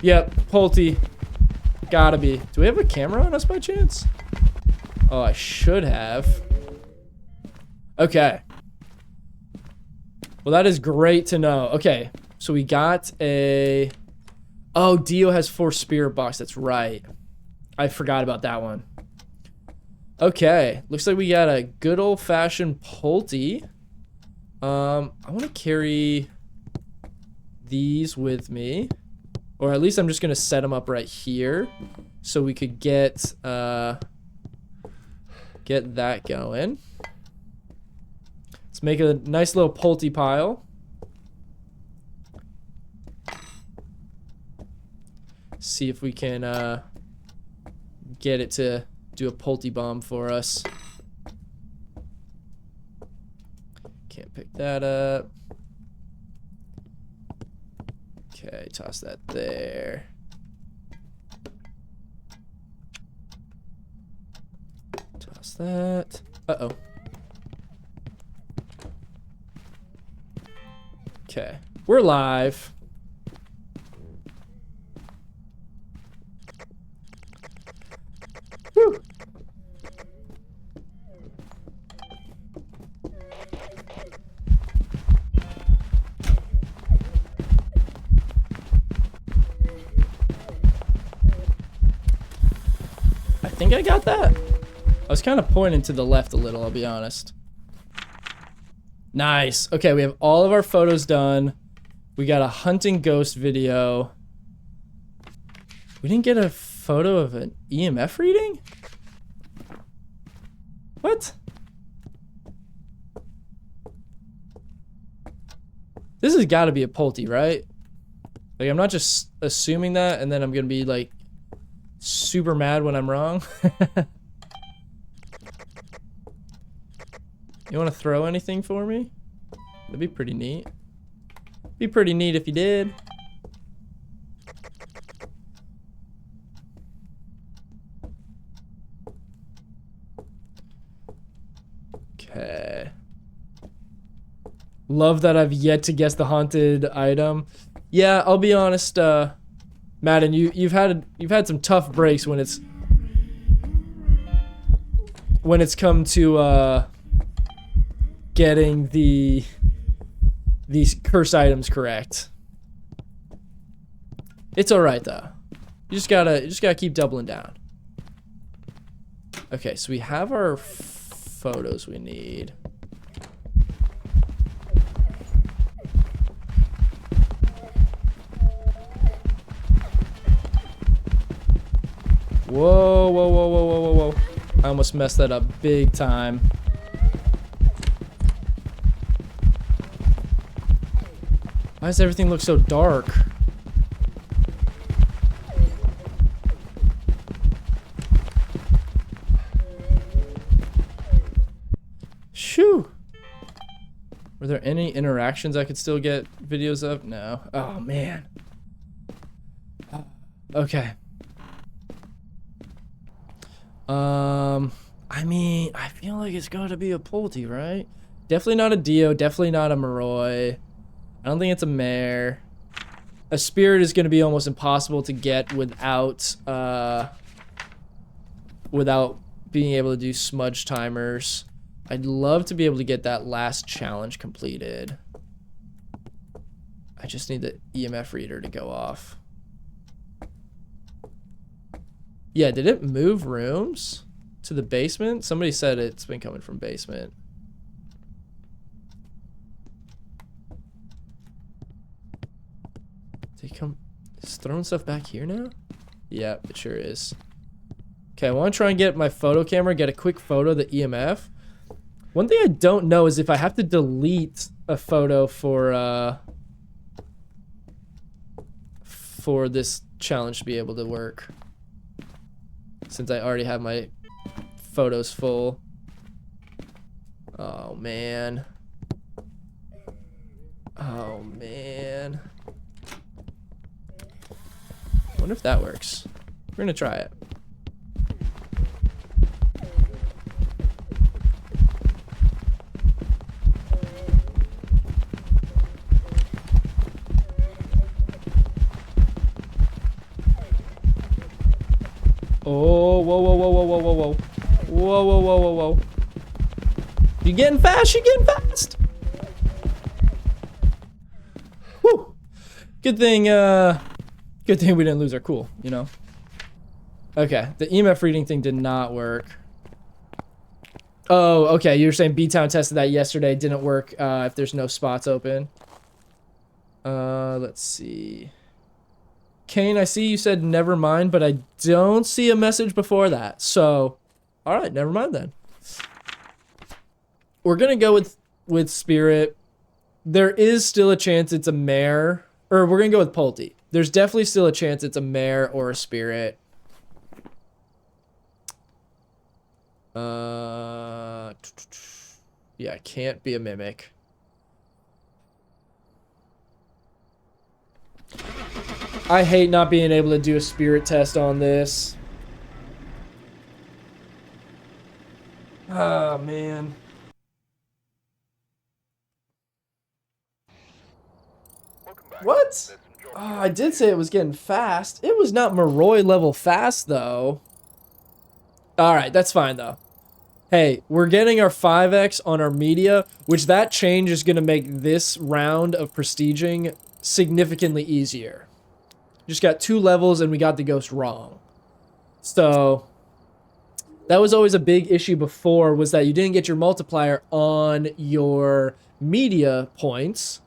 Yep, Polty. Gotta be. Do we have a camera on us by chance? Oh, I should have. Okay. Well, that is great to know. Okay, so we got a... Oh, Dio has 4 spirit box. That's right. I forgot about that one. Okay, looks like we got a good old-fashioned Polty. I want to carry these with me. Or at least I'm just going to set them up right here. So we could get that going. Let's make a nice little Polty pile. See if we can get it to do a Polty bomb for us. Can't pick that up. Okay, toss that there. Toss that. Uh-oh. Okay, we're live. Whew. I think I got that. I was kind of pointing to the left a little, I'll be honest. Nice. Okay, we have all of our photos done. We got a hunting ghost video. We didn't get a photo of an EMF reading? What? This has got to be a Polty, right? Like, I'm not just assuming that, and then I'm going to be, like, super mad when I'm wrong. You want to throw anything for me? That'd be pretty neat. Be pretty neat if you did. Okay. Love that I've yet to guess the haunted item. Yeah, I'll be honest, Madden, you've had some tough breaks when it's come to getting these curse items correct. It's all right though. You just gotta keep doubling down. Okay, so we have our photos we need. Whoa, whoa, whoa, whoa, whoa, whoa, whoa. I almost messed that up big time. Why does everything look so dark? Shoo! Were there any interactions I could still get videos of? No. Oh, man. Okay. I mean, I feel like it's gotta be a Pulte, right? Definitely not a Dio, definitely not a Moroi. I don't think it's a mare. A spirit is gonna be almost impossible to get without being able to do smudge timers. I'd love to be able to get that last challenge completed. I just need the EMF reader to go off. Yeah, did it move rooms to the basement? Somebody said it's been coming from basement. Did he come? Is throwing stuff back here now? Yeah, it sure is. Okay, I want to try and get my photo camera, get a quick photo of the EMF. One thing I don't know is if I have to delete a photo for this challenge to be able to work. Since I already have my photos full. Oh, man. Oh, man. I wonder if that works. We're gonna try it. Oh, whoa, whoa, whoa, whoa, whoa, whoa, whoa. Whoa, whoa, whoa, whoa, whoa. You getting fast? You getting fast? Whew. Good thing we didn't lose our cool, you know? Okay, the EMF reading thing did not work. Oh, okay, you were saying B-Town tested that yesterday. Didn't work if there's no spots open. Let's see. Kane, I see you said never mind, but I don't see a message before that. So, all right, never mind then. We're gonna go with Spirit. There is still a chance it's a mare, or we're gonna go with Pulte. There's definitely still a chance it's a mare or a Spirit. Yeah, it can't be a mimic. I hate not being able to do a spirit test on this. Oh, man. What? Oh, I did say it was getting fast. It was not Moroi level fast, though. Alright, that's fine, though. Hey, we're getting our 5x on our media, which that change is going to make this round of prestiging significantly easier. Just got 2 levels and we got the ghost wrong. So that was always a big issue before, was that you didn't get your multiplier on your media points.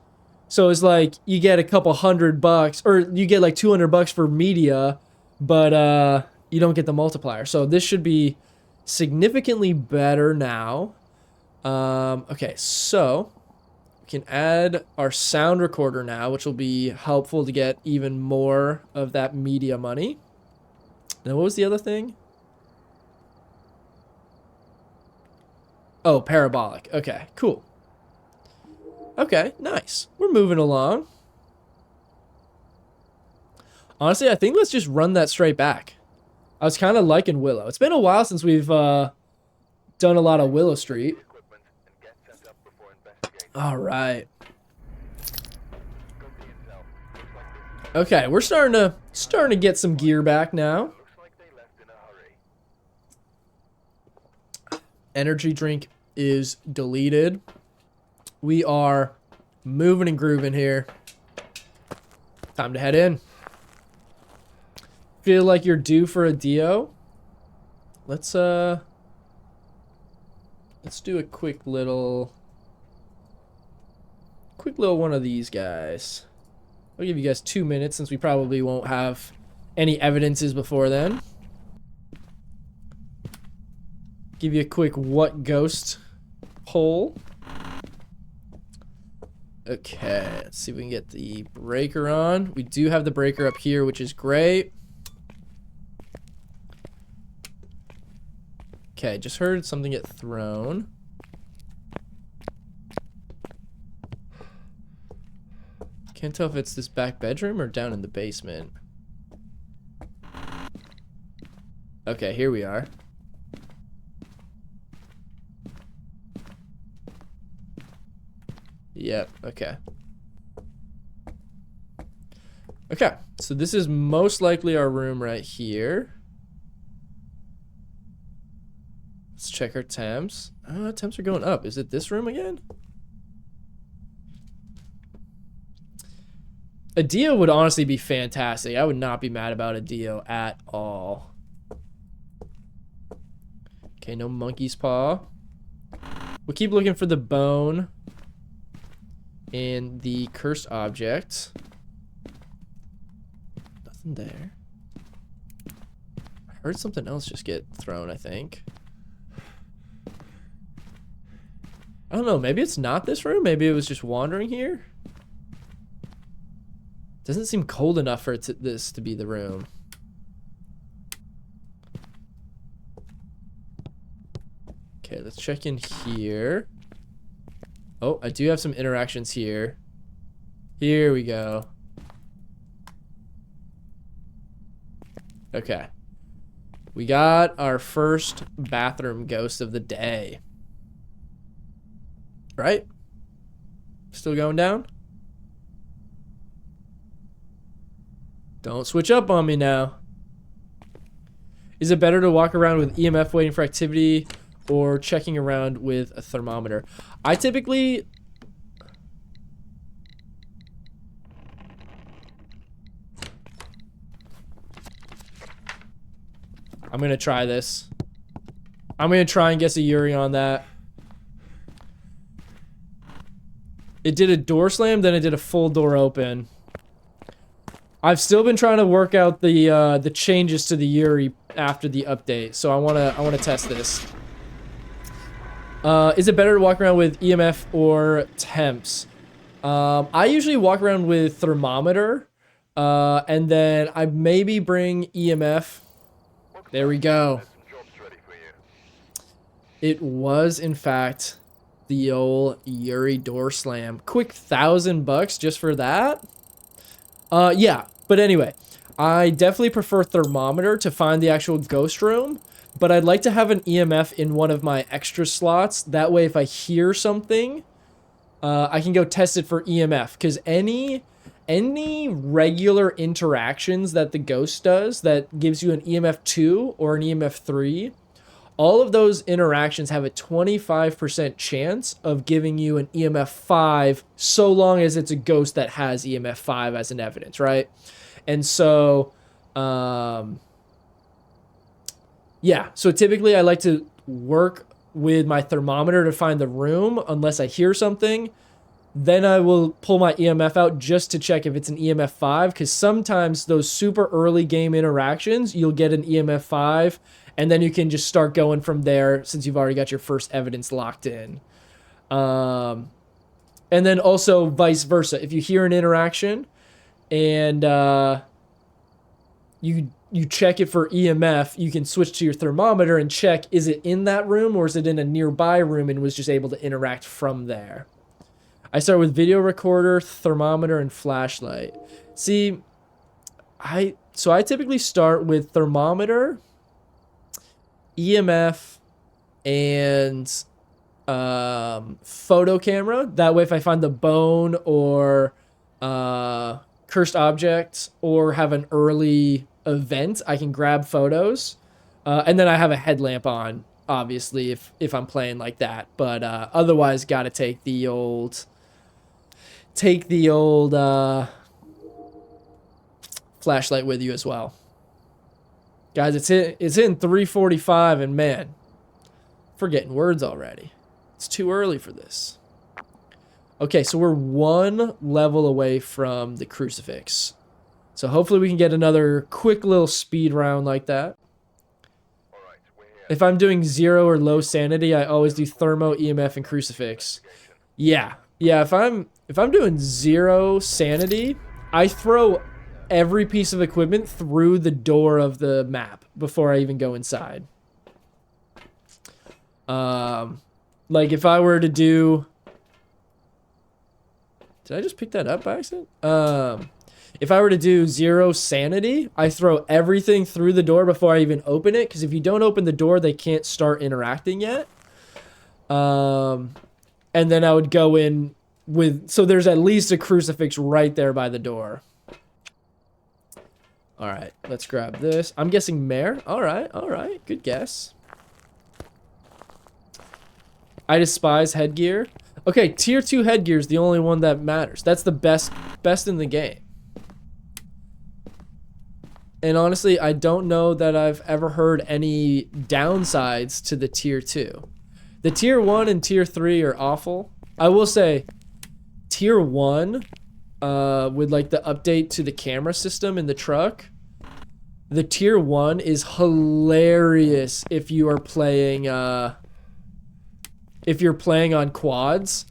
So it's like you get a couple $100, or you get like $200 for media, but you don't get the multiplier. So this should be significantly better now. Okay, so we can add our sound recorder now, which will be helpful to get even more of that media money. Now, what was the other thing? Oh, parabolic. Okay, cool. Okay, nice. We're moving along. Honestly, I think let's just run that straight back. I was kind of liking Willow. It's been a while since we've done a lot of Willow Street. Equipment and get set up before investigating. All right. Got the intel. Looks like this is Okay, we're starting to get some gear back now. looks like they left in a hurry. Energy drink is deleted. We are moving and grooving here. Time to head in. Feel like you're due for a Dio? Let's do a quick little one of these guys. I'll give you guys 2 minutes since we probably won't have any evidences before then. Give you a quick what ghost poll. Okay, let's see if we can get the breaker on. We do have the breaker up here, which is great. Okay, just heard something get thrown. Can't tell if it's this back bedroom or down in the basement. Okay, here we are. Yep, okay. Okay, so this is most likely our room right here. Let's check our temps. Temps are going up. Is it this room again? A Dio would honestly be fantastic. I would not be mad about a Dio at all. Okay, no monkey's paw. We'll keep looking for the bone and the cursed object. Nothing there. I heard something else just get thrown, I think. I don't know, maybe it's not this room. Maybe it was just wandering here. Doesn't seem cold enough for this to be the room. Okay, let's check in here. Oh, I do have some interactions here. Here we go. Okay. We got our first bathroom ghost of the day. Right? Still going down? Don't switch up on me now. Is it better to walk around with EMF waiting for activity or checking around with a thermometer? I typically... I'm going to try this. I'm going to try and guess a Yuri on that. It did a door slam, then it did a full door open. I've still been trying to work out the changes to the Yuri after the update, so I wanna test this. Is it better to walk around with EMF or temps? I usually walk around with thermometer, and then I maybe bring EMF. There we go. It was in fact the old Yuri door slam. Quick $1,000 just for that. Yeah. But anyway, I definitely prefer thermometer to find the actual ghost room, but I'd like to have an EMF in one of my extra slots. That way, if I hear something, I can go test it for EMF. Because any regular interactions that the ghost does that gives you an EMF 2 or an EMF 3, all of those interactions have a 25% chance of giving you an EMF 5, so long as it's a ghost that has EMF 5 as an evidence, right? And so, yeah, so typically I like to work with my thermometer to find the room unless I hear something. Then I will pull my EMF out just to check if it's an EMF 5, because sometimes those super early game interactions, you'll get an EMF 5, and then you can just start going from there since you've already got your first evidence locked in. And then also vice versa. If you hear an interaction and you you check it for EMF, you can switch to your thermometer and check, is it in that room or is it in a nearby room, and was just able to interact from there. I start with video recorder, thermometer, and flashlight. See, I typically start with thermometer, EMF, and photo camera. That way if I find the bone or cursed object or have an early event, I can grab photos. And then I have a headlamp on, obviously, if I'm playing like that. But otherwise, gotta take the old flashlight with you as well. Guys, it's in 3:45, and man, forgetting words already. It's too early for this. Okay, so we're one level away from the crucifix. So hopefully we can get another quick little speed round like that. If I'm doing 0 or low sanity, I always do thermo, EMF, and crucifix. Yeah. If I'm doing 0 sanity, I throw every piece of equipment through the door of the map before I even go inside. Like if I were to do... Did I just pick that up by accident? If I were to do 0 sanity, I throw everything through the door before I even open it, because if you don't open the door, they can't start interacting yet. And then I would go in with... So there's at least a crucifix right there by the door. Alright, let's grab this. I'm guessing mare. Alright. Good guess. I despise headgear. Okay, tier 2 headgear is the only one that matters. That's the best in the game. And honestly, I don't know that I've ever heard any downsides to the tier 2. The tier 1 and tier 3 are awful. I will say, tier 1, with like the update to the camera system in the truck, the tier 1 is hilarious if you are playing, if you're playing on quads.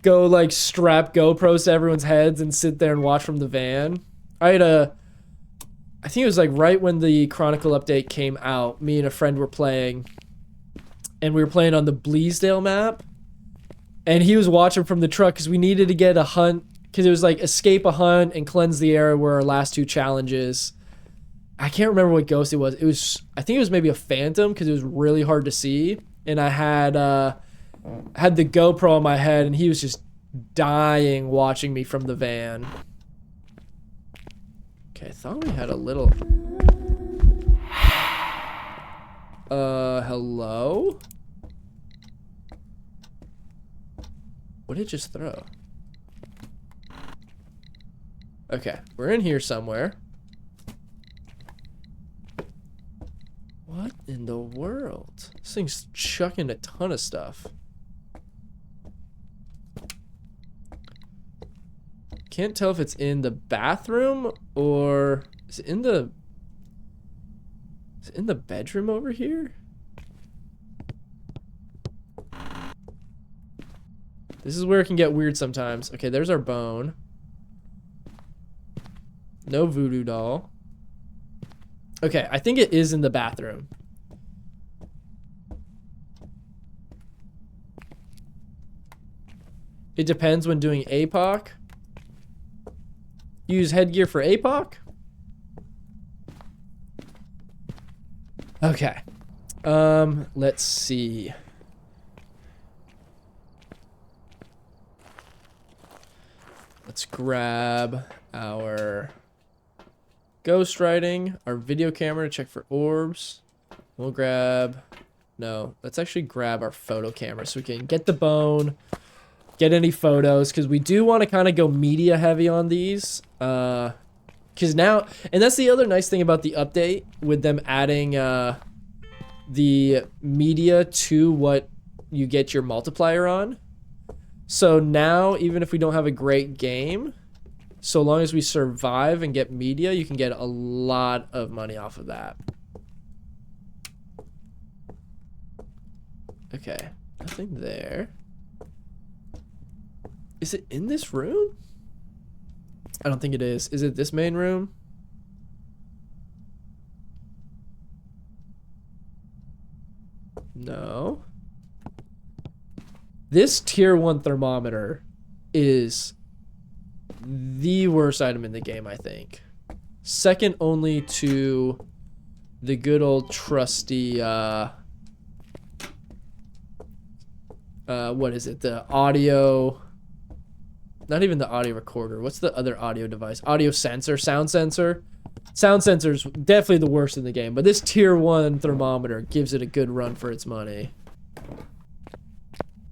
Go like strap GoPros to everyone's heads and sit there and watch from the van. I think it was like right when the Chronicle update came out, me and a friend were playing, and we were playing on the Bleasdale map, and he was watching from the truck because we needed to get a hunt, because it was like escape a hunt and cleanse the area were our last 2 challenges. I can't remember what ghost it was. I think it was maybe a phantom because it was really hard to see, and I had the GoPro on my head, and he was just dying watching me from the van. Okay, I thought we had a little... hello? What did it just throw? Okay, we're in here somewhere. What in the world? This thing's chucking a ton of stuff. Can't tell if it's in the bathroom or is it in the bedroom over here? This is where it can get weird sometimes. Okay, there's our bone. No voodoo doll. Okay, I think it is in the bathroom. It depends when doing APOC. Use headgear for APOC? Okay. Let's see. Let's grab our ghost writing, our video camera to check for orbs. We'll grab... No, let's actually grab our photo camera so we can get the bone, get any photos, because we do want to kind of go media heavy on these. Because now... And that's the other nice thing about the update, with them adding the media to what you get your multiplier on. So now, even if we don't have a great game... So long as we survive and get media, you can get a lot of money off of that. Okay, nothing there. Is it in this room? I don't think it is. Is it this main room? No. This tier 1 thermometer is the worst item in the game, I think. Second only to the good old trusty, what is it? The audio, not even the audio recorder. What's the other audio device? Audio sensor, sound sensor. Sound sensor's definitely the worst in the game, but this tier 1 thermometer gives it a good run for its money.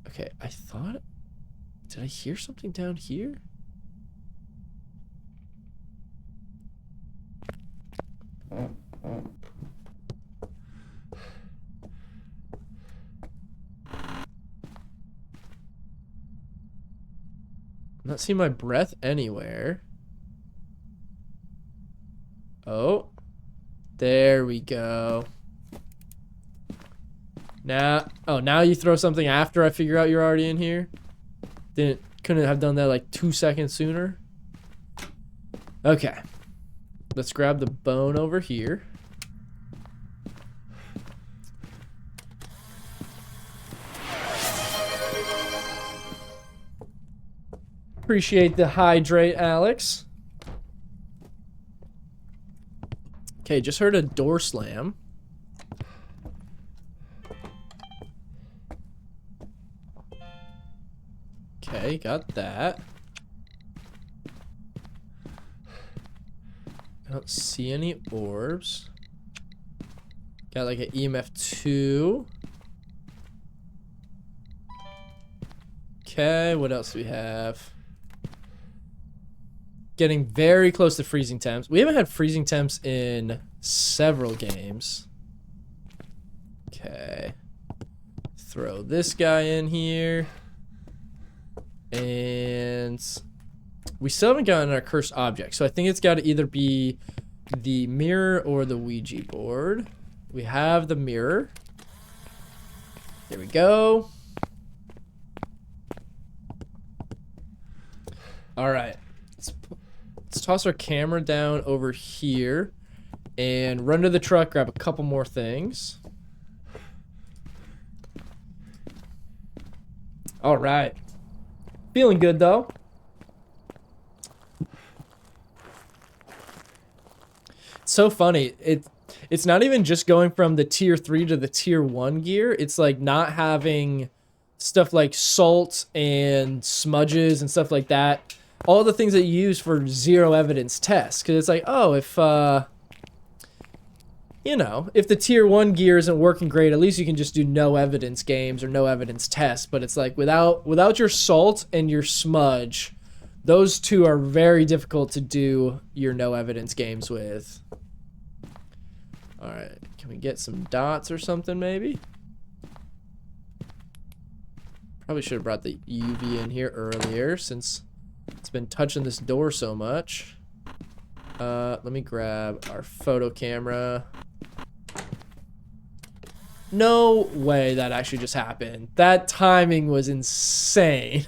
Okay, I thought, did I hear something down here? I'm not seeing my breath anywhere. Oh, there we go. Now, oh, now you throw something after I figure out you're already in here? Couldn't have done that like 2 seconds sooner? Okay. Let's grab the bone over here. Appreciate the hydrate, Alex. Okay, just heard a door slam. Okay, got that. I don't see any orbs. Got like an EMF 2. Okay, what else do we have? Getting very close to freezing temps. We haven't had freezing temps in several games. Okay. Throw this guy in here. And we still haven't gotten our cursed object. So I think it's got to either be the mirror or the Ouija board. We have the mirror. There we go. All right. Let's toss our camera down over here and run to the truck, grab a couple more things. All right. Feeling good though. It's so funny. It's not even just going from the tier 3 to the tier 1 gear. It's like not having stuff like salt and smudges and stuff like that. All the things that you use for zero evidence tests. Because it's like, oh, if, you know, if the tier 1 gear isn't working great, at least you can just do no evidence games or no evidence tests. But it's like without your salt and your smudge, those two are very difficult to do your no evidence games with. All right, can we get some dots or something maybe? Probably should have brought the UV in here earlier since it's been touching this door so much. Let me grab our photo camera. No way that actually just happened. That timing was insane.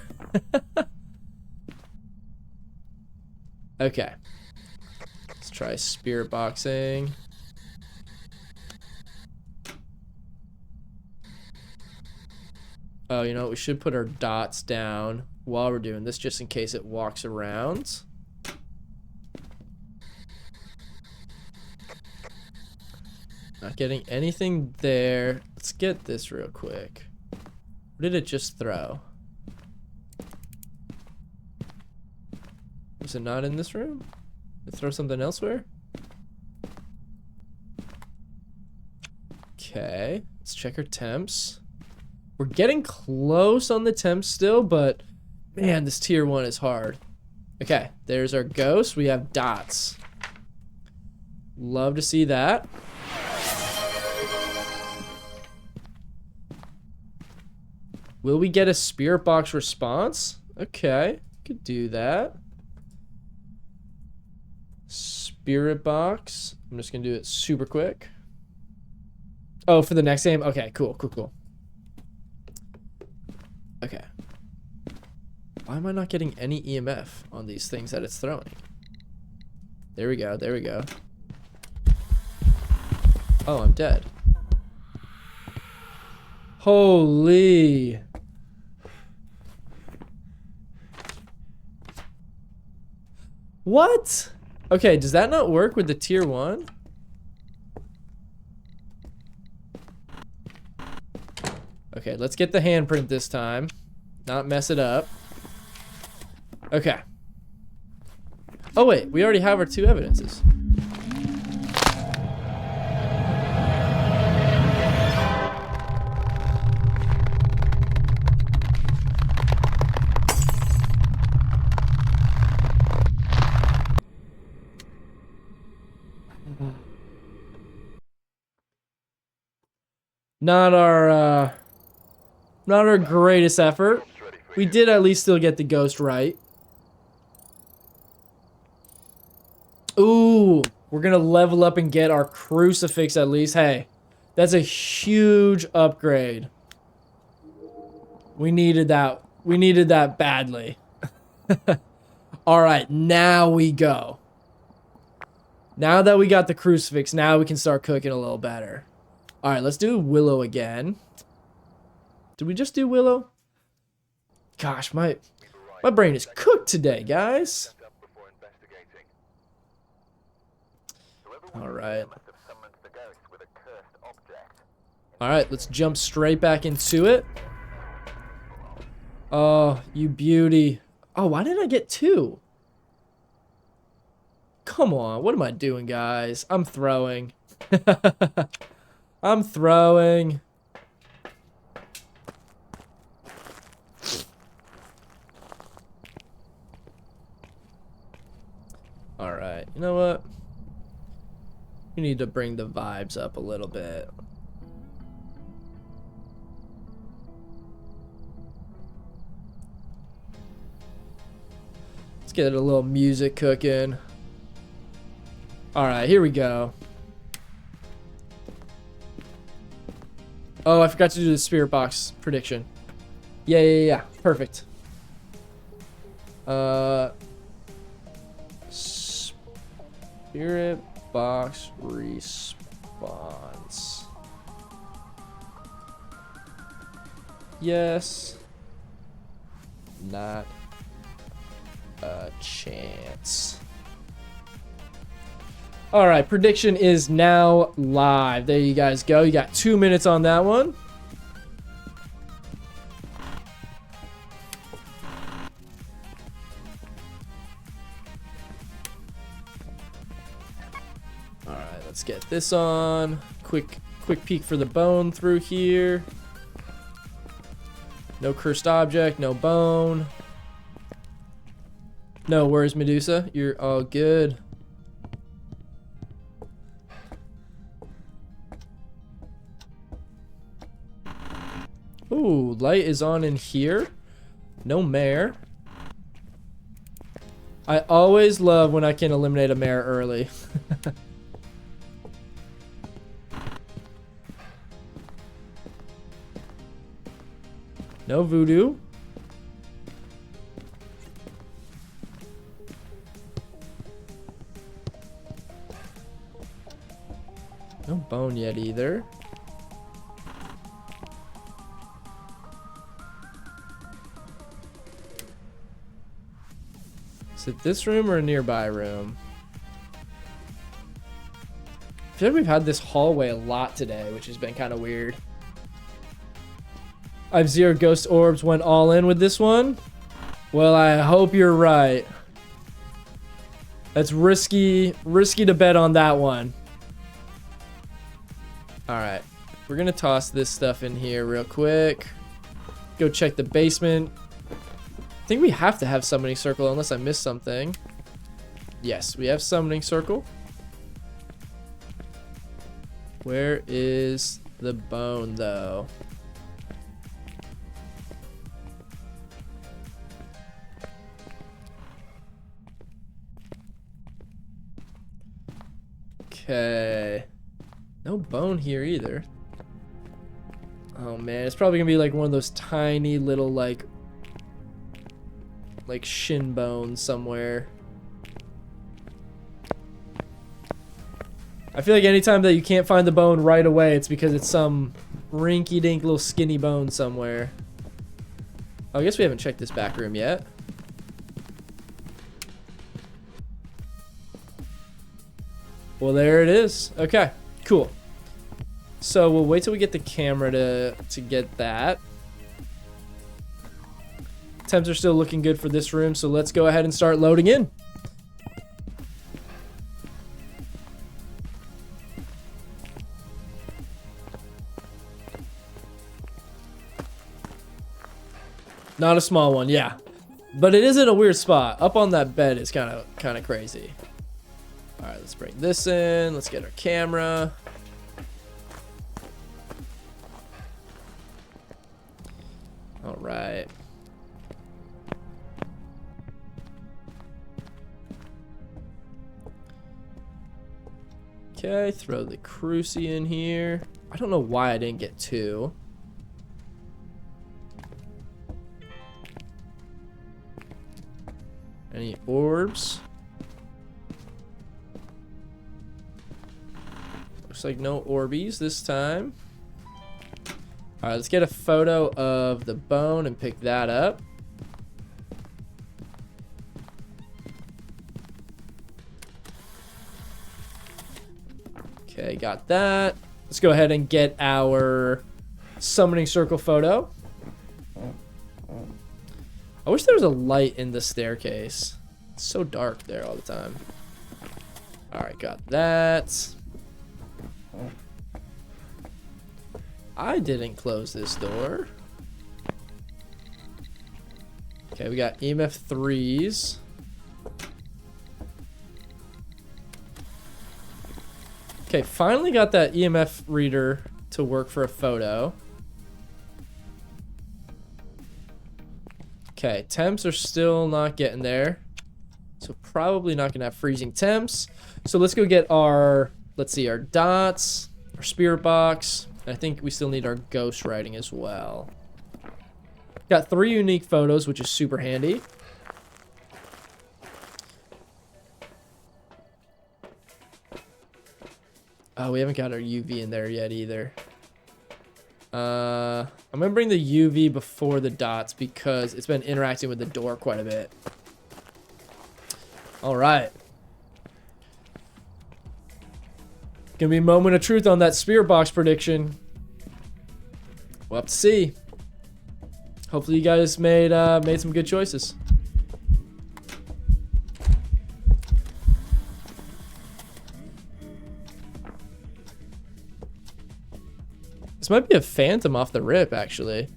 Okay. Let's try spirit boxing. Oh, you know what? We should put our dots down while we're doing this, just in case it walks around. Not getting anything there. Let's get this real quick. What did it just throw? Was it not in this room? Did it throw something elsewhere? Okay, let's check our temps. We're getting close on the temps still, but man, this tier 1 is hard. Okay, there's our ghost. We have dots. Love to see that. Will we get a spirit box response? Okay, could do that. Spirit box. I'm just gonna do it super quick. Oh, for the next game? Okay, cool. Okay. Why am I not getting any EMF on these things that it's throwing? There we go. Oh, I'm dead. Holy. What? Okay, does that not work with the tier 1? Okay, let's get the handprint this time. Not mess it up. Okay. Oh wait, we already have our 2 evidences. Not our greatest effort. We did at least still get the ghost right. Ooh, we're gonna level up and get our crucifix at least. Hey, that's a huge upgrade. We needed that. We needed that badly. All right, now we go. Now that we got the crucifix, now we can start cooking a little better. All right, let's do Willow again. Did we just do Willow? Gosh, my brain is cooked today, guys. All right. All right, let's jump straight back into it. Oh, you beauty. Oh, why did I get 2? Come on, what am I doing, guys? I'm throwing. I'm throwing. All right, you know what? We need to bring the vibes up a little bit. Let's get a little music cooking. All right, here we go. Oh, I forgot to do the spirit box prediction. Yeah. Perfect. Spirit box response. Yes. Not a chance. All right, prediction is now live. There you guys go. You got 2 minutes on that one. All right, let's get this on. Quick peek for the bone through here. No cursed object, no bone. No, where's Medusa? You're all good. Ooh, light is on in here. No mare. I always love when I can eliminate a mare early. No voodoo. No bone yet either. Is it this room or a nearby room? I feel like we've had this hallway a lot today, which has been kind of weird. I have 0 ghost orbs, went all in with this one. Well, I hope you're right. That's risky to bet on that one. All right, we're gonna toss this stuff in here real quick. Go check the basement. I think we have to have summoning circle unless I missed something. Yes, we have summoning circle. Where is the bone though? Okay. No bone here either. Oh man, it's probably gonna be like one of those tiny little like shin bones somewhere. I feel like anytime that you can't find the bone right away, it's because it's some rinky-dink little skinny bone somewhere. Oh, I guess we haven't checked this back room yet. Well, there it is. Okay, cool. So we'll wait till we get the camera to get that. Temps are still looking good for this room, so let's go ahead and start loading in. Not a small one, yeah. But it is in a weird spot. Up on that bed is kind of crazy. All right, let's bring this in. Let's get our camera. All right. Okay, throw the crucie in here. I don't know why I didn't get two. Any orbs? Looks like no Orbeez this time. All right, let's get a photo of the bone and pick that up. Okay, got that. Let's go ahead and get our summoning circle photo. I wish there was a light in the staircase. It's so dark there all the time. All right, got that. I didn't close this door. Okay, we got EMF 3s. Okay, finally got that EMF reader to work for a photo. Okay, temps are still not getting there. So probably not gonna have freezing temps. So let's go get our, let's see, our dots, our spirit box. And I think we still need our ghost writing as well. Got 3 unique photos, which is super handy. Oh, we haven't got our UV in there yet either. I'm gonna bring the UV before the dots because it's been interacting with the door quite a bit. All right. Gonna be a moment of truth on that spirit box prediction. We'll have to see. Hopefully you guys made some good choices. This might be a phantom off the rip, actually.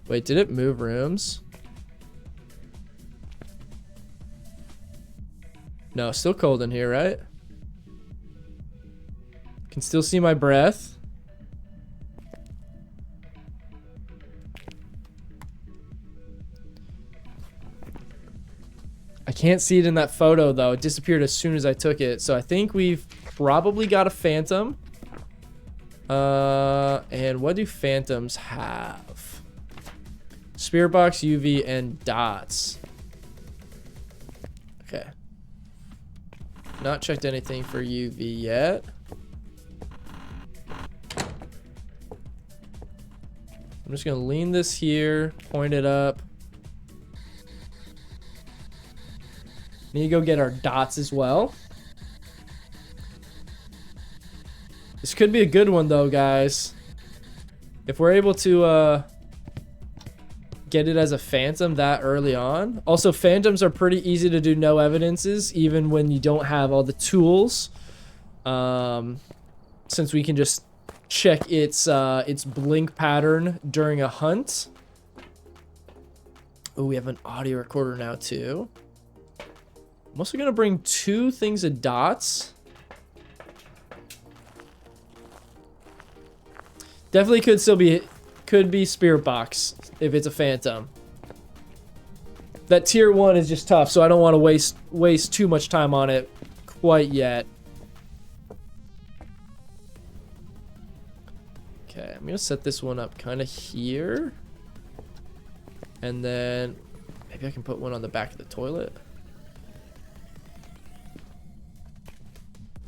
Wait, did it move rooms? No, still cold in here, right? Can still see my breath. I can't see it in that photo, though. It disappeared as soon as I took it. So I think we've probably got a phantom. And what do phantoms have? Spirit box, UV, and dots. Okay. Not checked anything for UV yet. I'm just gonna lean this here, point it up. Need to go get our dots as well. This could be a good one though, guys. If we're able to get it as a phantom that early on. Also, phantoms are pretty easy to do no evidences, even when you don't have all the tools. Since we can just check its blink pattern during a hunt. Oh, we have an audio recorder now too. I'm also gonna bring 2 things of dots. Definitely could be spirit box if it's a phantom. That tier 1 is just tough, so I don't want to waste too much time on it quite yet. Okay, I'm gonna set this one up kind of here, and then maybe I can put one on the back of the toilet.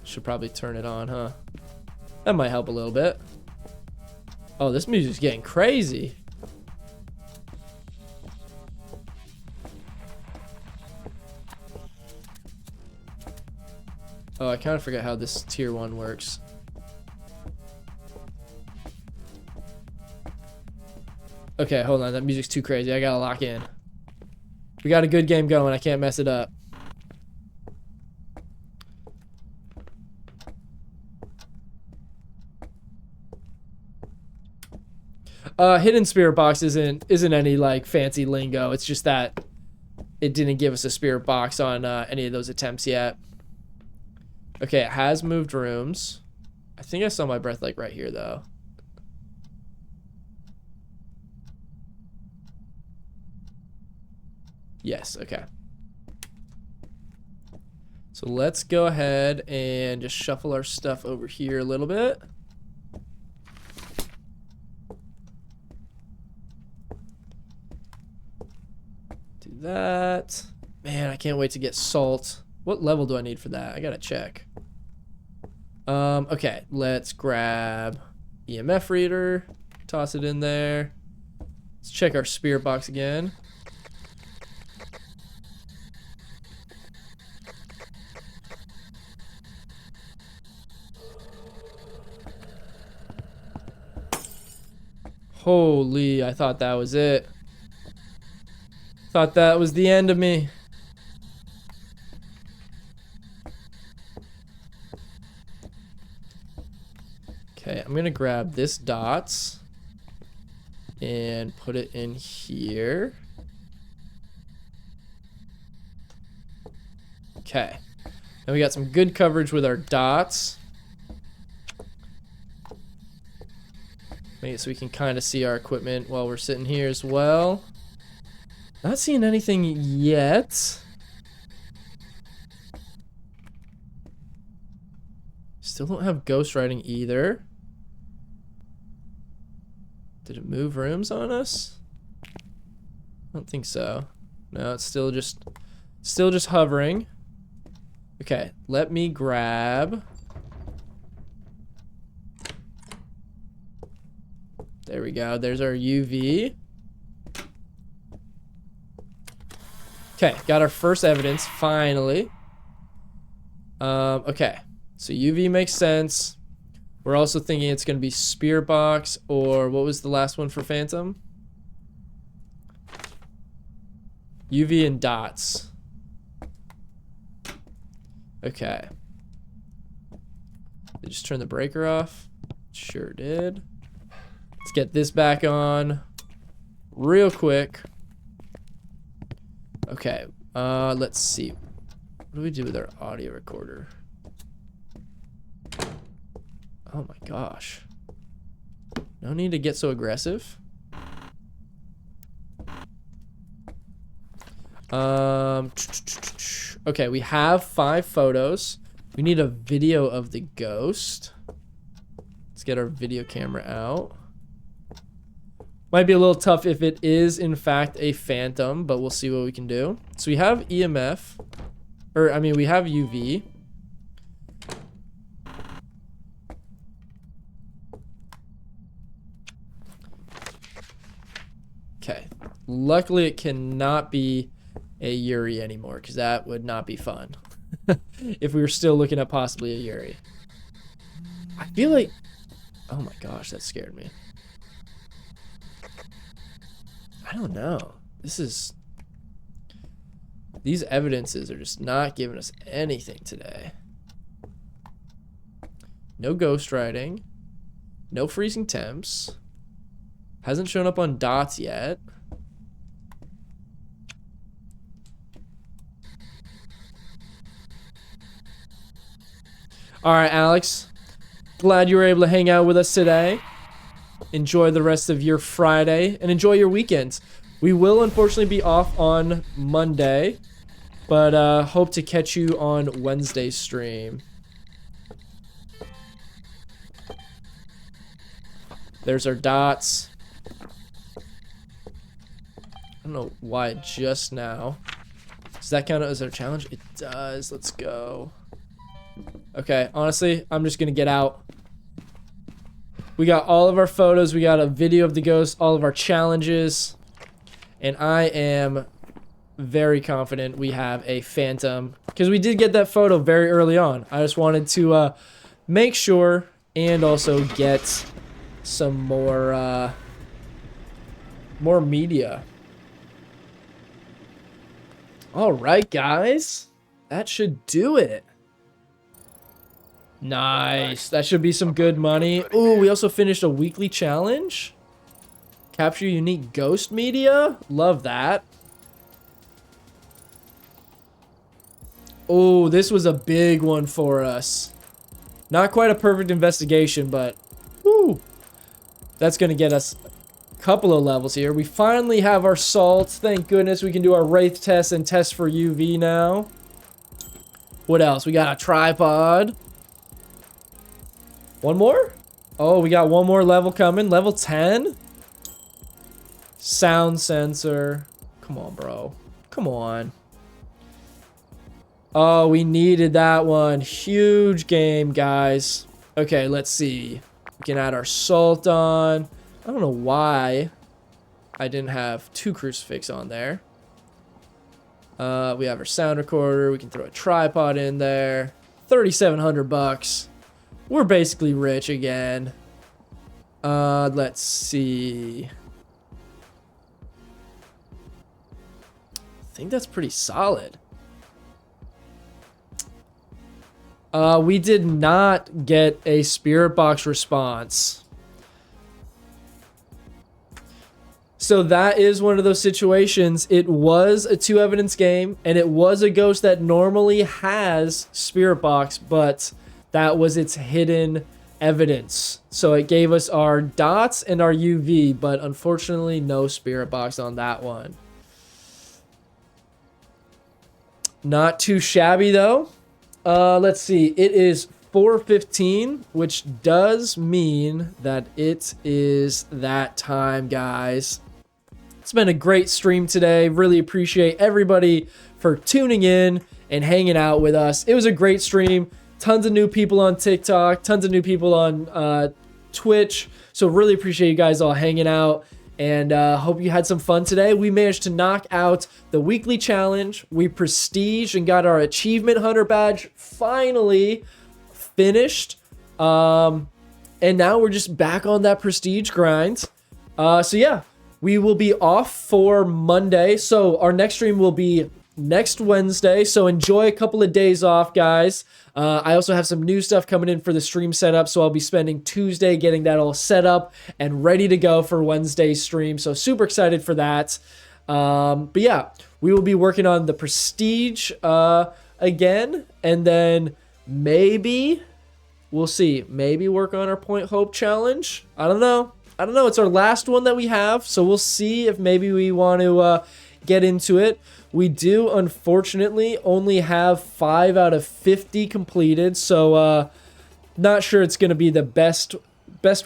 Should probably turn it on, huh? That might help a little bit. Oh, this music's getting crazy. Oh, I kind of forgot how this tier 1 works. Okay, hold on. That music's too crazy. I gotta lock in. We got a good game going. I can't mess it up. Hidden spirit box isn't any like fancy lingo. It's just that it didn't give us a spirit box on any of those attempts yet. Okay, it has moved rooms. I think I saw my breath like right here though. Yes, okay. So let's go ahead and just shuffle our stuff over here a little bit. Do that. Man, I can't wait to get salt. What level do I need for that? I gotta check. Okay, let's grab EMF reader, toss it in there. Let's check our spirit box again. Holy, I thought that was it. Thought that was the end of me. Okay, I'm gonna grab this dots and put it in here. Okay, now we got some good coverage with our dots. Make it so we can kind of see our equipment while we're sitting here as well. Not seeing anything yet. Still don't have ghostwriting either. Did it move rooms on us? I don't think so. No, it's still just hovering. Okay, let me grab. There we go. There's our UV. Okay, got our first evidence, finally. Okay, so UV makes sense. We're also thinking it's going to be Spirit Box, or what was the last one for Phantom? UV and dots. Okay. Did just turn the breaker off? Sure did. Let's get this back on real quick. Okay, let's see. What do we do with our audio recorder? Oh my gosh. No need to get so aggressive. Okay, we have 5 photos. We need a video of the ghost. Let's get our video camera out. Might be a little tough if it is in fact a phantom, but we'll see what we can do. So we have EMF, or I mean we have UV. Okay, luckily it cannot be a Yuri anymore, because that would not be fun if we were still looking at possibly a Yuri. I feel like, oh my gosh, that scared me. I don't know. These evidences are just not giving us anything today. No ghostwriting. No freezing temps. Hasn't shown up on dots yet. All right, Alex. Glad you were able to hang out with us today. Enjoy the rest of your Friday and enjoy your weekends. We will unfortunately be off on Monday, but hope to catch you on Wednesday's stream. There's our dots. I don't know why just now. Does that count as our challenge? It does. Let's go. Okay, honestly, I'm just gonna get out. We got all of our photos. We got a video of the ghost, all of our challenges. And I am very confident we have a phantom. Because we did get that photo very early on. I just wanted to make sure and also get some more media. Alright, guys. That should do it. Nice. That should be some good money. Ooh, we also finished a weekly challenge. Capture unique ghost media. Love that. Oh, this was a big one for us. Not quite a perfect investigation, but whew, that's going to get us a couple of levels here. We finally have our salts. Thank goodness we can do our wraith test and test for UV now. What else? We got a tripod. One more? Oh, we got one more level coming. Level 10? Sound sensor. Come on, bro. Come on. Oh, we needed that one. Huge game, guys. Okay, let's see. We can add our salt on. I don't know why I didn't have 2 crucifix on there. We have our sound recorder. We can throw a tripod in there. 3,700 bucks. We're basically rich again. Let's see. I think that's pretty solid. We did not get a spirit box response. So that is one of those situations. It was a 2 evidence game, and it was a ghost that normally has spirit box, but that was its hidden evidence. So it gave us our dots and our UV, but unfortunately no spirit box on that one. Not too shabby though. Let's see. It is 4:15, which does mean that it is that time, guys. It's been a great stream today. Really appreciate everybody for tuning in and hanging out with us. It was a great stream. Tons of new people on TikTok, tons of new people on Twitch. So really appreciate you guys all hanging out, and hope you had some fun today. We managed to knock out the weekly challenge. We prestiged and got our achievement hunter badge finally finished. And now we're just back on that prestige grind. So yeah, we will be off for Monday. So our next stream will be next Wednesday. So enjoy a couple of days off, guys. I also have some new stuff coming in for the stream setup, so I'll be spending Tuesday getting that all set up and ready to go for Wednesday's stream. So super excited for that. But yeah, we will be working on the Prestige again, and then maybe we'll see. Maybe work on our Point Hope challenge. I don't know. It's our last one that we have, so we'll see if maybe we want to get into it. We do, unfortunately, only have 5 out of 50 completed, so not sure it's going to be the best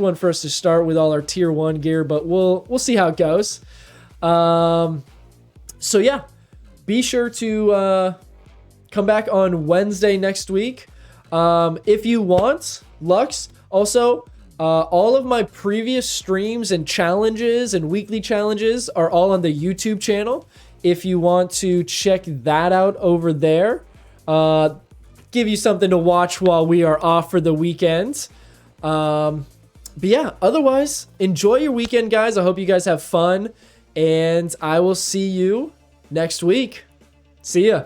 one for us to start with all our tier 1 gear, but we'll see how it goes. So yeah, be sure to come back on Wednesday next week. If you want, Lux, also, all of my previous streams and challenges and weekly challenges are all on the YouTube channel. If you want to check that out over there, give you something to watch while we are off for the weekend. But yeah, otherwise, enjoy your weekend, guys. I hope you guys have fun, and I will see you next week. See ya.